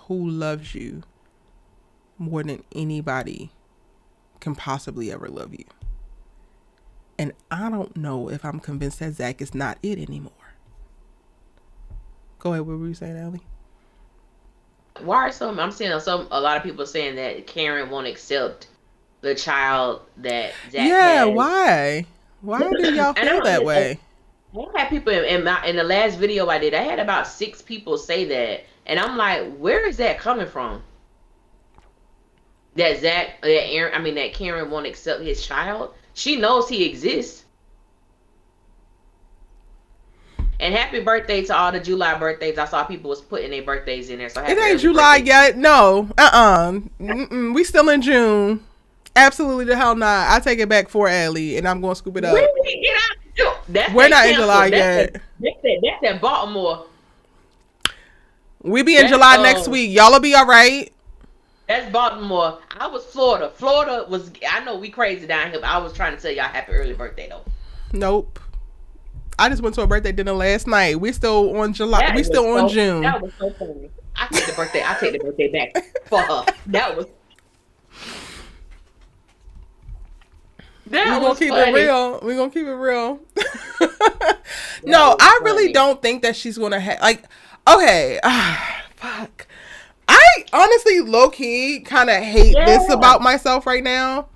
who loves you more than anybody can possibly ever love you. And I don't know if I'm convinced that ZAC is not it anymore. Go ahead, what were you saying, Allie? Why are I'm seeing a lot of people saying that Karen won't accept the child that ZAC has. Why do y'all feel that way? I had people in the last video I did, I had about 6 people say that, and I'm like, where is that coming from? That Karen won't accept his child. She knows he exists. And happy birthday to all the July birthdays. I saw people was putting their birthdays in there. So it ain't July yet. No. We still in June. Absolutely the hell not. I take it back for Allie, and I'm going to scoop it up. We're not in July yet. That's in Baltimore. We be in July next week. Y'all will be all right. That's Baltimore. I was Florida. Florida was, I know we crazy down here, but I was trying to tell y'all happy early birthday though. Nope. I just went to a birthday dinner last night. We're still on July. We're still on June. That was so funny. I take the birthday back for her. That was That We're gonna was keep funny. it real. We're gonna keep it real. No, I really don't think that she's gonna have like. Okay, fuck. I honestly, low key, kind of hate this about myself right now.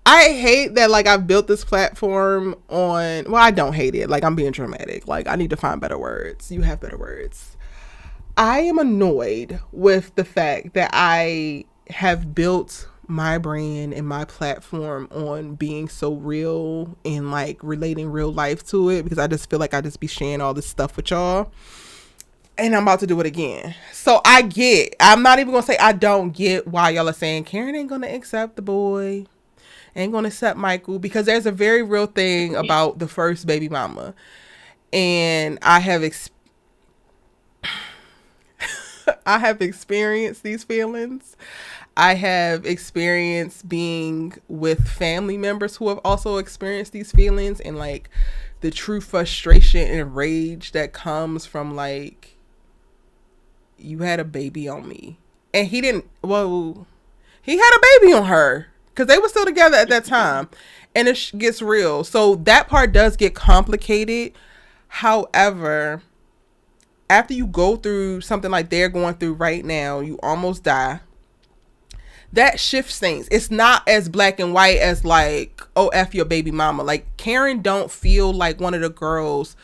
I hate that like I've built this platform on. Well, I don't hate it. Like I'm being dramatic. Like I need to find better words. You have better words. I am annoyed with the fact that I have built my brand and my platform on being so real and like relating real life to it, because I just feel like I just be sharing all this stuff with y'all, and I'm about to do it again. So I'm not even gonna say I don't get why y'all are saying Karen ain't gonna accept the boy, ain't gonna accept Michael, because there's a very real thing about the first baby mama, and I have experienced these feelings. I have experienced being with family members who have also experienced these feelings, and like the true frustration and rage that comes from like, you had a baby on me and he had a baby on her, because they were still together at that time, and it gets real. So that part does get complicated. However, after you go through something like they're going through right now, you almost die, that shifts things. It's not as black and white as like, oh, F your baby mama. Like Karen don't feel like one of the girls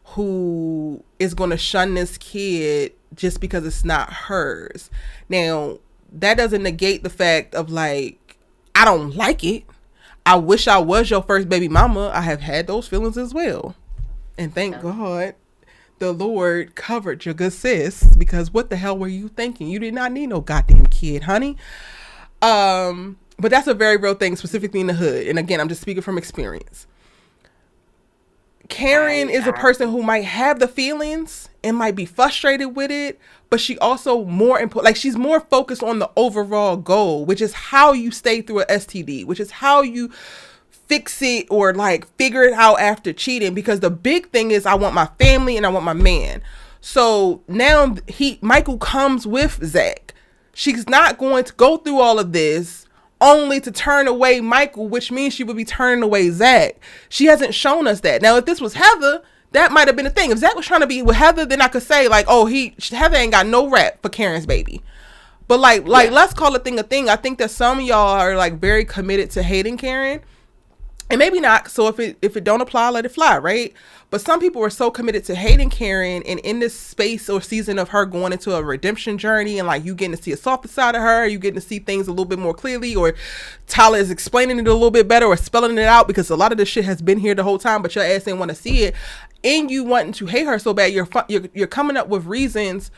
who is going to shun this kid just because it's not hers. Now, that doesn't negate the fact of like, I don't like it. I wish I was your first baby mama. I have had those feelings as well. And thank God the Lord covered your good sis, because what the hell were you thinking? You did not need no goddamn kid, honey. But that's a very real thing, specifically in the hood. And again, I'm just speaking from experience. Karen is a person who might have the feelings and might be frustrated with it, but she also she's more focused on the overall goal, which is how you stay through an STD, which is how you fix it or like figure it out after cheating, because the big thing is I want my family and I want my man. So now Michael comes with ZAC. She's not going to go through all of this only to turn away Michael, which means she would be turning away ZAC. She hasn't shown us that. Now, if this was Heather, that might have been a thing. If ZAC was trying to be with Heather, then I could say like, oh, Heather ain't got no rap for Karen's baby. But like, let's call a thing a thing. I think that some of y'all are like very committed to hating Karen. And maybe not. So if it don't apply, let it fly, right? But some people are so committed to hating Karen, and in this space or season of her going into a redemption journey, and like you getting to see a softer side of her, you getting to see things a little bit more clearly, or Tyler is explaining it a little bit better or spelling it out, because a lot of this shit has been here the whole time, but your ass didn't want to see it, and you wanting to hate her so bad, you're coming up with reasons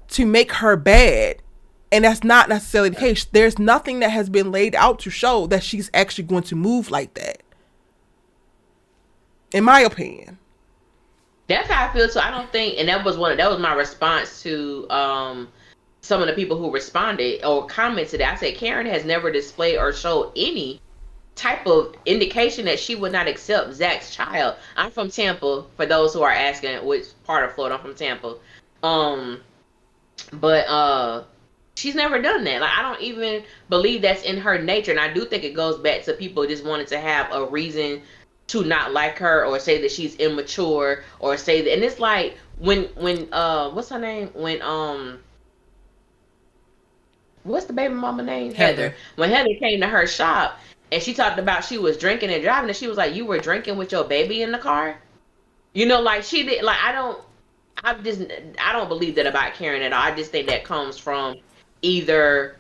to make her bad. And that's not necessarily the case. There's nothing that has been laid out to show that she's actually going to move like that, in my opinion. That's how I feel too. I don't think, and that was my response to some of the people who responded or commented. I said Karen has never displayed or showed any type of indication that she would not accept Zach's child. I'm from Tampa, for those who are asking which part of Florida. I'm from Tampa. But she's never done that. Like, I don't even believe that's in her nature. And I do think it goes back to people just wanting to have a reason to not like her, or say that she's immature, or say that. And it's like when what's her name? What's the baby mama name? Heather. When Heather came to her shop and she talked about she was drinking and driving, and she was like, you were drinking with your baby in the car? You know, like she did. Like, I don't believe that about Karen at all. I just think that comes from either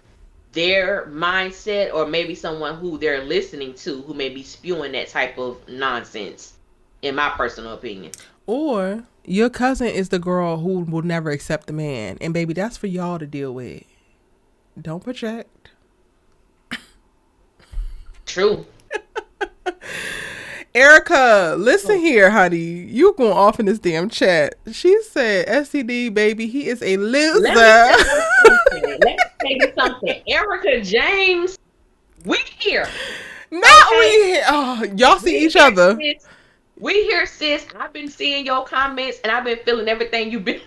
their mindset or maybe someone who they're listening to who may be spewing that type of nonsense, in my personal opinion. Or your cousin is the girl who will never accept the man, and baby, that's for y'all to deal with. Don't project. True. Erica, listen here, honey. You going off in this damn chat. She said, STD, baby, he is a loser. Let me tell you something. Erica James, we here. Not okay? We here. Oh, y'all see each other. Sis. We here, sis. I've been seeing your comments, and I've been feeling everything you've been.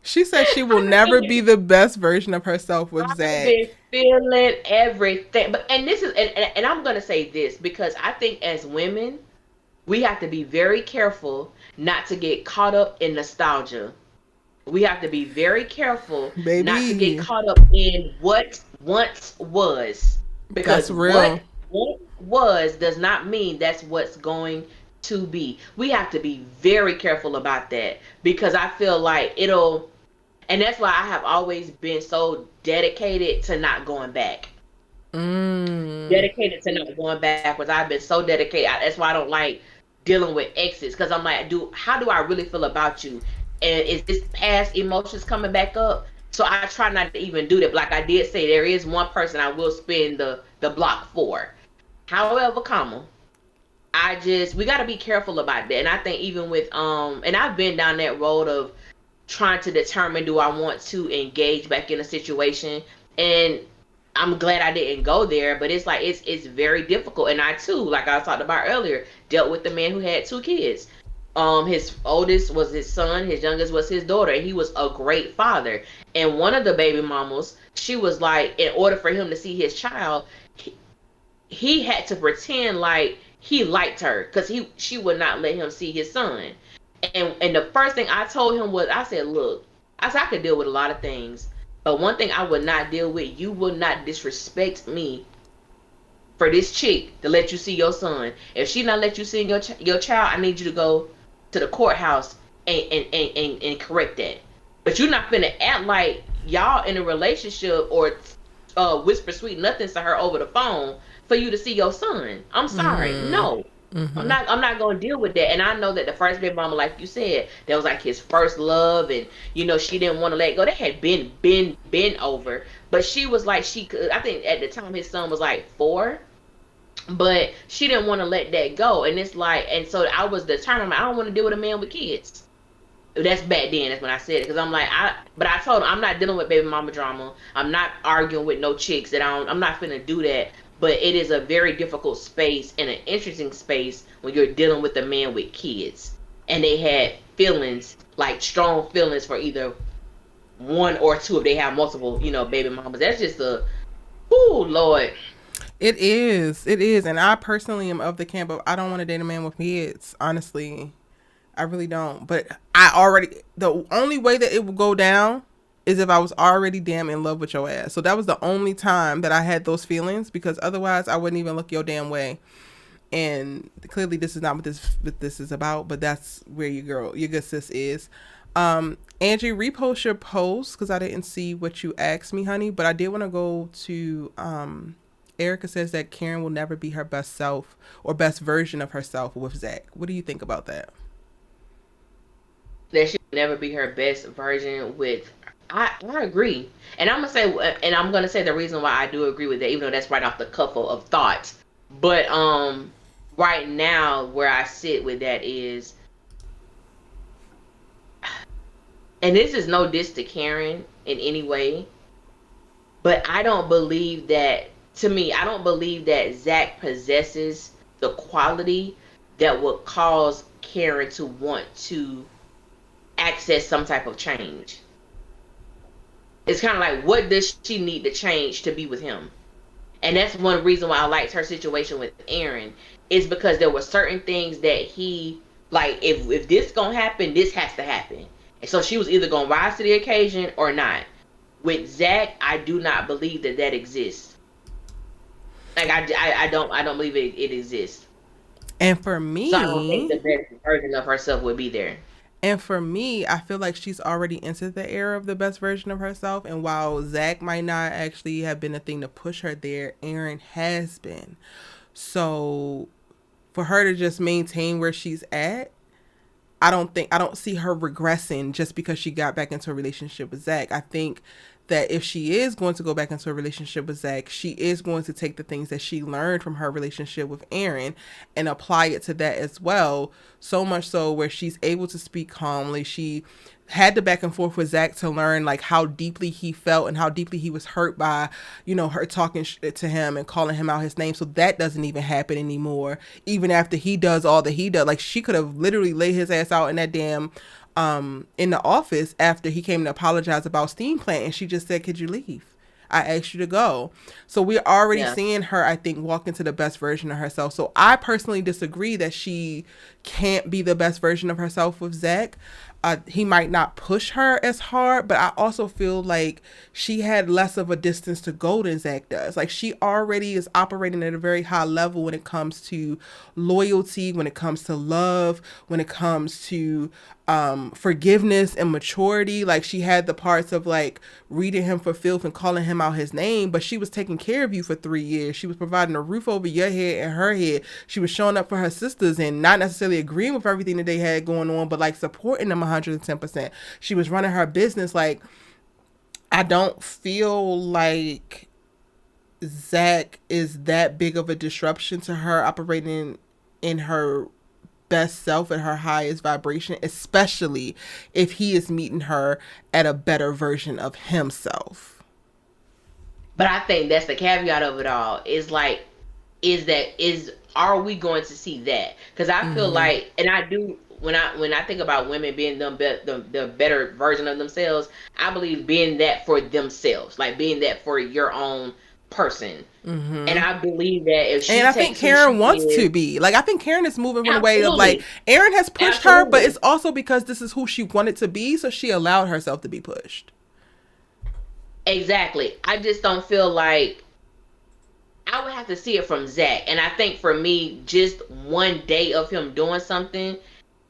She said she will never be the best version of herself with I've ZAC. been feeling everything, but and this is and I'm gonna say this because I think as women we have to be very careful not to get caught up in nostalgia. We have to be very careful not to get caught up in what once was, because that's real. What was does not mean that's what's going to be. We have to be very careful about that because I feel like it'll, and that's why I have always been so dedicated to not going back. Dedicated to not going backwards. I've been so dedicated. That's why I don't like dealing with exes, because I'm like, how do I really feel about you? And is this past emotions coming back up? So I try not to even do that. But like I did say, there is one person I will spend the block for. However, we got to be careful about that. And I think even with and I've been down that road of trying to determine, do I want to engage back in a situation? And I'm glad I didn't go there, but it's like it's very difficult. And I too, like I talked about earlier, dealt with the man who had 2 kids. His oldest was his son, his youngest was his daughter, and he was a great father. And one of the baby mamas, she was like, in order for him to see his child, he had to pretend like he liked her, because she would not let him see his son. And the first thing I told him was, I said, look, I could deal with a lot of things, but one thing I would not deal with, you will not disrespect me for this chick to let you see your son. If she not let you see your child, I need you to go to the courthouse and correct that. But you're not finna act like y'all in a relationship or whisper sweet nothings to her over the phone for you to see your son. I'm sorry, no. I'm not gonna deal with that. And I know that the first baby mama, like you said, that was like his first love, and she didn't want to let go. They had been over, but she was like, she could. I think at the time his son was like 4. But she didn't want to let that go. And it's like, and so I was determined, I don't want to deal with a man with kids. That's back then. That's when I said it. Because I'm like, but I told him, I'm not dealing with baby mama drama. I'm not arguing with no chicks I'm not finna do that. But it is a very difficult space and an interesting space when you're dealing with a man with kids. And they had feelings, like strong feelings for either one or two if they have multiple, baby mamas. That's just Lord. It is. And I personally am of the camp of, I don't want to date a man with kids. Honestly, I really don't. But the only way that it will go down is if I was already damn in love with your ass. So that was the only time that I had those feelings, because otherwise I wouldn't even look your damn way. And clearly this is not what this is about, but that's where your good sis is. Angie, repost your post, because I didn't see what you asked me, honey. But I did want to go to Erica says that Karen will never be her best self or best version of herself with ZAC. What do you think about that? That she will never be her best version with. I agree, and I'm gonna say the reason why I do agree with that, even though that's right off the cuff of thoughts. But right now where I sit with that is, and this is no diss to Karen in any way, but I don't believe that. To me, I don't believe that ZAC possesses the quality that would cause Karen to want to access some type of change. It's kind of like, what does she need to change to be with him? And that's one reason why I liked her situation with Aaron, is because there were certain things that he, like, if this gonna happen, this has to happen. And so she was either gonna rise to the occasion or not. With ZAC, I do not believe that exists. Like I don't believe it exists. And for me, so I don't think the best version of herself would be there. And for me, I feel like she's already entered the era of the best version of herself. And while ZAC might not actually have been a thing to push her there, Aaron has been. So for her to just maintain where she's at, I don't see her regressing just because she got back into a relationship with ZAC. I think that if she is going to go back into a relationship with ZAC, she is going to take the things that she learned from her relationship with Aaron and apply it to that as well. So much so where she's able to speak calmly. She had the back and forth with ZAC to learn like how deeply he felt and how deeply he was hurt by, her talking to him and calling him out his name. So that doesn't even happen anymore. Even after he does all that he does, like she could have literally laid his ass out in that damn in the office after he came to apologize about steam plant, and she just said, "Could you leave? I asked you to go." So we're already seeing her, I think, walk into the best version of herself. So I personally disagree that she can't be the best version of herself with ZAC. He might not push her as hard, but I also feel like she had less of a distance to go than ZAC does. Like, she already is operating at a very high level when it comes to loyalty, when it comes to love, when it comes to forgiveness and maturity. Like, she had the parts of like reading him for filth and calling him out his name, but she was taking care of you for 3 years. She was providing a roof over your head and her head. She was showing up for her sisters and not necessarily agreeing with everything that they had going on, but like supporting them 110%. She was running her business. Like, I don't feel like ZAC is that big of a disruption to her operating in her best self at her highest vibration, especially if he is meeting her at a better version of himself. But I think that's the caveat of it all. Is like, are we going to see that? Because I feel like, and I do, when I think about women being the better version of themselves, I believe being that for themselves, like being that for your own person. And I believe that if she and I think Karen wants to be like, I think Karen is moving in a way of like, Aaron has pushed her, but it's also because this is who she wanted to be, so she allowed herself to be pushed. Exactly. I just don't feel like, I would have to see it from ZAC. And I think for me, just one day of him doing something,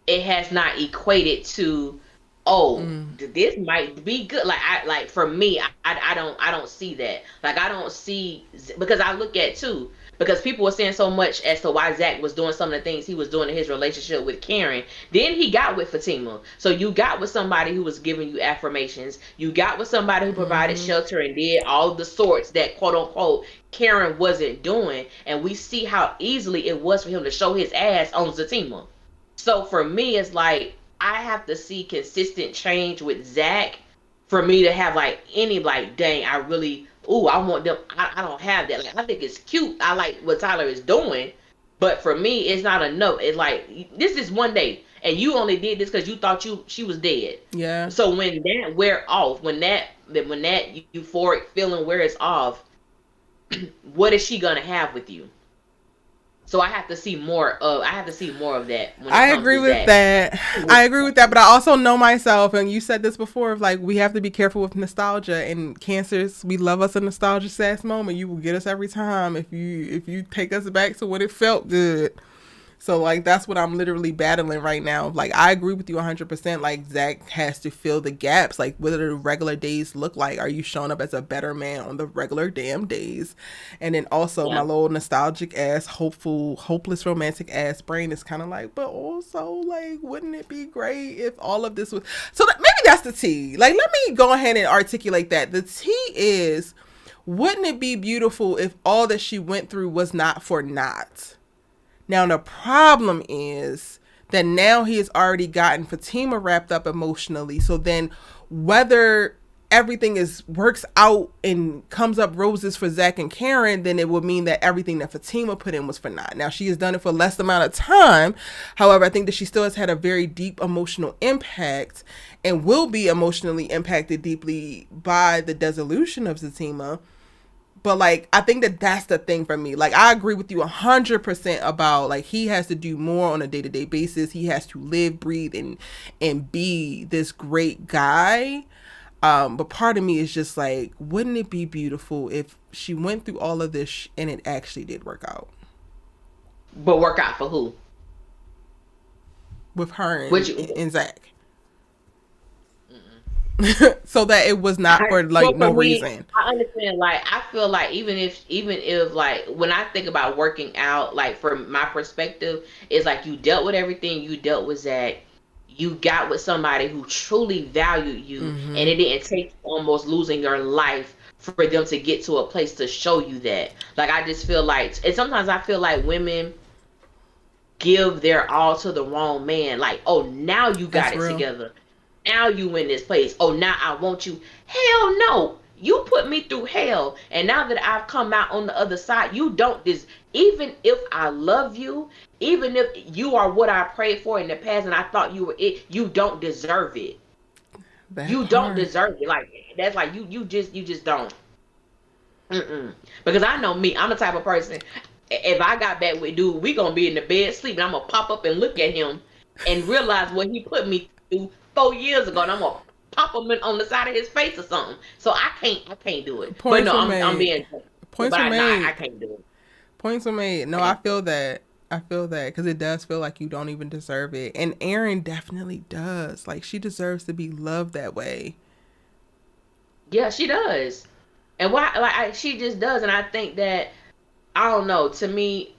it has not equated to, this might be good. Like for me, I don't see that. Like, I don't see, because I look at too, because people were saying so much as to why ZAC was doing some of the things he was doing in his relationship with Karen. Then he got with Fatima. So you got with somebody who was giving you affirmations. You got with somebody who provided shelter and did all the sorts that quote unquote Karen wasn't doing. And we see how easily it was for him to show his ass on Fatima. So for me, it's like, I have to see consistent change with ZAC for me to have like any like, dang, I really, I want them. I don't have that. Like, I think it's cute. I like what Tyler is doing, but for me, it's not enough. It's like, this is one day, and you only did this because you thought she was dead. Yeah. So when that wear off, when that euphoric feeling wears off, what is she gonna have with you? So I have to see more of that. I agree with that. I agree with that, but I also know myself, and you said this before, of like, we have to be careful with nostalgia, and Cancers, we love us a nostalgia sass moment. You will get us every time if you take us back to when it felt good. So like, that's what I'm literally battling right now. Like, I agree with you 100%. Like, ZAC has to fill the gaps. Like, what do the regular days look like? Are you showing up as a better man on the regular damn days? And then also my little nostalgic ass, hopeless romantic ass brain is kind of like, but also like, wouldn't it be great if all of this was, so that, maybe that's the tea. Like, let me go ahead and articulate that. The tea is, wouldn't it be beautiful if all that she went through was not for naught? Now, the problem is that now he has already gotten Fatima wrapped up emotionally. So then whether everything works out and comes up roses for ZAC and Karen, then it would mean that everything that Fatima put in was for naught. Now, she has done it for less amount of time. However, I think that she still has had a very deep emotional impact and will be emotionally impacted deeply by the dissolution of Fatima. But like, I think that that's the thing for me. Like, I agree with you 100% about like, he has to do more on a day-to-day basis. He has to live, breathe, and be this great guy. But part of me is just like, wouldn't it be beautiful if she went through all of this and it actually did work out? But work out for who? With her and ZAC. So that it was not for like no reason. I understand. Like, I feel like even if like, when I think about working out, like, from my perspective, it's like, you dealt with everything. You dealt with ZAC. You got with somebody who truly valued you, and it didn't take almost losing your life for them to get to a place to show you that. Like, I just feel like, and sometimes I feel like women give their all to the wrong man. Like, oh, now you got it together. Now you in this place. Oh, now I want you. Hell no. You put me through hell, and now that I've come out on the other side, you don't even if I love you, even if you are what I prayed for in the past and I thought you were it, you don't deserve it. Don't deserve it. Like, that's like you just don't. Because I know me, I'm the type of person, if I got back with dude, we gonna be in the bed sleeping, I'm gonna pop up and look at him and realize what he put me through 4 years ago, and I'm gonna pop him on the side of his face or something. So I can't do it. Points but no, were I'm being points were made. I can't do it. Points were made. No, I feel that because it does feel like you don't even deserve it, and Erin definitely does. Like, she deserves to be loved that way. Yeah, she does. And why? Like, she just does, and I think that, I don't know. To me,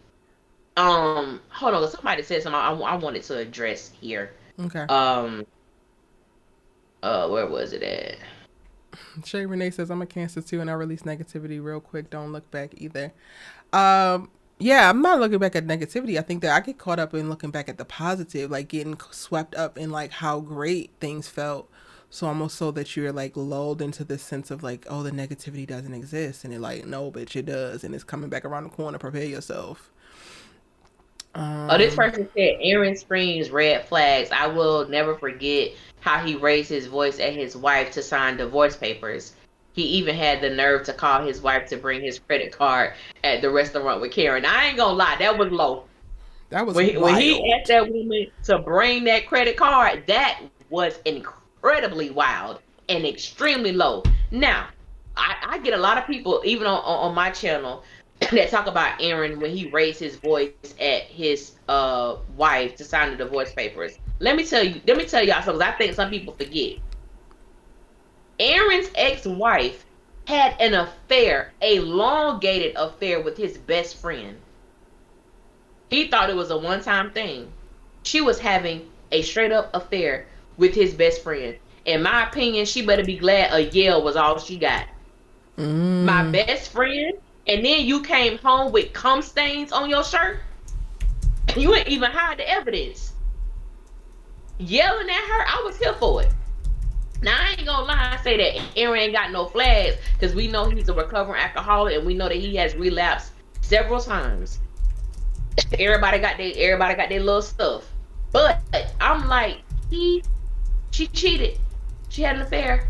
hold on. Somebody said something I wanted to address here. Okay. Where was it at? Shay Renee says, I'm a Cancer too, and I release negativity real quick. Don't look back either. Yeah, I'm not looking back at negativity. I think that I get caught up in looking back at the positive, like getting swept up in like how great things felt. So almost so that you're like lulled into this sense of like, oh, the negativity doesn't exist. And you're like, no, bitch, it does. And it's coming back around the corner. Prepare yourself. This person said, Erin screams red flags. I will never forget how he raised his voice at his wife to sign divorce papers. He even had the nerve to call his wife to bring his credit card at the restaurant with Karen. I ain't gonna lie, that was low. That was when he asked that woman to bring that credit card, that was incredibly wild and extremely low. Now, I get a lot of people, even on my channel, that talk about Erin when he raised his voice at his wife to sign the divorce papers. Let me tell y'all something, because I think some people forget. Erin's ex-wife had an affair, a elongated affair with his best friend. He thought it was a one-time thing. She was having a straight-up affair with his best friend. In my opinion, she better be glad a yell was all she got. My best friend, and then you came home with cum stains on your shirt. You ain't even hide the evidence. Yelling at her, I was here for it. Now, I ain't gonna lie and say that Erin ain't got no flags, because we know he's a recovering alcoholic, and we know that he has relapsed several times. Everybody got their little stuff. But I'm like, she cheated. She had an affair.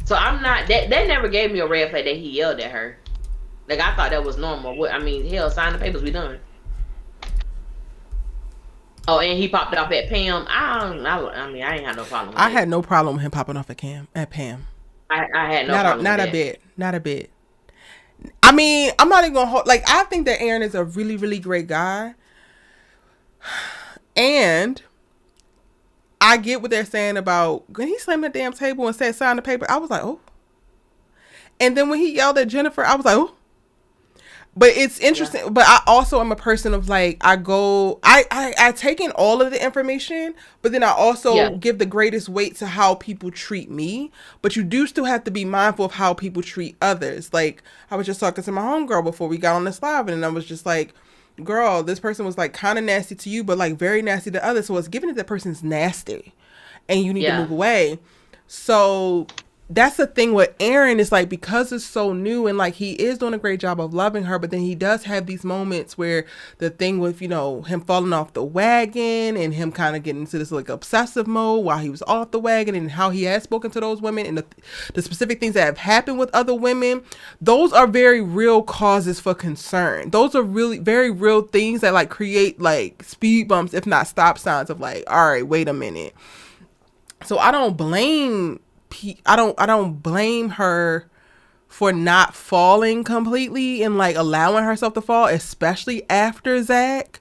So I'm not, that never gave me a red flag that he yelled at her. Like, I thought that was normal. I mean, hell, sign the papers, we done. Oh, and he popped off at Pam. I ain't had no problem with I had no problem with him popping off at Pam. I had no problem Not with a bit. Not a bit. I mean, I'm not even gonna hold, like, I think that Erin is a really, really great guy. And I get what they're saying about when he slammed the damn table and said sign the paper. I was like, oh. And then when he yelled at Jennifer, I was like, oh. But it's interesting. Yeah. But I also am a person of like, I take in all of the information, but then I also give the greatest weight to how people treat me. But you do still have to be mindful of how people treat others. Like, I was just talking to my homegirl before we got on this live, and I was just like, girl, this person was like kind of nasty to you, but like very nasty to others. So it's given that person's nasty and you need to move away. So that's the thing with Erin, is like, because it's so new and like he is doing a great job of loving her, but then he does have these moments where the thing with, you know, him falling off the wagon and him kind of getting into this like obsessive mode while he was off the wagon, and how he has spoken to those women and the specific things that have happened with other women, those are very real causes for concern. Those are really very real things that like create like speed bumps, if not stop signs of like, all right, wait a minute. So I don't blame her for not falling completely and like allowing herself to fall, especially after ZAC.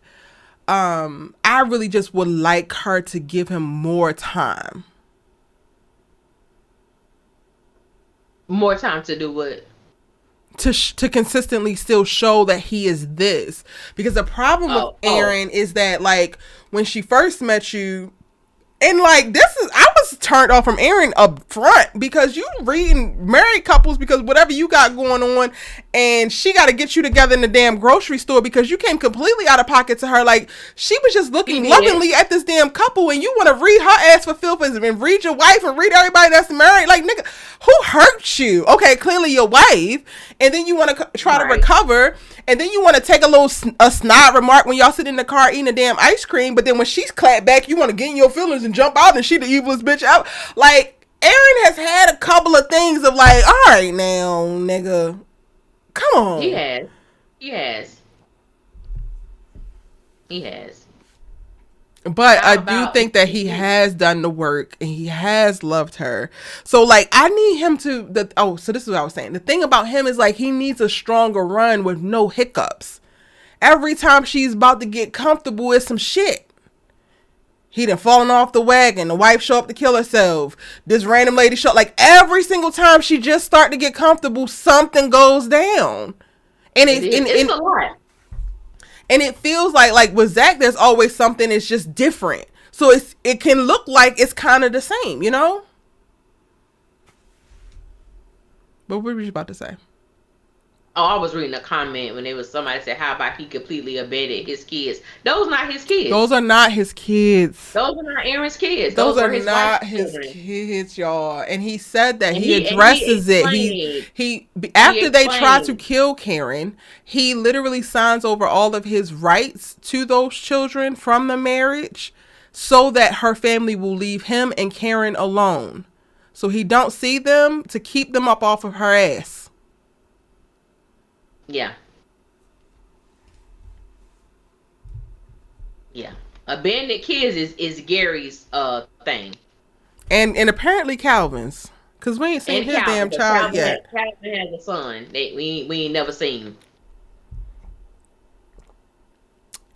I really just would like her to give him more time. More time to do what? To consistently still show that he is this. Because the problem with Erin is that like when she first met you, and like I was turned off from Aaron up front because you reading married couples because whatever you got going on, and she got to get you together in the damn grocery store because you came completely out of pocket to her. Like, she was just looking lovingly at this damn couple, and you want to read her ass for filth and read your wife and read everybody that's married. Like, nigga, who hurt you? Okay, clearly your wife, and then you want to try to recover, and then you want to take a snide remark when y'all sit in the car eating a damn ice cream, but then when she's clapped back, you want to get in your feelings and jump out and she the evilest bitch out. Like, Aaron has had a couple of things of like, all right now, nigga, come on. He has. But I do think that he has done the work and he has loved her. So like, I need him to so this is what I was saying. The thing about him is like, he needs a stronger run with no hiccups. Every time she's about to get comfortable, it's some shit. He done fallen off the wagon. The wife show up to kill herself. This random lady show, like every single time she just start to get comfortable, something goes down. And it's a lot. And it feels like with ZAC, there's always something that's just different. So it can look like it's kind of the same, you know? But what were you about to say? Oh, I was reading a comment when there was somebody said, how about he completely abandoned his kids? Those not his kids. Those are not his kids. Those are not Aaron's kids. Those are not his kids, y'all. And he said that he addresses it. He after they try to kill Karen, he literally signs over all of his rights to those children from the marriage so that her family will leave him and Karen alone. So he don't see them to keep them up off of her ass. Yeah. Abandoned kids is Gary's thing. And apparently Calvin's. Because we ain't seen his damn child yet. Calvin has a son. We ain't never seen.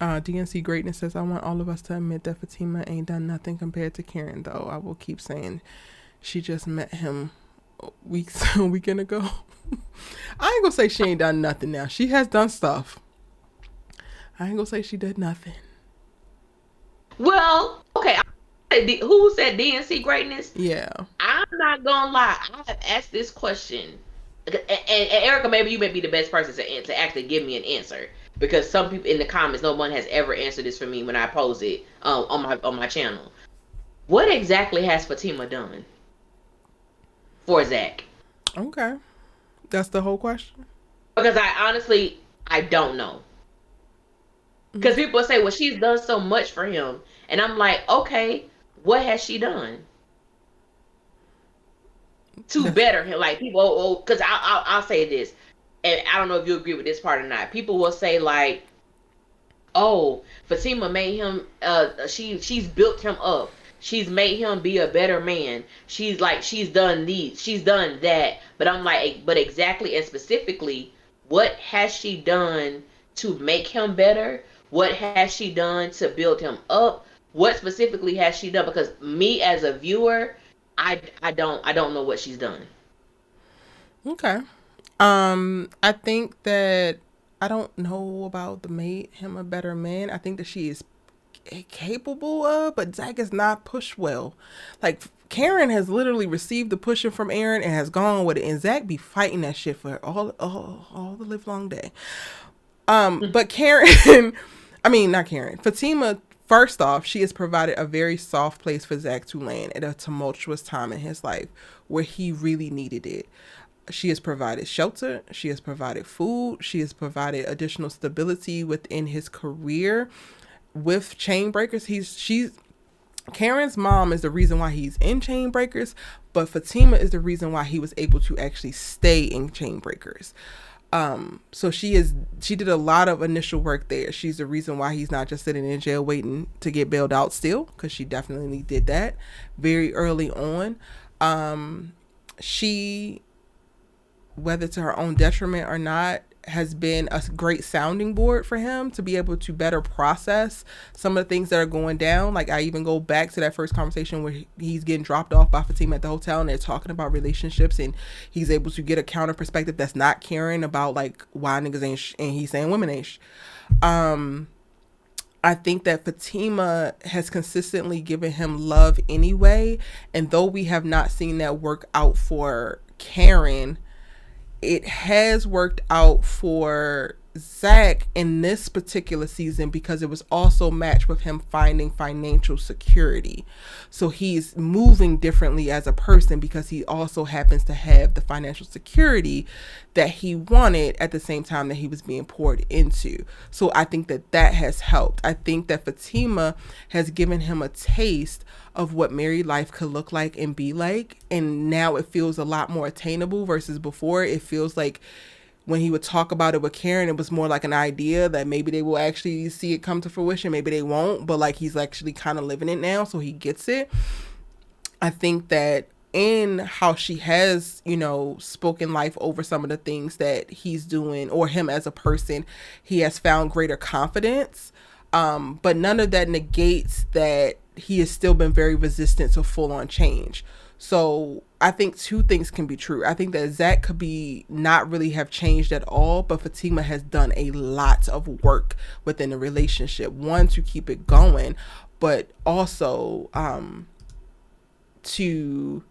DNC Greatness says, I want all of us to admit that Fatima ain't done nothing compared to Karen, though. I will keep saying she just met him a weekend ago. I ain't gonna say she ain't done nothing now. She has done stuff. I ain't gonna say she did nothing. Well, okay. Who said DNC Greatness? Yeah. I'm not gonna lie. I have asked this question. And Erica, maybe you may be the best person to actually give me an answer. Because some people in the comments, no one has ever answered this for me when I pose it on my channel. What exactly has Fatima done for ZAC? Okay. That's the whole question? Because I don't know. Because people say, well, she's done so much for him. And I'm like, okay, what has she done to better him? Like, people, because I'll say this, and I don't know if you agree with this part or not. People will say, like, oh, Fatima made him, she's built him up. She's made him be a better man. She's done she's done that. But I'm like, but exactly and specifically, what has she done to make him better? What has she done to build him up? What specifically has she done? Because me as a viewer, I don't know what she's done. Okay. I think that I don't know about the made him a better man. I think that she is capable of, but ZAC is not pushed well. Like, Karen has literally received the pushing from Aaron and has gone with it, and ZAC be fighting that shit for all the live long day. But Karen, not Karen, Fatima, first off, she has provided a very soft place for ZAC to land at a tumultuous time in his life where he really needed it. She has provided shelter. She has provided food. She has provided additional stability within his career. With Chain Breakers, Karen's mom is the reason why he's in Chain Breakers, but Fatima is the reason why he was able to actually stay in Chain Breakers. So she did a lot of initial work there. She's the reason why he's not just sitting in jail waiting to get bailed out still, because she definitely did that very early on. She, whether to her own detriment or not, has been a great sounding board for him to be able to better process some of the things that are going down. Like, I even go back to that first conversation where he's getting dropped off by Fatima at the hotel and they're talking about relationships, and he's able to get a counter perspective that's not caring about like why niggas ain't and he's saying women ain't I think that Fatima has consistently given him love anyway. And though we have not seen that work out for Karen, it has worked out for ZAC in this particular season because it was also matched with him finding financial security. So he's moving differently as a person because he also happens to have the financial security that he wanted at the same time that he was being poured into. So I think that that has helped. I think that Fatima has given him a taste of what married life could look like and be like. And now it feels a lot more attainable versus before. It feels like when he would talk about it with Karen, it was more like an idea that maybe they will actually see it come to fruition. Maybe they won't, but like he's actually kind of living it now. So he gets it. I think that in how she has, you know, spoken life over some of the things that he's doing or him as a person, he has found greater confidence. But none of that negates that he has still been very resistant to full on change. So I think two things can be true. I think that ZAC could be not really have changed at all, but Fatima has done a lot of work within the relationship. One, to keep it going, but also to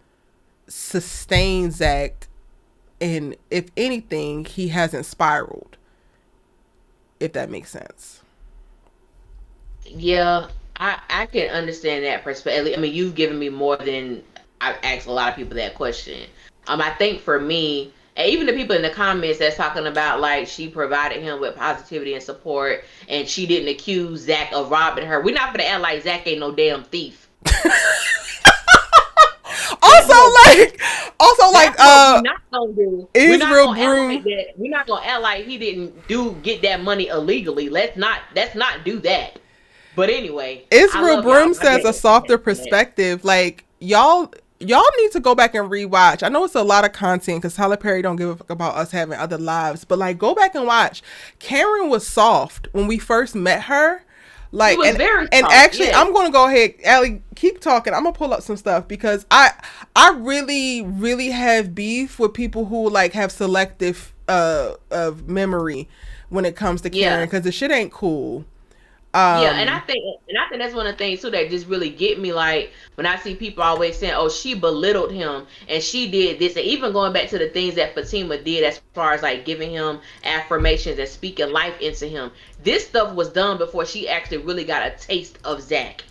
sustain ZAC. And if anything, he hasn't spiraled, if that makes sense. Yeah, I can understand that perspective. I mean, you've given me more than I've asked a lot of people that question. I think for me, and even the people in the comments that's talking about like she provided him with positivity and support, and she didn't accuse ZAC of robbing her. We're not gonna act like ZAC ain't no damn thief. Also, like, we're not gonna do. Is real broom. We're not gonna act like he didn't get that money illegally. Let's not do that. But anyway, Israel Broom says a softer perspective. Like y'all need to go back and rewatch. I know it's a lot of content because Tyler Perry don't give a fuck about us having other lives, but like go back and watch. Karen was soft when we first met her. Like she was very soft, and actually, yes. I'm gonna go ahead, Allie, keep talking. I'm gonna pull up some stuff because I really have beef with people who like have selective of memory when it comes to Karen because the shit ain't cool. And I think that's one of the things too that just really get me. Like when I see people always saying, "Oh, she belittled him and she did this," and even going back to the things that Fatima did as far as like giving him affirmations and speaking life into him. This stuff was done before she actually really got a taste of ZAC.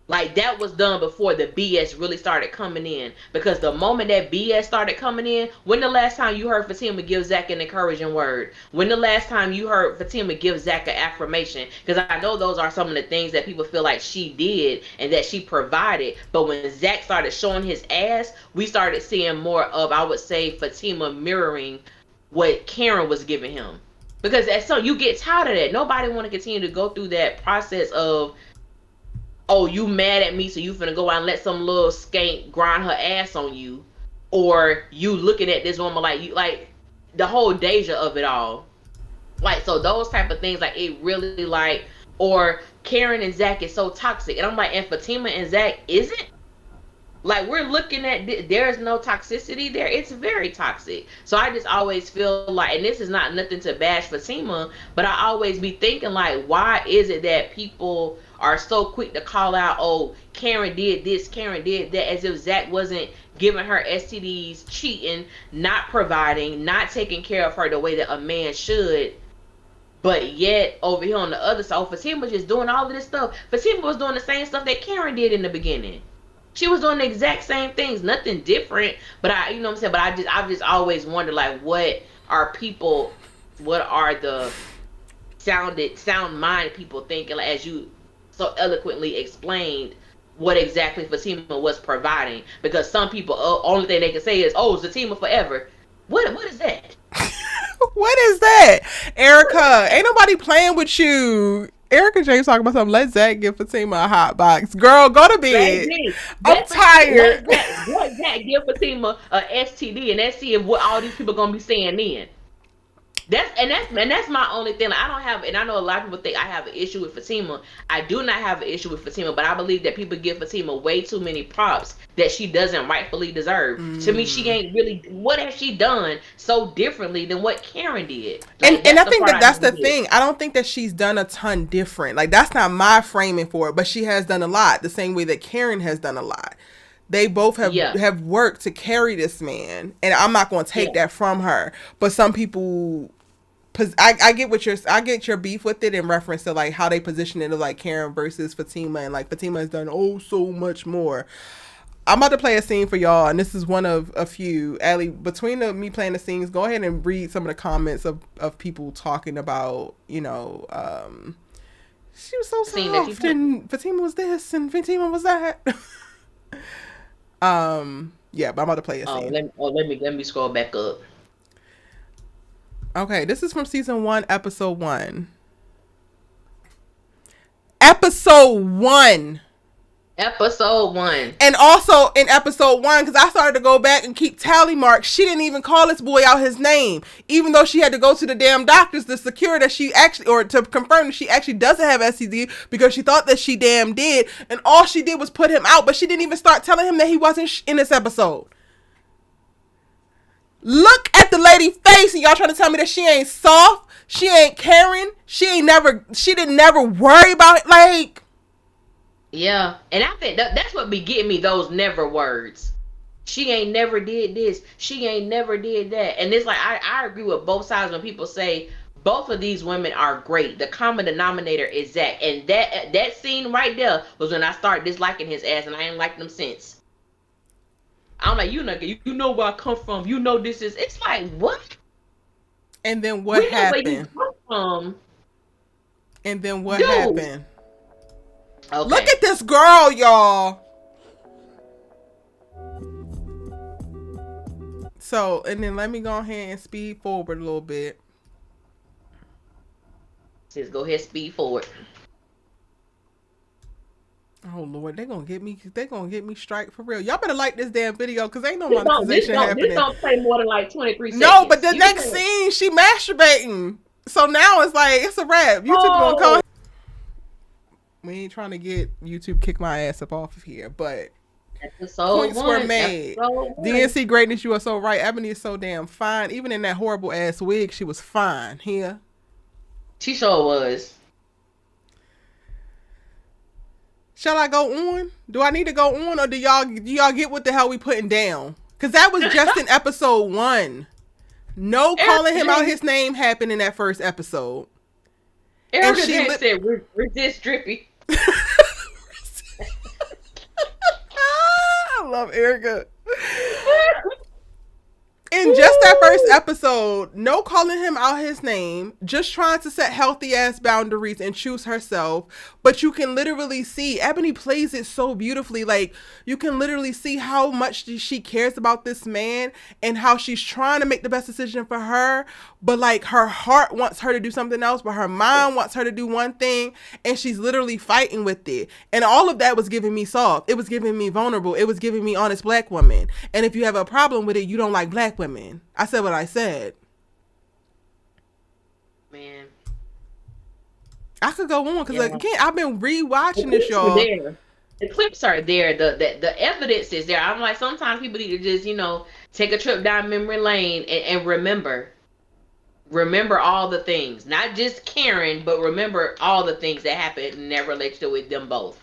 Like that was done before the BS really started coming in. Because the moment that BS started coming in, when the last time you heard Fatima give ZAC an encouraging word? When the last time you heard Fatima give ZAC an affirmation? Because I know those are some of the things that people feel like she did and that she provided. But when ZAC started showing his ass, we started seeing more of, I would say, Fatima mirroring what Karen was giving him. Because at some, you get tired of that. Nobody want to continue to go through that process of, oh, you mad at me, so you finna go out and let some little skank grind her ass on you, or you looking at this woman like you, like the whole deja of it all. Like, so those type of things, like it really like, or Karen and ZAC is so toxic, and I'm like, and Fatima and ZAC isn't. Like we're looking at, there's no toxicity there. It's very toxic. So I just always feel like, and this is not nothing to bash Fatima, but I always be thinking like, why is it that people are so quick to call out, oh, Karen did this, Karen did that, as if ZAC wasn't giving her STDs, cheating, not providing, not taking care of her the way that a man should. But yet over here on the other side, Fatima just doing all of this stuff. Fatima was doing the same stuff that Karen did in the beginning. She was doing the exact same things, nothing different. But you know what I'm saying? But I've just always wondered, like, what are the sound mind people thinking, like, as you so eloquently explained what exactly Fatima was providing? Because some people, only thing they can say is, oh, Fatima forever. What is that? What is that? Erica, ain't nobody playing with you. Erica James talking about something. Let ZAC give Fatima a hot box. Girl, go to bed. I'm tired. Let ZAC give Fatima a STD and let's see if what all these people gonna be saying then. That's my only thing. Like, I don't have, and I know a lot of people think I have an issue with Fatima. I do not have an issue with Fatima, but I believe that people give Fatima way too many props that she doesn't rightfully deserve. To me, she ain't really. What has she done so differently than what Karen did? Like, and I think that's the thing. I don't think that she's done a ton different. Like, that's not my framing for it, but she has done a lot. The same way that Karen has done a lot. They both have worked to carry this man, and I'm not going to take that from her. But some people, I get your beef with it in reference to like how they position it, of like Karen versus Fatima, and like Fatima has done so much more. I'm about to play a scene for y'all, and this is one of a few. Allie, between me playing the scenes, go ahead and read some of the comments of people talking about, she was so soft, and Fatima was this, and Fatima was that. Yeah, but I'm about to play a scene. Let me scroll back up. Okay, this is from season 1, episode 1. Episode 1. And also in episode 1, because I started to go back and keep tally marks, she didn't even call this boy out his name, even though she had to go to the damn doctors to secure that she actually, or to confirm that she actually doesn't have STD, because she thought that she damn did, and all she did was put him out, but she didn't even start telling him that he wasn't in this episode. Look at the lady's face, and y'all trying to tell me that she ain't soft, she ain't caring, she didn't never worry about it, like... Yeah, and I think that's what be getting me, those never words. She ain't never did this. She ain't never did that. And it's like, I agree with both sides when people say both of these women are great. The common denominator is ZAC. And that scene right there was when I started disliking his ass, and I ain't liked him since. I'm like, you know where I come from. You know this is... It's like, what? And then what happened? Where you come from. And then what happened? Okay. Look at this girl, y'all. So, and then let me go ahead and speed forward a little bit. Just go ahead, speed forward. Oh Lord, they're gonna get me strike for real. Y'all better like this damn video, because ain't no monetization happening. This don't play more than like 23 seconds. No, but the next scene, she masturbating. So now it's like, it's a wrap. YouTube gonna call. We ain't trying to get YouTube kick my ass up off of here, but points were made. DNC greatness, you are so right. Ebony is so damn fine. Even in that horrible ass wig, she was fine here. She sure was. Shall I go on? Do I need to go on, or do y'all get what the hell we putting down? Because that was just in episode 1. No calling him out his name happened in that first episode. Erica said, resist Drippy. I love Erica. In just that first episode, no calling him out his name, just trying to set healthy ass boundaries and choose herself. But you can literally see, Ebony plays it so beautifully. Like, you can literally see how much she cares about this man and how she's trying to make the best decision for her. But like, her heart wants her to do something else, but her mind wants her to do one thing, and she's literally fighting with it. And all of that was giving me soft. It was giving me vulnerable. It was giving me honest black woman. And if you have a problem with it, you don't like black women. I said what I said. Man, I could go on, because again, I've been rewatching this, y'all. The clips are there. The evidence is there. I'm like, sometimes people need to just, take a trip down memory lane and remember all the things. Not just Karen, but remember all the things that happened in that relationship with them both.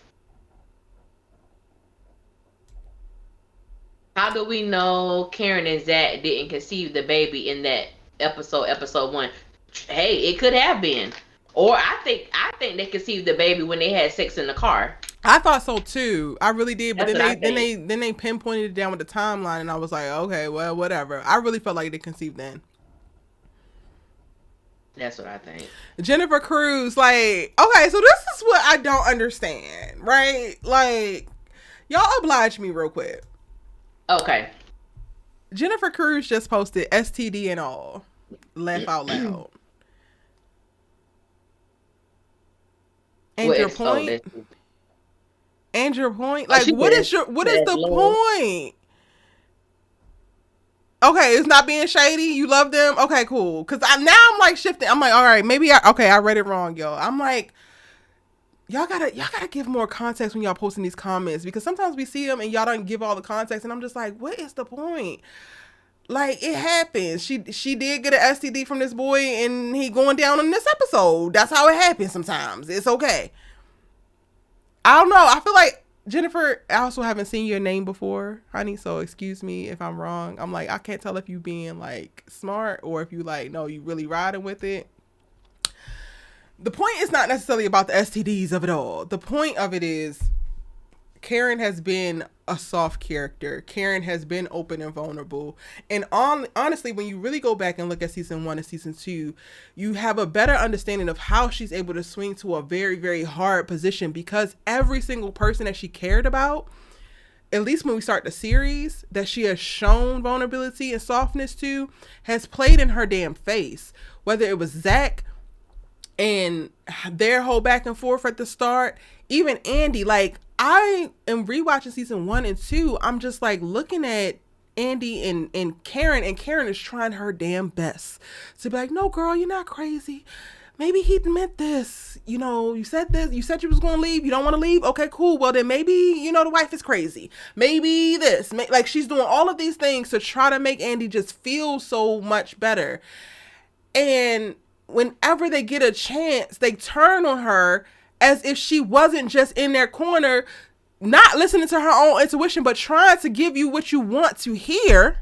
How do we know Karen and ZAC didn't conceive the baby in that episode 1? Hey, it could have been. Or I think they conceived the baby when they had sex in the car. I thought so too. I really did, but then they pinpointed it down with the timeline, and I was like, okay, well, whatever. I really felt like they conceived then. That's what I think. Jennifer Cruz, like, okay, so this is what I don't understand, right? Like, y'all oblige me real quick. Okay. Jennifer Cruz just posted STD and all. Laugh out loud. And your point? And your point? Like, what is the point Okay, it's not being shady. You love them. Okay, cool. Because now I'm like shifting. I'm like, all right, maybe I read it wrong, yo. I'm like, y'all gotta give more context when y'all posting these comments, because sometimes we see them and y'all don't give all the context, and I'm just like, what is the point? Like, it happens. She did get an STD from this boy, and he going down in this episode. That's how it happens sometimes. It's okay. I don't know. I feel like, Jennifer, I also haven't seen your name before, honey, so excuse me if I'm wrong. I'm like, I can't tell if you being like smart or if you like, no, you really riding with it. The point is not necessarily about the STDs of it all. The point of it is Karen has been a soft character. Karen has been open and vulnerable. And honestly, when you really go back and look at season 1 and season 2, you have a better understanding of how she's able to swing to a very, very hard position, because every single person that she cared about, at least when we start the series, that she has shown vulnerability and softness to, has played in her damn face. Whether it was ZAC and their whole back and forth at the start, even Andi, like, I am rewatching season 1 and 2. I'm just like looking at Andi and Karen is trying her damn best to be like, no, girl, you're not crazy. Maybe he meant this. You know, you said this. You said you was going to leave. You don't want to leave? Okay, cool. Well, then maybe, you know, the wife is crazy. Maybe this. Like, she's doing all of these things to try to make Andi just feel so much better. And whenever they get a chance, they turn on her as if she wasn't just in their corner, not listening to her own intuition, but trying to give you what you want to hear.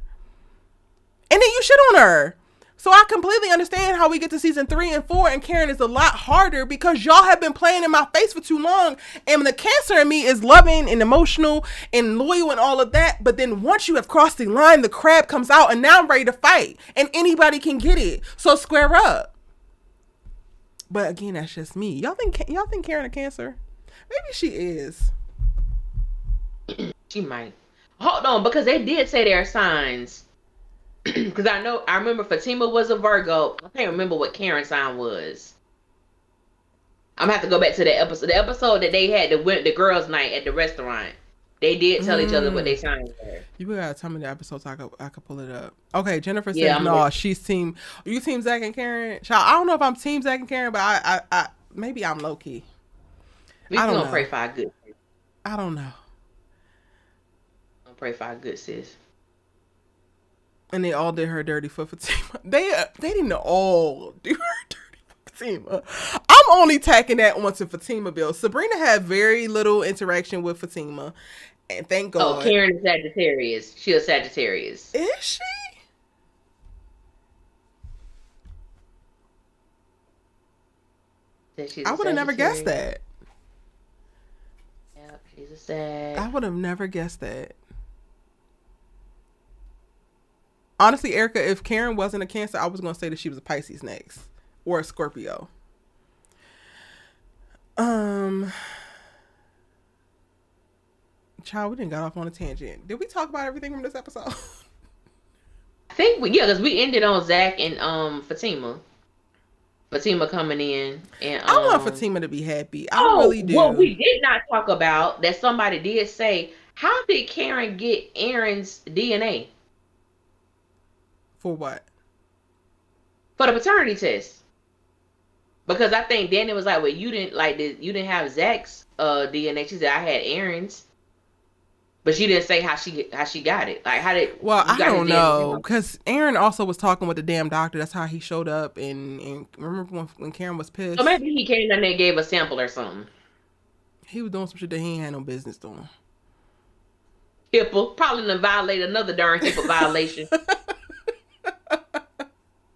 And then you shit on her. So I completely understand how we get to season 3 and 4 and Karen is a lot harder, because y'all have been playing in my face for too long. And the Cancer in me is loving and emotional and loyal and all of that. But then once you have crossed the line, the crab comes out, and now I'm ready to fight. And anybody can get it. So square up. But again, that's just me. Y'all think Karen a Cancer? Maybe she is. She might. Hold on, because they did say there are signs. Because I remember Fatima was a Virgo. I can't remember what Karen's sign was. I'm gonna have to go back to the episode. The episode that they had the girls' night at the restaurant. They did tell each other what they signs were. You gotta tell me the episode so I could pull it up. Okay, Jennifer says no. She's team. Are you team ZAC and Karen? Child, I don't know if I'm team ZAC and Karen, but I maybe I'm low key. We gonna pray for our good. I don't know. Gonna pray for our good, sis. And they all did her dirty for Fatima. They didn't all do her dirty for Fatima. I'm only tacking that onto Fatima Bill. Sabrina had very little interaction with Fatima. And thank God. Oh, Karen is Sagittarius. She a Sagittarius. Is she? I would have never guessed that. Yep, she's a Sag. I would have never guessed that. Honestly, Erica, if Karen wasn't a Cancer, I was going to say that she was a Pisces next. Or a Scorpio. Child, we didn't got off on a tangent. Did we talk about everything from this episode? I think because we ended on ZAC and Fatima. Fatima coming in, and I want Fatima to be happy. I really do. Well, we did not talk about that. Somebody did say, how did Karen get Aaron's DNA? For what? For the paternity test. Because I think Danni was like, well, you didn't have Zach's DNA. She said, I had Aaron's. But she didn't say how she got it. Like, how did? Well, I don't know, because Aaron also was talking with the damn doctor. That's how he showed up. And remember when Karen was pissed? So maybe he came in and gave a sample or something. He was doing some shit that he ain't had no business doing. HIPAA probably done violated another darn HIPAA violation.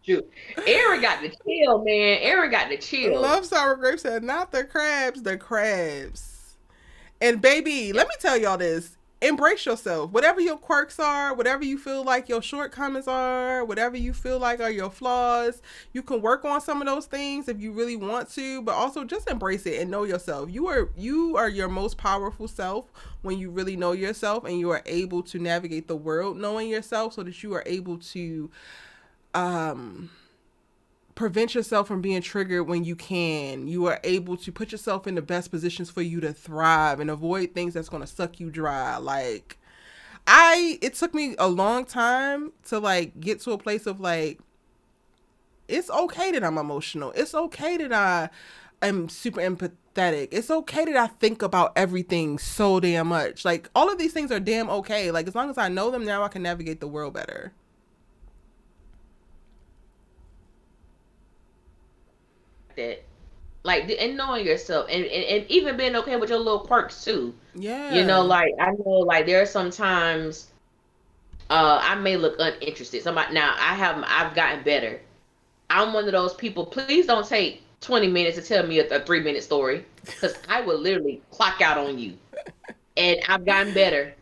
Shoot. Aaron got the chill, man. Aaron got the chill. Love Sour Grape said, not the crabs, the crabs. And baby, let me tell y'all this. Embrace yourself. Whatever your quirks are, whatever you feel like your shortcomings are, whatever you feel like are your flaws, you can work on some of those things if you really want to, but also just embrace it and know yourself. You are your most powerful self when you really know yourself, and you are able to navigate the world knowing yourself, so that you are able to prevent yourself from being triggered when you can. You are able to put yourself in the best positions for you to thrive and avoid things that's going to suck you dry. Like, it took me a long time to like get to a place of like, it's okay that I'm emotional. It's okay that I am super empathetic. It's okay that I think about everything so damn much. Like, all of these things are damn okay. Like, as long as I know them now, I can navigate the world better. That, like, and knowing yourself, and even being okay with your little quirks too. Yeah. You know, like, I know, like, there are some times I may look uninterested. I've gotten better. I'm one of those people, please don't take 20 minutes to tell me a 3-minute story, because I will literally clock out on you. And I've gotten better.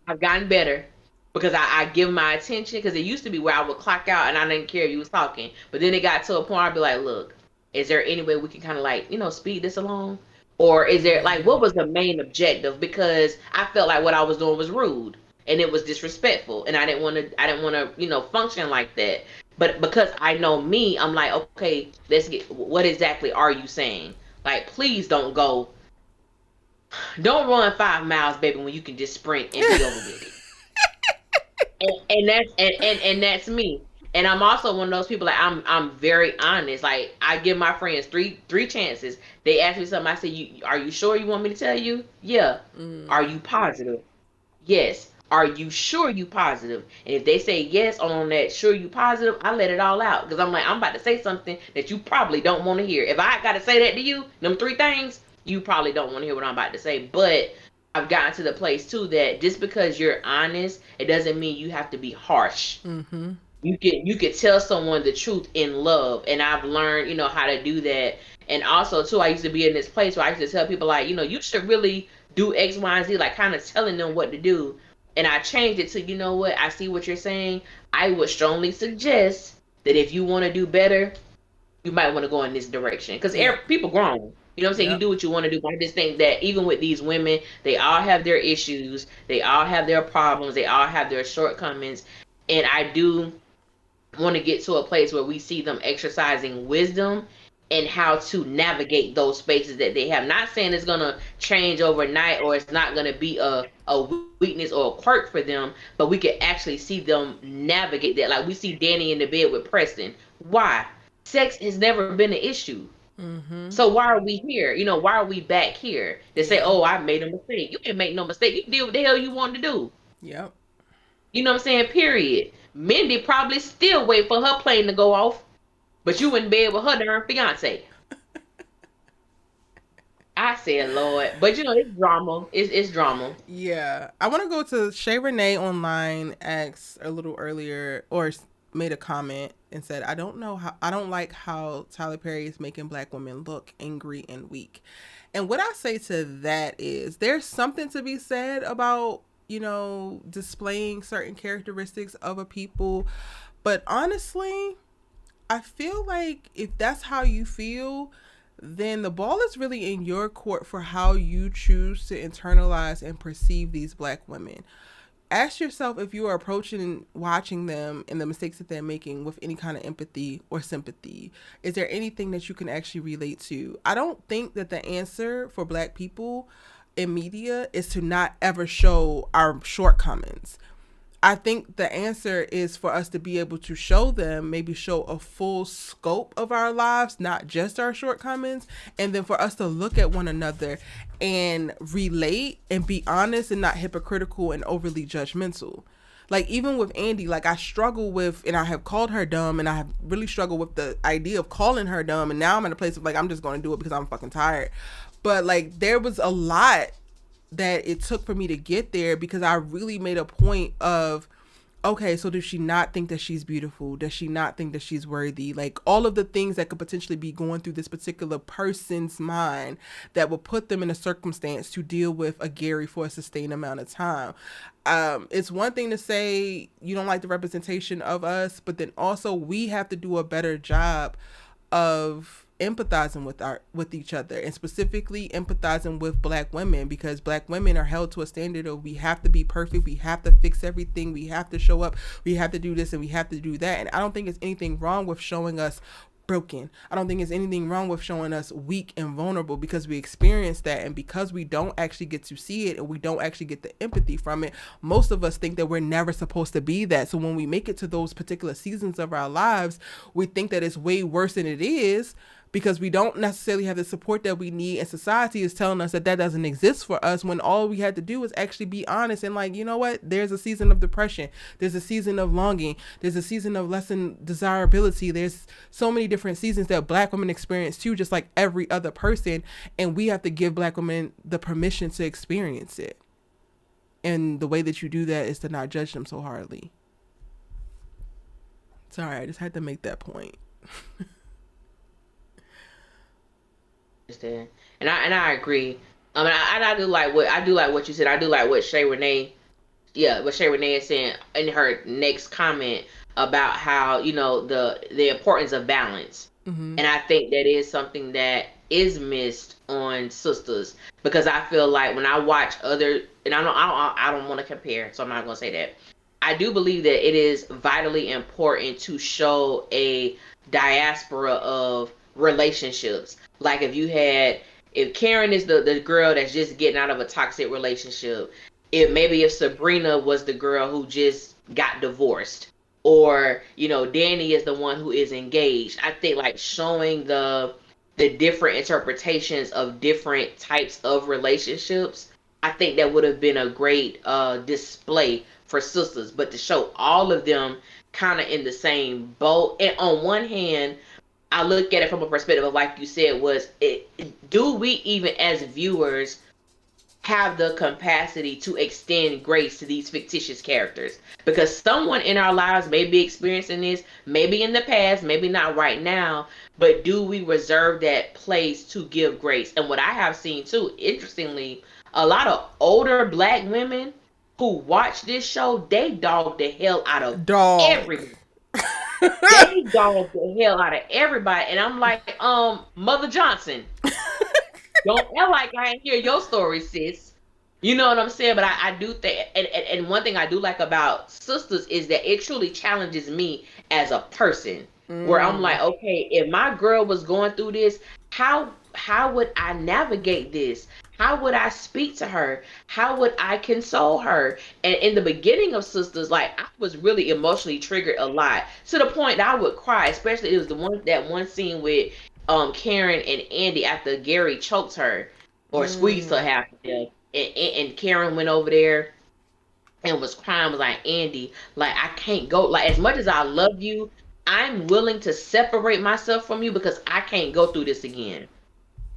Because I give my attention, because it used to be where I would clock out and I didn't care if you was talking. But then it got to a point I'd be like, look, is there any way we can kind of like, speed this along? Or is there, like, what was the main objective? Because I felt like what I was doing was rude and it was disrespectful, and I didn't want to, function like that. But because I know me, I'm like, okay, what exactly are you saying? Like, please don't run 5 miles, baby, when you can just sprint and be over with it. And that's me. And I'm also one of those people, like, I'm very honest. Like, I give my friends three chances. They ask me something, I say, are you sure you want me to tell you? Yeah. Are you positive? Yes. Are you sure you positive? And if they say yes on that sure you positive, I let it all out. Because I'm like, I'm about to say something that you probably don't want to hear. If I got to say that to you, them 3 things, you probably don't want to hear what I'm about to say. But I've gotten to the place, too, that just because you're honest, it doesn't mean you have to be harsh. Mm-hmm. You could tell someone the truth in love. And I've learned, how to do that. And also, too, I used to be in this place where I used to tell people, like, you should really do X, Y, and Z, like kind of telling them what to do. And I changed it to, you know what, I see what you're saying. I would strongly suggest that if you want to do better, you might want to go in this direction. Because people grown. You know what I'm saying? Yep. You do what you want to do. But I just think that even with these women, they all have their issues. They all have their problems. They all have their shortcomings. And I do want to get to a place where we see them exercising wisdom and how to navigate those spaces that they have. Not saying it's going to change overnight or it's not going to be a weakness or a quirk for them, but we can actually see them navigate that. Like we see Danni in the bed with Preston. Why? Sex has never been an issue. Mm-hmm. So why are we here? Why are we back here to say, oh, I made a mistake? You didn't make no mistake. You did what the hell you wanted to do. Yep. You know what I'm saying? Period. Mindy probably still wait for her plane to go off, but you in bed with her darn fiance. I said, Lord, but it's drama. It's drama. Yeah, I want to go to Shay Renee online. Asked a little earlier, or made a comment and said, I don't like how Tyler Perry is making Black women look angry and weak. And what I say to that is, there's something to be said about displaying certain characteristics of a people, but honestly, I feel like if that's how you feel, then the ball is really in your court for how you choose to internalize and perceive these Black women. Ask yourself if you are approaching and watching them and the mistakes that they're making with any kind of empathy or sympathy. Is there anything that you can actually relate to? I don't think that the answer for Black people in media is to not ever show our shortcomings. I think the answer is for us to be able to show them, maybe show a full scope of our lives, not just our shortcomings, and then for us to look at one another and relate and be honest and not hypocritical and overly judgmental. Like, even with Andi, like, I struggle with, and I have called her dumb, and I have really struggled with the idea of calling her dumb, and now I'm in a place of, like, I'm just going to do it because I'm fucking tired. But, like, there was a lot that it took for me to get there, because I really made a point of, okay, so does she not think that she's beautiful? Does she not think that she's worthy? Like, all of the things that could potentially be going through this particular person's mind that will put them in a circumstance to deal with a Gary for a sustained amount of time. It's one thing to say you don't like the representation of us, but then also we have to do a better job of empathizing with each other, and specifically empathizing with Black women, because Black women are held to a standard of we have to be perfect, we have to fix everything, we have to show up, we have to do this and we have to do that. And I don't think there's anything wrong with showing us broken. I don't think there's anything wrong with showing us weak and vulnerable, because we experience that, and because we don't actually get to see it and we don't actually get the empathy from it, most of us think that we're never supposed to be that. So when we make it to those particular seasons of our lives, we think that it's way worse than it is, because we don't necessarily have the support that we need, and society is telling us that that doesn't exist for us, when all we had to do was actually be honest and like, you know what, there's a season of depression, there's a season of longing, there's a season of lessened desirability, there's so many different seasons that Black women experience too, just like every other person, and we have to give Black women the permission to experience it. And the way that you do that is to not judge them so hardly. Sorry, I just had to make that point. And I agree. I mean, I do like what you said. I do like what Shay Renee is saying in her next comment about how, you know, the importance of balance. Mm-hmm. And I think that is something that is missed on Sistas, because I feel like when I watch other, and I don't want to compare, so I'm not going to say that. I do believe that it is vitally important to show a diaspora of relationships. Like if Karen is the girl that's just getting out of a toxic relationship, if Sabrina was the girl who just got divorced, or, you know, Danni is the one who is engaged. I think like showing the different interpretations of different types of relationships, I think that would have been a great display for Sistas. But to show all of them kind of in the same boat, and on one hand, I look at it from a perspective of, like you said, do we even as viewers have the capacity to extend grace to these fictitious characters? Because someone in our lives may be experiencing this, maybe in the past, maybe not right now, but do we reserve that place to give grace? And what I have seen too, interestingly, a lot of older Black women who watch this show, they dog the hell out of everyone. They dog the hell out of everybody, and I'm like, Mother Johnson, don't act like I ain't hear your story, sis. You know what I'm saying? But I do think, and one thing I do like about Sistas is that it truly challenges me as a person, where I'm like, okay, if my girl was going through this, how would I navigate this? How would I speak to her? How would I console her? And in the beginning of Sistas, like, I was really emotionally triggered a lot, to the point that I would cry. Especially, it was that one scene with Karen and Andi after Gary choked her or squeezed her half to death, and Karen went over there and was crying, was like, Andi, like, I can't go. Like, as much as I love you, I'm willing to separate myself from you because I can't go through this again.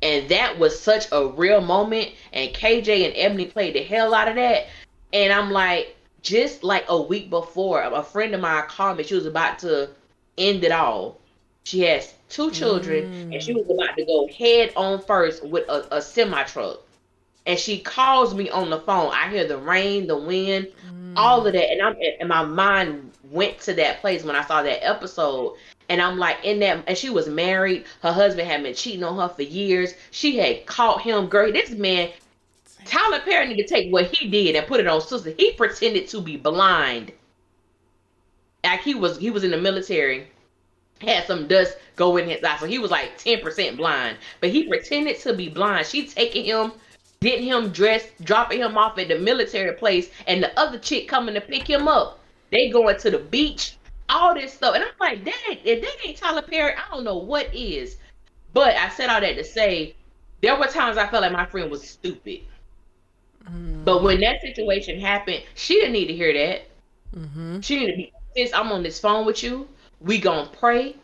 And that was such a real moment. And KJ and Ebony played the hell out of that. And I'm like, just like a week before, a friend of mine called me. She was about to end it all. She has 2 children, and she was about to go head on first with a semi-truck. And she calls me on the phone. I hear the rain, the wind, all of that. And my mind went to that place when I saw that episode. And I'm like, and she was married. Her husband had been cheating on her for years. She had caught him. Girl, this man, Tyler Perry need to take what he did and put it on Sistas. He pretended to be blind. Like he was in the military, had some dust go in his eye. So he was like 10% blind. But he pretended to be blind. She taking him, getting him dressed, dropping him off at the military place, and the other chick coming to pick him up. They going to the beach. All this stuff. And I'm like, dang, if that ain't Tyler Perry, I don't know what is. But I said all that to say, there were times I felt like my friend was stupid. But when that situation happened, she didn't need to hear that. She needed to be, sis, I'm on this phone with you. We gonna pray.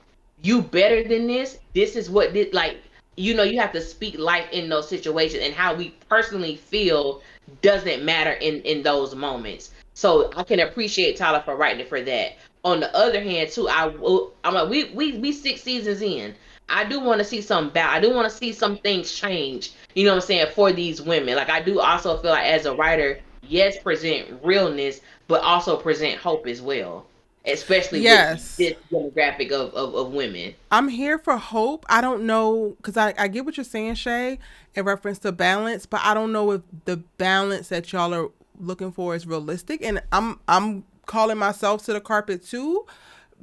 You better than this. This is what this, like, you know, you have to speak life in those situations, and how we personally feel doesn't matter in those moments. So I can appreciate Tyler for writing it for that. On the other hand, too, I'm like, we 6 seasons in. I do want to see some I do want to see some things change. You know what I'm saying, for these women. Like, I do also feel like as a writer, yes, present realness, but also present hope as well. Especially with this demographic of women. I'm here for hope. I don't know, because I get what you're saying, Shay, in reference to balance, but I don't know if the balance that y'all are looking for is realistic. And I'm calling myself to the carpet too,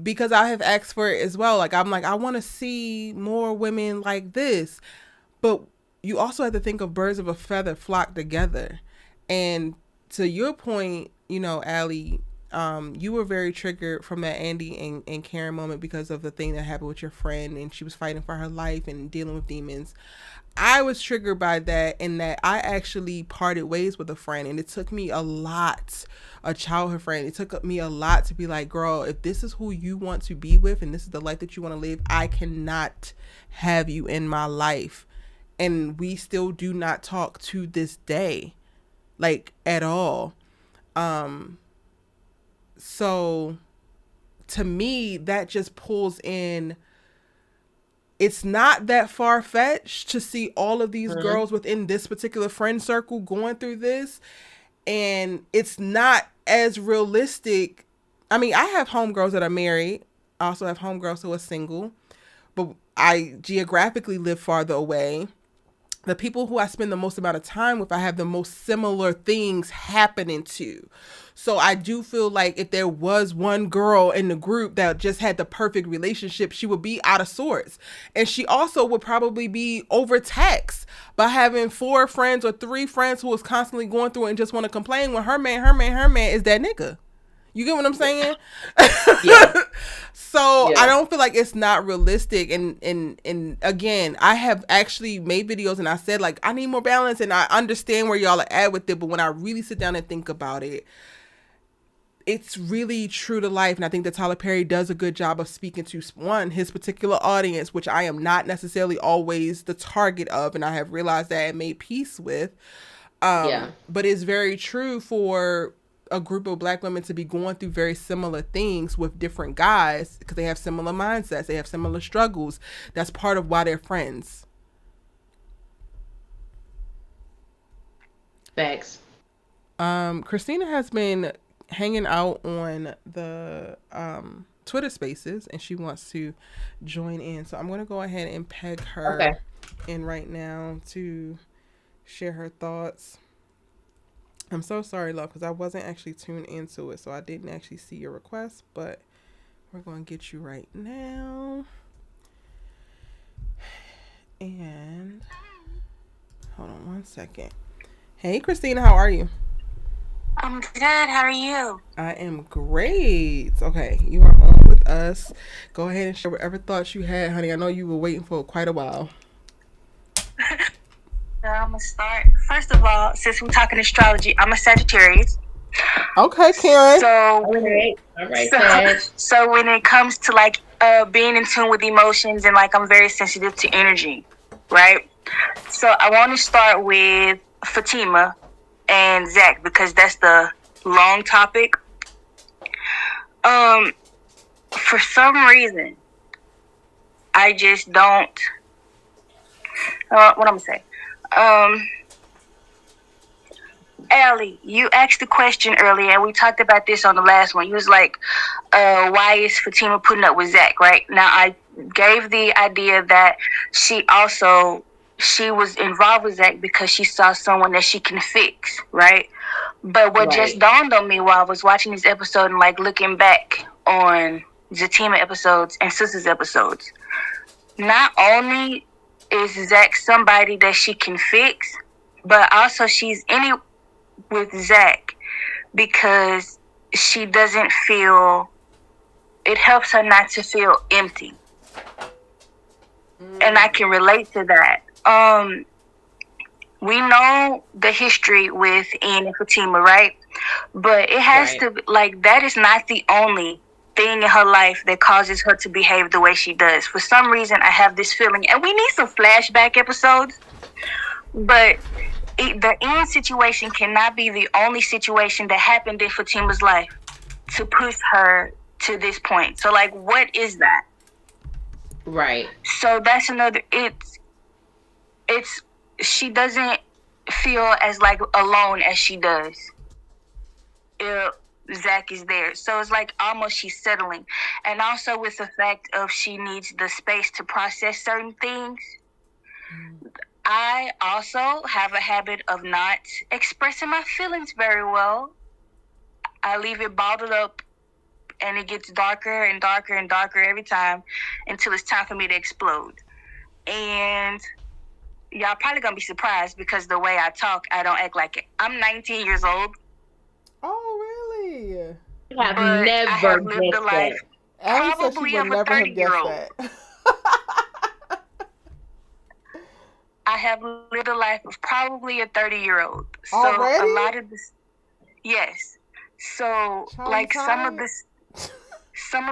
because I have asked for it as well. Like, I'm like, I want to see more women like this. But you also have to think of birds of a feather flock together. And to your point, you know, Allie, you were very triggered from that Andi and Karen moment because of the thing that happened with your friend, and she was fighting for her life and dealing with demons. I was triggered by that, in that I actually parted ways with a friend, and it took me a lot, a childhood friend. It took me a lot to be like, girl, if this is who you want to be with and this is the life that you want to live, I cannot have you in my life. And we still do not talk to this day, like, at all. So to me, that just pulls in. It's not that far-fetched to see all of these girls within this particular friend circle going through this. And it's not as realistic. I mean, I have homegirls that are married. I also have homegirls who are single. But I geographically live farther away. The people who I spend the most amount of time with, I have the most similar things happening to. So I do feel like if there was one girl in the group that just had the perfect relationship, she would be out of sorts. And she also would probably be overtaxed by having 4 friends or 3 friends who is constantly going through it and just want to complain when her man is that nigga. You get what I'm saying? Yeah. So yeah. I don't feel like it's not realistic. And again, I have actually made videos and I said, like, I need more balance, and I understand where y'all are at with it. But when I really sit down and think about it, it's really true to life. And I think that Tyler Perry does a good job of speaking to, one, his particular audience, which I am not necessarily always the target of. And I have realized that and made peace with. But it's very true for a group of Black women to be going through very similar things with different guys, because they have similar mindsets, they have similar struggles. That's part of why they're friends. Thanks. Christina has been hanging out on the Twitter Spaces, and she wants to join in. So I'm going to go ahead and peg her in right now to share her thoughts. I'm so sorry, love, because I wasn't actually tuned into it, so I didn't actually see your request, but we're going to get you right now. And hold on one second. Hey, Christina, how are you? I'm good. How are you? I am great. Okay, you are on with us. Go ahead and share whatever thoughts you had, honey. I know you were waiting for quite a while. So I'm going to start. First of all, since we're talking astrology, I'm a Sagittarius. Okay, Karen. So, all right, so when it comes to like being in tune with emotions, and like I'm very sensitive to energy, right? So I want to start with Fatima and ZAC, because that's the long topic. For some reason, I just don't. What I'm gonna say. Allie, you asked the question earlier, and we talked about this on the last one. You was like, why is Fatima putting up with ZAC, right? Now, I gave the idea that she was involved with ZAC because she saw someone that she can fix, right? But what just dawned on me while I was watching this episode and like looking back on Fatima episodes and Sistas episodes, not only is ZAC somebody that she can fix, but also she's in it with ZAC because she doesn't feel, it helps her not to feel empty. And I can relate to that. We know the history with Ian and Fatima, right? But it has to, like, that is not the only thing in her life that causes her to behave the way she does. For some reason, I have this feeling, and we need some flashback episodes, but the Ian situation cannot be the only situation that happened in Fatima's life to push her to this point. So, like, what is that? Right. So that's another, it's she doesn't feel as like alone as she does if ZAC is there. So it's like almost she's settling. And also with the fact of she needs the space to process certain things. I also have a habit of not expressing my feelings very well. I leave it bottled up and it gets darker and darker and darker every time until it's time for me to explode. And y'all probably gonna be surprised because the way I talk, I don't act like it. I'm 19 years old. Oh, really? I have lived a life probably of a 30-year-old. I have lived a life of probably a 30-year-old. So already? A lot of this, yes. So like some of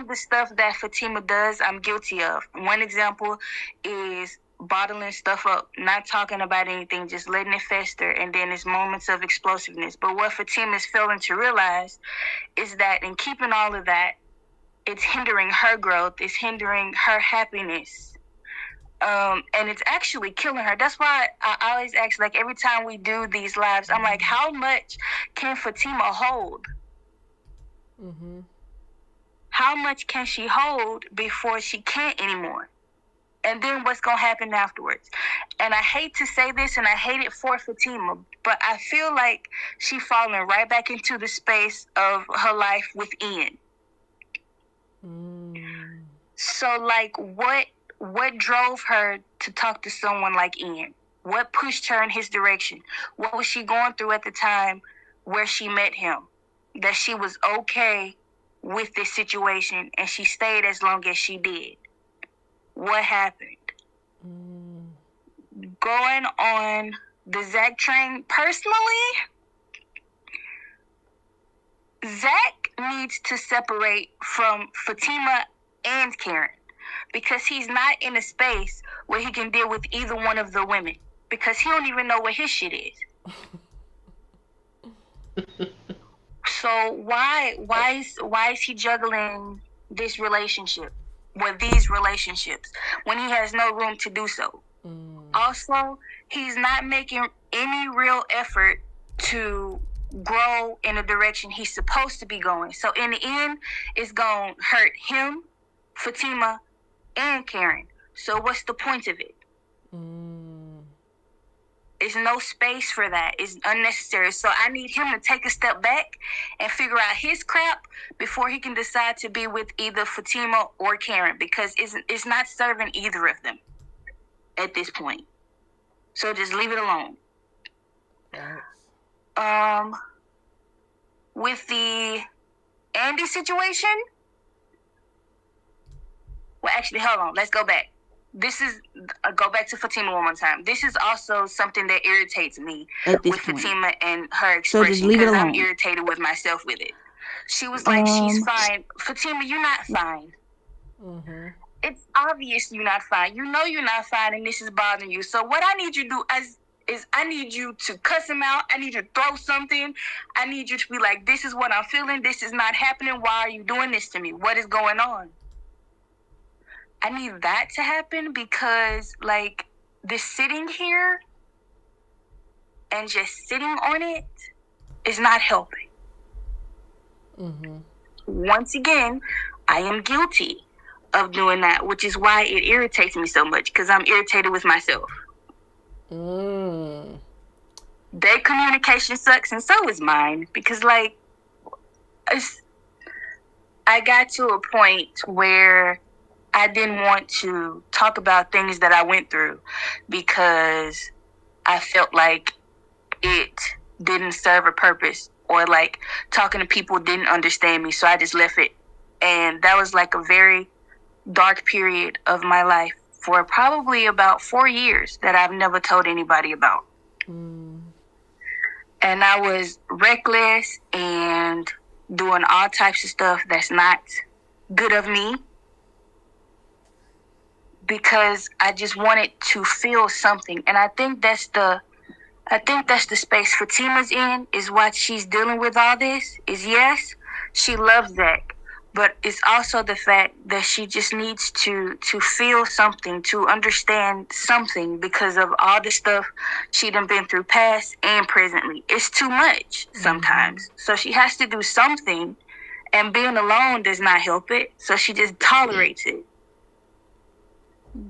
the stuff that Fatima does, I'm guilty of. One example is bottling stuff up, not talking about anything, just letting it fester, and then there's moments of explosiveness. But what Fatima is failing to realize is that in keeping all of that, it's hindering her growth, it's hindering her happiness. And it's actually killing her. That's why I always ask, like, every time we do these lives, I'm like, how much can Fatima hold? Mm-hmm. How much can she hold before she can't anymore? And then what's going to happen afterwards? And I hate to say this, and I hate it for Fatima, but I feel like she's falling right back into the space of her life with Ian. So, like, what drove her to talk to someone like Ian? What pushed her in his direction? What was she going through at the time where she met him? That she was okay with this situation and she stayed as long as she did. What happened? Going on the ZAC train, personally, ZAC needs to separate from Fatima and Karen, because he's not in a space where he can deal with either one of the women, because he don't even know what his shit is. So why is he juggling this relationship with these relationships when he has no room to do so? Also, he's not making any real effort to grow in a direction he's supposed to be going. So in the end, it's going to hurt him, Fatima, and Karen. So what's the point of it? There's no space for that. It's unnecessary. So I need him to take a step back and figure out his crap before he can decide to be with either Fatima or Karen, because it's not serving either of them at this point. So just leave it alone. With the Andi situation, well, actually, hold on. Let's go back. Go back to Fatima one more time. This is also something that irritates me with Fatima and her expression, because I'm irritated with myself with it. She was like, she's fine. Fatima, you're not fine. It's obvious you're not fine. You know you're not fine, and this is bothering you. So what I need you to do is I need you to cuss him out. I need you to throw something. I need you to be like, this is what I'm feeling. This is not happening. Why are you doing this to me? What is going on? I need that to happen, because, like, this sitting here and just sitting on it is not helping. Once again, I am guilty of doing that, which is why it irritates me so much, because I'm irritated with myself. Their communication sucks, and so is mine, because, like, I got to a point where I didn't want to talk about things that I went through, because I felt like it didn't serve a purpose, or like talking to people didn't understand me. So I just left it. And that was like a very dark period of my life for probably about 4 years that I've never told anybody about. And I was reckless and doing all types of stuff that's not good of me, because I just wanted to feel something. And I think that's the space Fatima's in, is what she's dealing with all this, is yes, she loves Zach, but it's also the fact that she just needs to feel something, to understand something, because of all the stuff she done been through past and presently. It's too much sometimes. So she has to do something, and being alone does not help it. So she just tolerates it.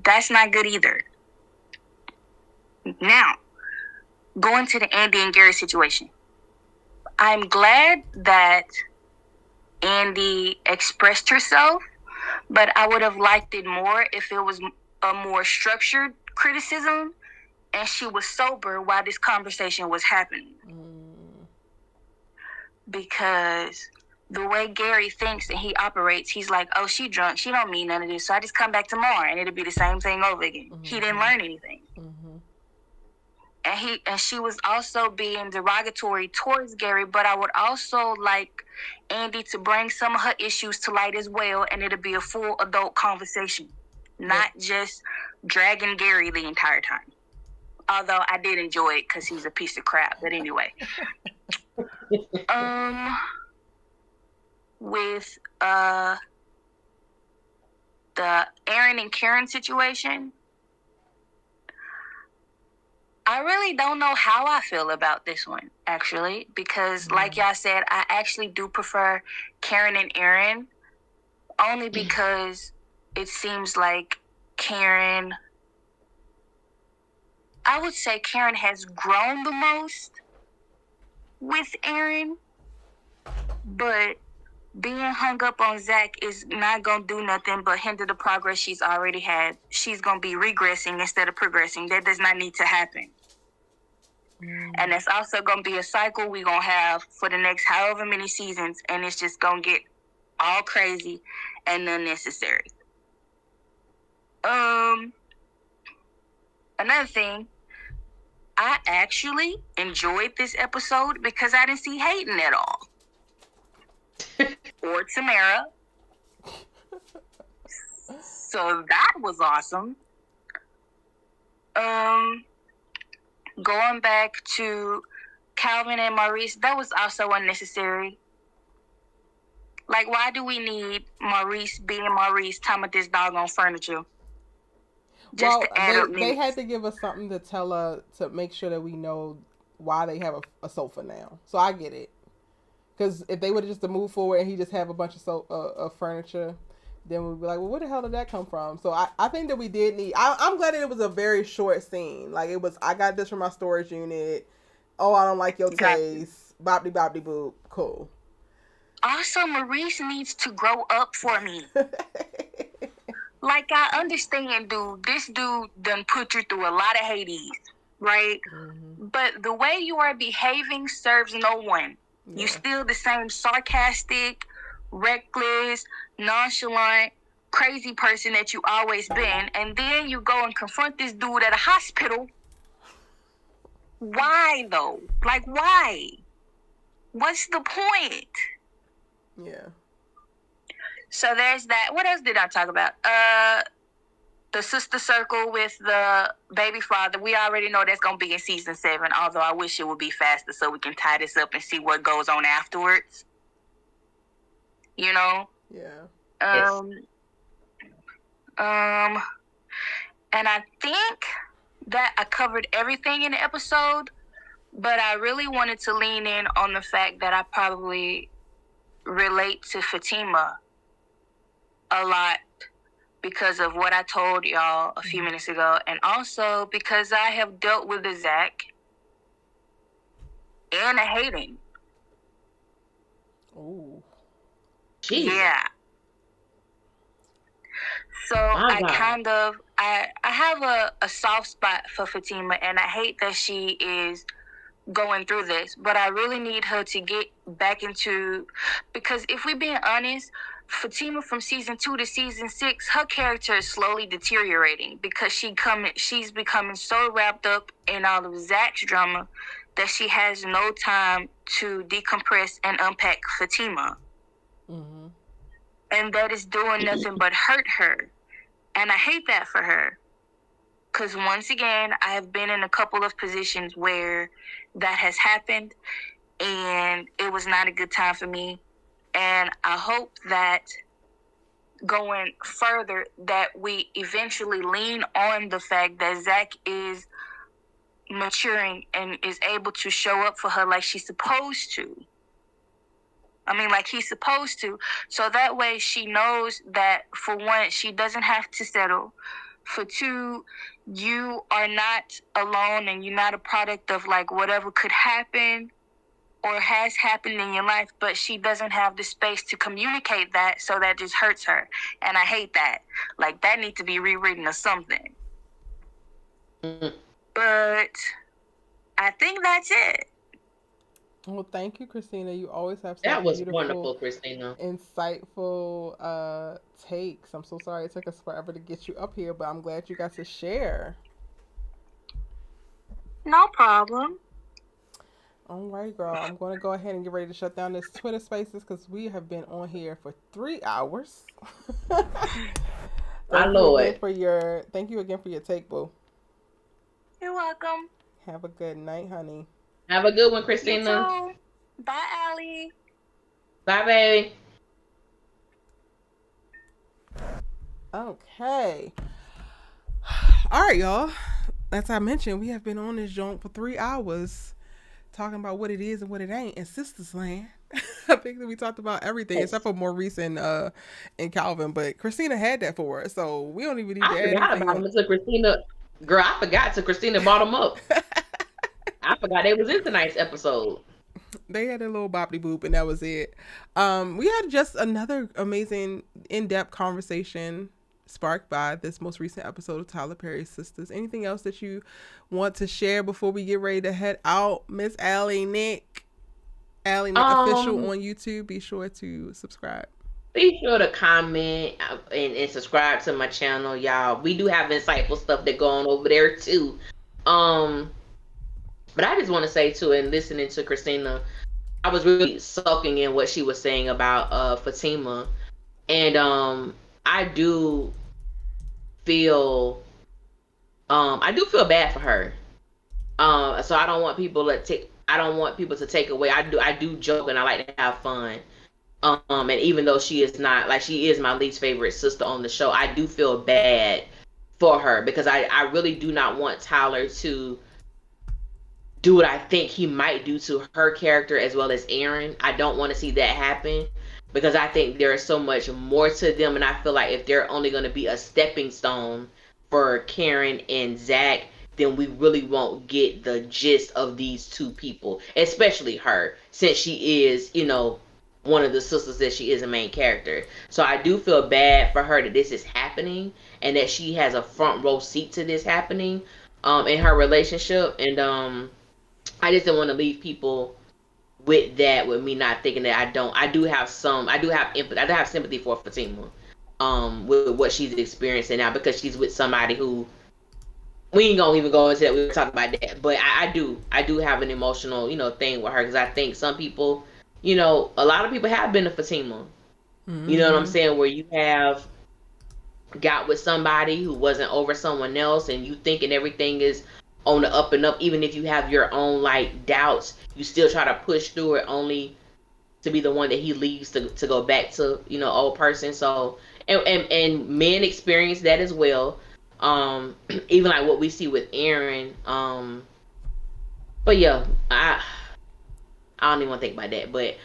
That's not good either. Now, going to the Andi and Gary situation. I'm glad that Andi expressed herself, but I would have liked it more if it was a more structured criticism and she was sober while this conversation was happening. Because the way Gary thinks and he operates, he's like, oh, she drunk. She don't mean none of this. So I just come back tomorrow and it'll be the same thing over again. He didn't learn anything. And she was also being derogatory towards Gary, but I would also like Andi to bring some of her issues to light as well, and it'll be a full adult conversation, not just dragging Gary the entire time. Although I did enjoy it because he's a piece of crap. But anyway. With the Aaron and Karen situation, I really don't know how I feel about this one, actually, because like y'all said, I actually do prefer Karen and Aaron, only because it seems like Karen, I would say Karen has grown the most with Aaron, but being hung up on ZAC is not going to do nothing but hinder the progress she's already had. She's going to be regressing instead of progressing. That does not need to happen. And that's also going to be a cycle we're going to have for the next however many seasons, and it's just going to get all crazy and unnecessary. Another thing, I actually enjoyed this episode because I didn't see Hayden at all. Or Tamara. So that was awesome. Going back to Calvin and Maurice, that was also unnecessary. Like, why do we need Maurice being Maurice talking about this doggone furniture? Just to add up they had to give us something to tell us, to make sure that we know why they have a sofa now. So I get it. Because if they would have just moved forward and he just have a bunch of furniture, then we'd be like, well, where the hell did that come from? So I think that we did need... I'm glad that it was a very short scene. Like, it was, I got this from my storage unit. Oh, I don't like your taste. Bopty bopty boop. Cool. Also, Maurice needs to grow up for me. Like, I understand, dude. This dude done put you through a lot of Hades, right? But the way you are behaving serves no one. Yeah. You still the same sarcastic, reckless, nonchalant, crazy person that you always been, and then you go and confront this dude at a hospital. Why though? Like, why? What's the point? Yeah. So there's that. What else did I talk about? The sister circle with the baby father. We already know that's going to be in season 7, although I wish it would be faster so we can tie this up and see what goes on afterwards. You know? Yeah. And I think that I covered everything in the episode, but I really wanted to lean in on the fact that I probably relate to Fatima a lot because of what I told y'all a few minutes ago, and also because I have dealt with a ZAC and a Hayden. Ooh. Jeez. Yeah. So I have a soft spot for Fatima, and I hate that she is going through this, but I really need her to get back into, because if we're being honest, Fatima from season 2 to season 6, her character is slowly deteriorating because she's becoming so wrapped up in all of ZAC's drama that she has no time to decompress and unpack Fatima. Mm-hmm. And that is doing nothing but hurt her. And I hate that for her. Because once again, I have been in a couple of positions where that has happened, and it was not a good time for me. And I hope that going further, that we eventually lean on the fact that ZAC is maturing and is able to show up for her like she's supposed to. I mean, like he's supposed to. So that way she knows that, for one, she doesn't have to settle. For two, you are not alone and you're not a product of like whatever could happen or has happened in your life, but she doesn't have the space to communicate that, so that just hurts her. And I hate that. Like, that needs to be rewritten or something. But I think that's it. Well, thank you, Christina. You always have such That was beautiful, wonderful, Christina. insightful takes. I'm so sorry it took us forever to get you up here, but I'm glad you got to share. No problem. All right, girl. I'm going to go ahead and get ready to shut down this Twitter Spaces because we have been on here for 3 hours. My Lord. Thank you again for your take, boo. You're welcome. Have a good night, honey. Have a good one, Christina. You too. Bye, Allie. Bye, baby. Okay. All right, y'all. As I mentioned, we have been on this joint for 3 hours talking about what it is and what it ain't in Sistas Land. I think that we talked about everything except for Maurice and Calvin, but Christina had that for us, so we don't even need to add anything. I forgot about them until Christina. Girl, I forgot till Christina brought them up. I forgot they was in tonight's episode. They had a little boppity boop, and that was it. We had just another amazing in-depth conversation sparked by this most recent episode of Tyler Perry's Sistas. Anything else that you want to share before we get ready to head out, Miss Allie Nick official on YouTube? Be sure to subscribe. Be sure to comment and subscribe to my channel, y'all. We do have insightful stuff that go on over there too. But I just want to say too, and listening to Christina, I was really soaking in what she was saying about Fatima, and I do feel bad for her. So I don't want people to take away. I do joke and I like to have fun. And even though she is my least favorite sister on the show, I do feel bad for her because I really do not want Tyler to do what I think he might do to her character as well as Aaron. I don't want to see that happen because I think there is so much more to them, and I feel like if they're only going to be a stepping stone for Karen and ZAC, then we really won't get the gist of these two people, especially her, since she is, one of the sisters that she is a main character. So I do feel bad for her that this is happening and that she has a front row seat to this happening in her relationship. And I just didn't want to leave people with me not thinking that I do have empathy. I do have sympathy for Fatima with what she's experiencing now, because she's with somebody who, we ain't gonna even go into that. We'll talk about that. But I do have an emotional, thing with her, because I think some people, a lot of people have been to Fatima. Mm-hmm. You know what I'm saying? Where you have got with somebody who wasn't over someone else, and you thinking everything is on the up and up. Even if you have your own doubts, you still try to push through it, only to be the one that he leaves to go back to, old person. So and men experience that as well. Even like what we see with Aaron. But yeah, I don't even want to think about that. But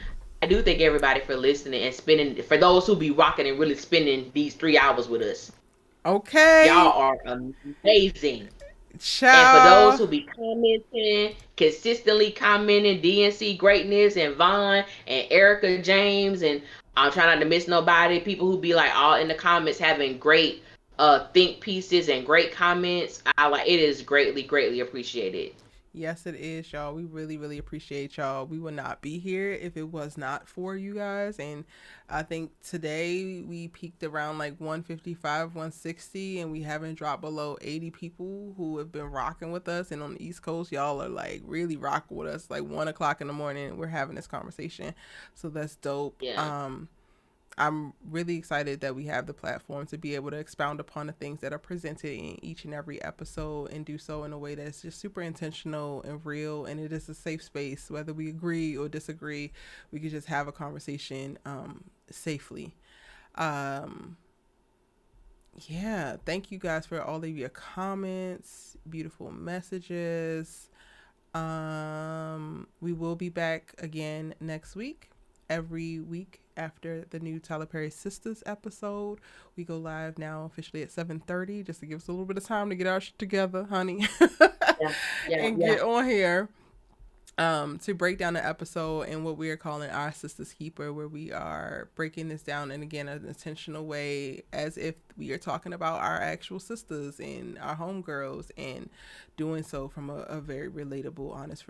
I do thank everybody for listening and spending, for those who be rocking and really spending these 3 hours with us. Okay. Y'all are amazing. Ciao. And for those who be commenting, consistently commenting, DNC Greatness and Vaughn and Erica James, and I'm trying not to miss nobody, people who be all in the comments having great think pieces and great comments. It is greatly appreciated. Yes, it is, y'all. We really appreciate y'all. We would not be here if it was not for you guys. And I think today we peaked around 155, 160, and we haven't dropped below 80 people who have been rocking with us. And on the East Coast, y'all are really rocking with us. 1 o'clock in the morning, we're having this conversation. So that's dope. Yeah. I'm really excited that we have the platform to be able to expound upon the things that are presented in each and every episode, and do so in a way that's just super intentional and real. And it is a safe space, whether we agree or disagree, we can just have a conversation safely. Yeah, thank you guys for all of your comments, beautiful messages. We will be back again next week. Every week after the new Tyler Perry Sistas episode, we go live now officially at 7:30, just to give us a little bit of time to get our shit together, honey. And get on here. to break down the episode in what we are calling our Sistas Keeper, where we are breaking this down in, again, an intentional way, as if we are talking about our actual sisters and our homegirls, and doing so from a very relatable, honest,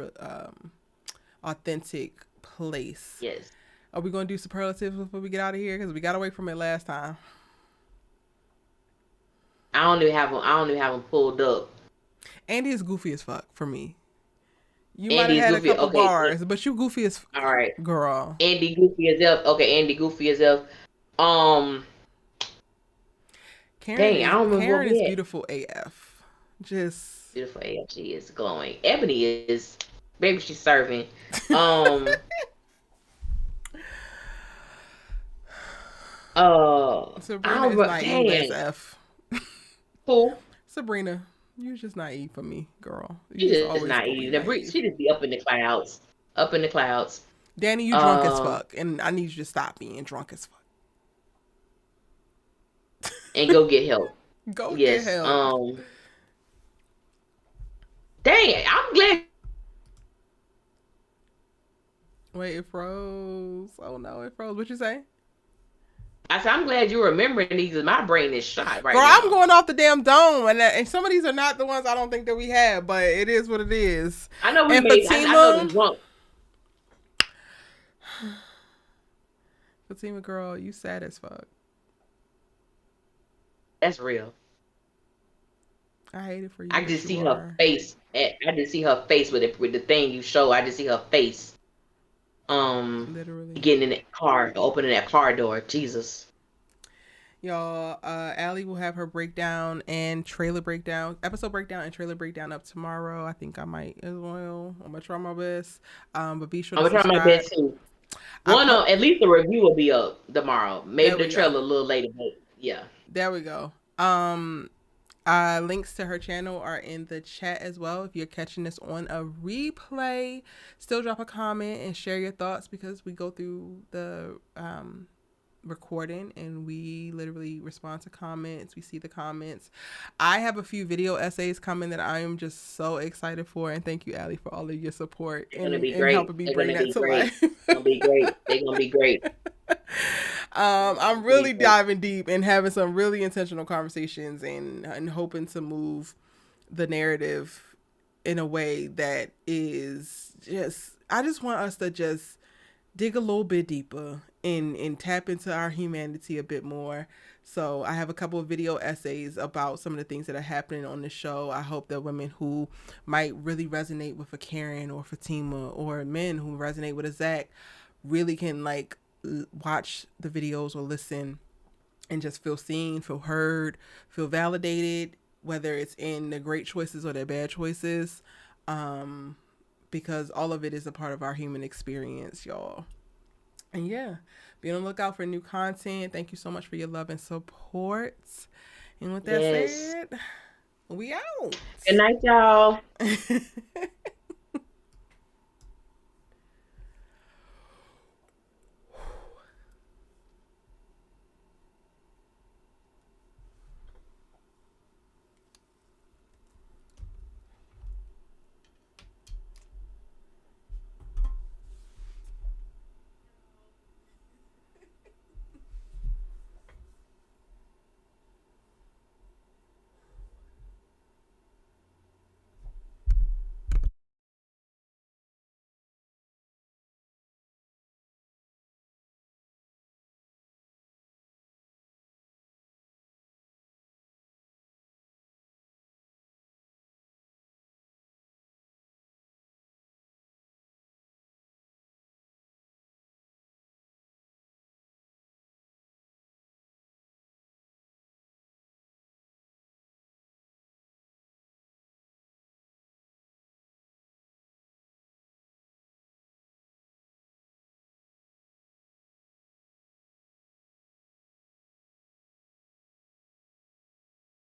authentic place. Yes. Are we going to do superlatives before we get out of here? Because we got away from it last time. I don't even have them pulled up. Andi is goofy as fuck for me. You Andi might have had goofy. a couple Okay. bars, but you goofy as all right, girl. Andi goofy as f. Okay, Andi goofy as f. Karen is beautiful AF. Just beautiful AF. She is glowing. Ebony is, baby, she's serving. Sabrina is naive as F. Who? Sabrina, you're just naive for me, girl. She's just naive. She just be up in the clouds. Up in the clouds. Danni, you drunk as fuck, and I need you to stop being drunk as fuck. And go get help. Get help. Dang it, I'm glad. Wait, it froze. Oh no, it froze. What you say? I said, I'm glad you're remembering these. My brain is shot right Girl, now. I'm going off the damn dome, and some of these are not the ones I don't think that we have, but it is what it is. I know we and made. Fatima, I know the drunk. Fatima, girl, you sad as fuck. That's real. I hate it for you. I just see her face. I just see her face with the thing you show. I just see her face. Literally getting in that car, opening that car door. Jesus. Y'all, Allie will have her episode breakdown and trailer breakdown up tomorrow. I think I might as well. I'm gonna try my best. But be sure to subscribe. I'm gonna try my best too. At least the review will be up tomorrow. Maybe the trailer a little later, but yeah. There we go. Links to her channel are in the chat as well. If you're catching this on a replay, still drop a comment and share your thoughts, because we go through the recording and we literally respond to comments. We see the comments. I have a few video essays coming that I am just so excited for, and thank you, Allie, for all of your support and helping me bring that to life. They're gonna be great. They're gonna be great. I'm really diving deep and having some really intentional conversations and hoping to move the narrative in a way that is just, I just want us to just dig a little bit deeper and tap into our humanity a bit more. So I have a couple of video essays about some of the things that are happening on the show. I hope that women who might really resonate with a Karen or Fatima, or men who resonate with a ZAC, really can watch the videos or listen and just feel seen, feel heard, feel validated, whether it's in the great choices or their bad choices, because all of it is a part of our human experience, y'all. And yeah, be on the lookout for new content. Thank you so much for your love and support. And with that said, we out. Good night, y'all.